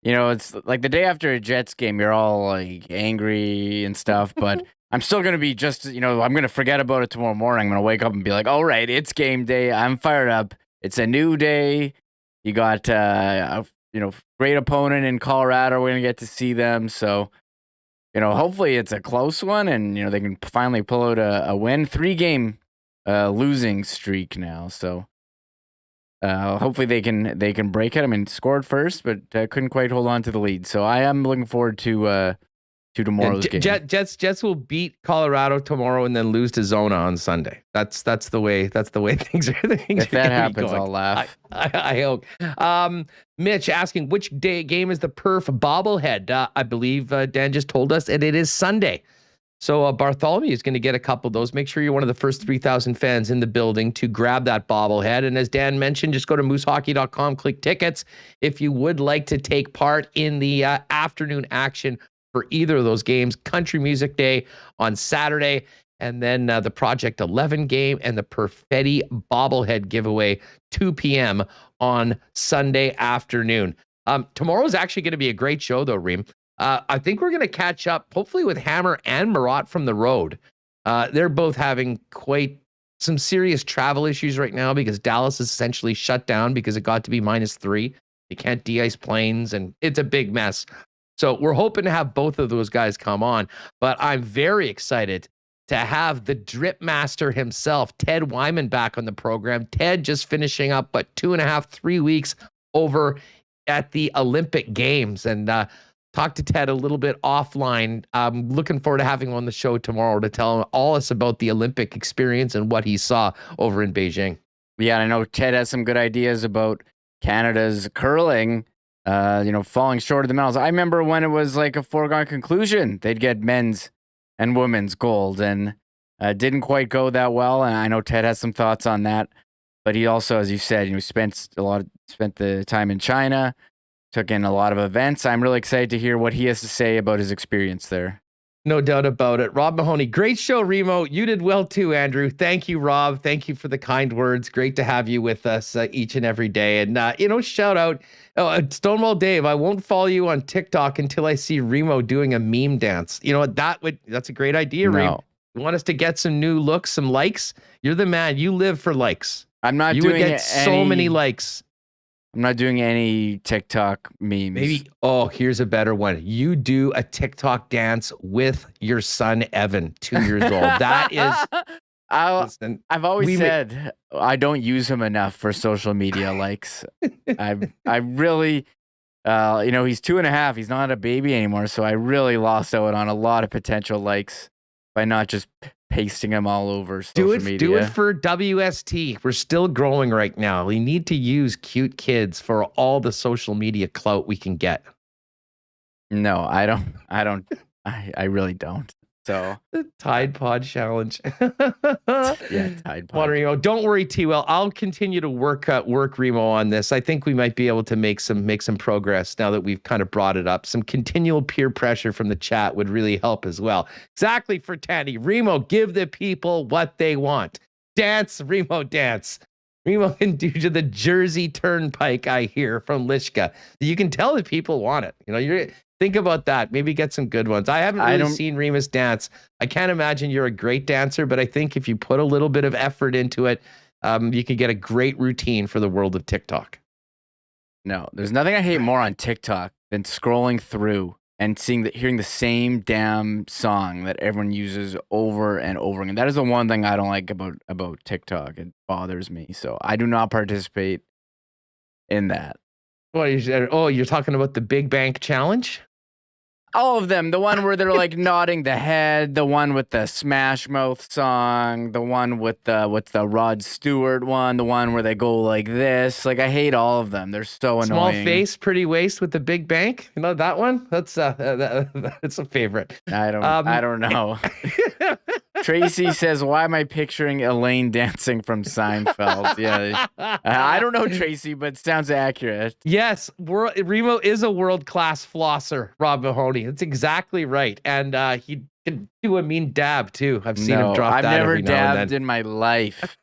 it's like the day after a Jets game, you're all like angry and stuff, but I'm still going to be I'm going to forget about it tomorrow morning. I'm going to wake up and be like, all right, it's game day. I'm fired up. It's a new day. You got, great opponent in Colorado. We're going to get to see them. So, hopefully it's a close one and, they can finally pull out a win. 3-game losing streak now. So hopefully they can break it. I mean, scored first, but couldn't quite hold on to the lead. So I am looking forward to tomorrow's game. Jets will beat Colorado tomorrow and then lose to Zona on Sunday. That's the way things are. If that happens, I'll laugh. I hope. Mitch asking which game is the perf bobblehead. I believe Dan just told us, and it is Sunday. So Bartholomew is going to get a couple of those. Make sure you're one of the first 3,000 fans in the building to grab that bobblehead. And as Dan mentioned, just go to moosehockey.com, click tickets if you would like to take part in the afternoon action for either of those games. Country Music Day on Saturday, and then the Project 11 game and the Perfetti bobblehead giveaway 2 p.m. on Sunday afternoon. Tomorrow's actually going to be a great show, though, Reem. I think we're going to catch up, hopefully, with Hammer and Marat from the road. They're both having quite some serious travel issues right now because Dallas is essentially shut down because it got to be -3. They can't de-ice planes, and it's a big mess. So we're hoping to have both of those guys come on. But I'm very excited to have the drip master himself, Ted Wyman, back on the program. Ted just finishing up, 2.5-3 weeks over at the Olympic Games. And talk to Ted a little bit offline. I'm looking forward to having him on the show tomorrow to tell him all us about the Olympic experience and what he saw over in Beijing. Yeah, I know Ted has some good ideas about Canada's curling, falling short of the medals. I remember when it was like a foregone conclusion they'd get men's and women's gold, and didn't quite go that well. And I know Ted has some thoughts on that, but he also, as you said, spent the time in China, took in a lot of events. I'm really excited to hear what he has to say about his experience there. No doubt about it. Rob Mahoney, great show, Remo. You did well too, Andrew. Thank you, Rob. Thank you for the kind words. Great to have you with us each and every day. And, shout out Stonewall Dave. I won't follow you on TikTok until I see Remo doing a meme dance. You know what? That's a great idea, Remo. You want us to get some new looks, some likes? You're the man. You live for likes. I'm not You doing would get so many likes. I'm not doing any TikTok memes. Maybe. Here's a better one. You do a TikTok dance with your son Evan, 2 years old. That is. Listen, I've always said I don't use him enough for social media likes. I really, he's 2.5. He's not a baby anymore, so I really lost out on a lot of potential likes by not just pasting him all over social media. Do it for WST. We're still growing right now. We need to use cute kids for all the social media clout we can get. No, I don't. I really don't. So the Tide Pod challenge. Yeah, Tide Pod. Remo, don't worry, T-Well. I'll continue to work Remo on this. I think we might be able to make some progress now that we've kind of brought it up. Some continual peer pressure from the chat would really help as well. Exactly for Tanny. Remo, give the people what they want. Dance, Remo, dance. Remo can do to the Jersey Turnpike, I hear, from Lishka. You can tell that people want it. Think about that. Maybe get some good ones. I haven't really seen Remis dance. I can't imagine you're a great dancer, but I think if you put a little bit of effort into it, you can get a great routine for the world of TikTok. No, there's nothing I hate more on TikTok than scrolling through and hearing the same damn song that everyone uses over and over again. That is the one thing I don't like about TikTok. It bothers me. So I do not participate in that. You're talking about the Big Bank Challenge? All of them. The one where they're like nodding the head, the one with the Smash Mouth song, the one with the Rod Stewart one, the one where they go like this. Like, I hate all of them. They're so annoying. Small face, pretty waist with the big bank. You know that one? That's that's a favorite. I don't know. Tracy says, "Why am I picturing Elaine dancing from Seinfeld?" Yeah, I don't know, Tracy, but it sounds accurate. Yes, Remo is a world-class flosser, Rob Mahoney. That's exactly right, and he can do a mean dab too. I've seen him drop that every now and then. I've never dabbed in my life.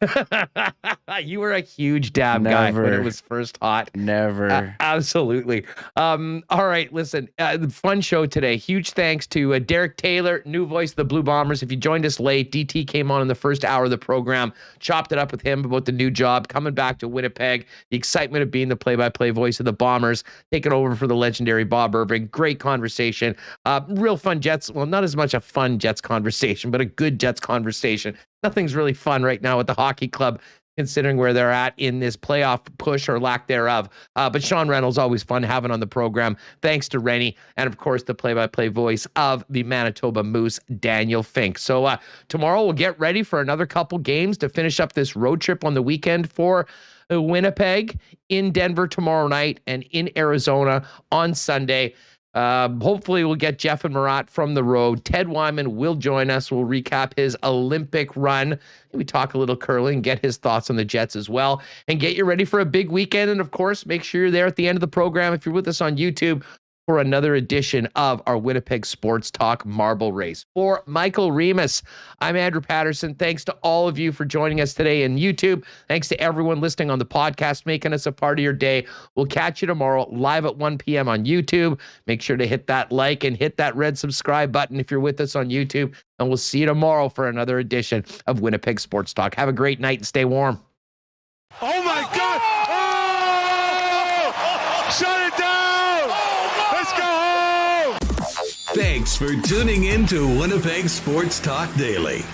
You were a huge dab guy when it was first hot. Never. Absolutely. All right, listen, fun show today. Huge thanks to Derek Taylor, new voice of the Blue Bombers. If you joined us late, DT came on in the first hour of the program, chopped it up with him about the new job, coming back to Winnipeg, the excitement of being the play-by-play voice of the Bombers, taking over for the legendary Bob Irving. Great conversation. Real fun Jets. Well, not as much a fun Jets conversation, but a good Jets conversation. Nothing's really fun right now at the hockey club, considering where they're at in this playoff push or lack thereof. But Sean Reynolds, always fun having on the program. Thanks to Rennie, and of course, the play-by-play voice of the Manitoba Moose, Daniel Fink. So tomorrow we'll get ready for another couple games to finish up this road trip on the weekend for Winnipeg, in Denver tomorrow night, and in Arizona on Sunday. Hopefully we'll get Jeff and Murat from the road. Ted Wyman will join us. We'll recap his Olympic run. We talk a little curling, get his thoughts on the Jets as well, and get you ready for a big weekend. And of course, make sure you're there at the end of the program if you're with us on YouTube for another edition of our Winnipeg Sports Talk Marble Race. For Michael Remis, I'm Andrew Paterson. Thanks to all of you for joining us today in YouTube. Thanks to everyone listening on the podcast, making us a part of your day. We'll catch you tomorrow live at 1 p.m. on YouTube. Make sure to hit that like and hit that red subscribe button if you're with us on YouTube. And we'll see you tomorrow for another edition of Winnipeg Sports Talk. Have a great night and stay warm. Oh my God! Oh! Shut it down! Let's go home! Thanks for tuning in to Winnipeg Sports Talk Daily.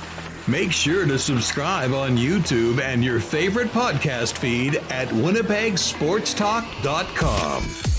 Make sure to subscribe on YouTube and your favorite podcast feed at winnipegsportstalk.com.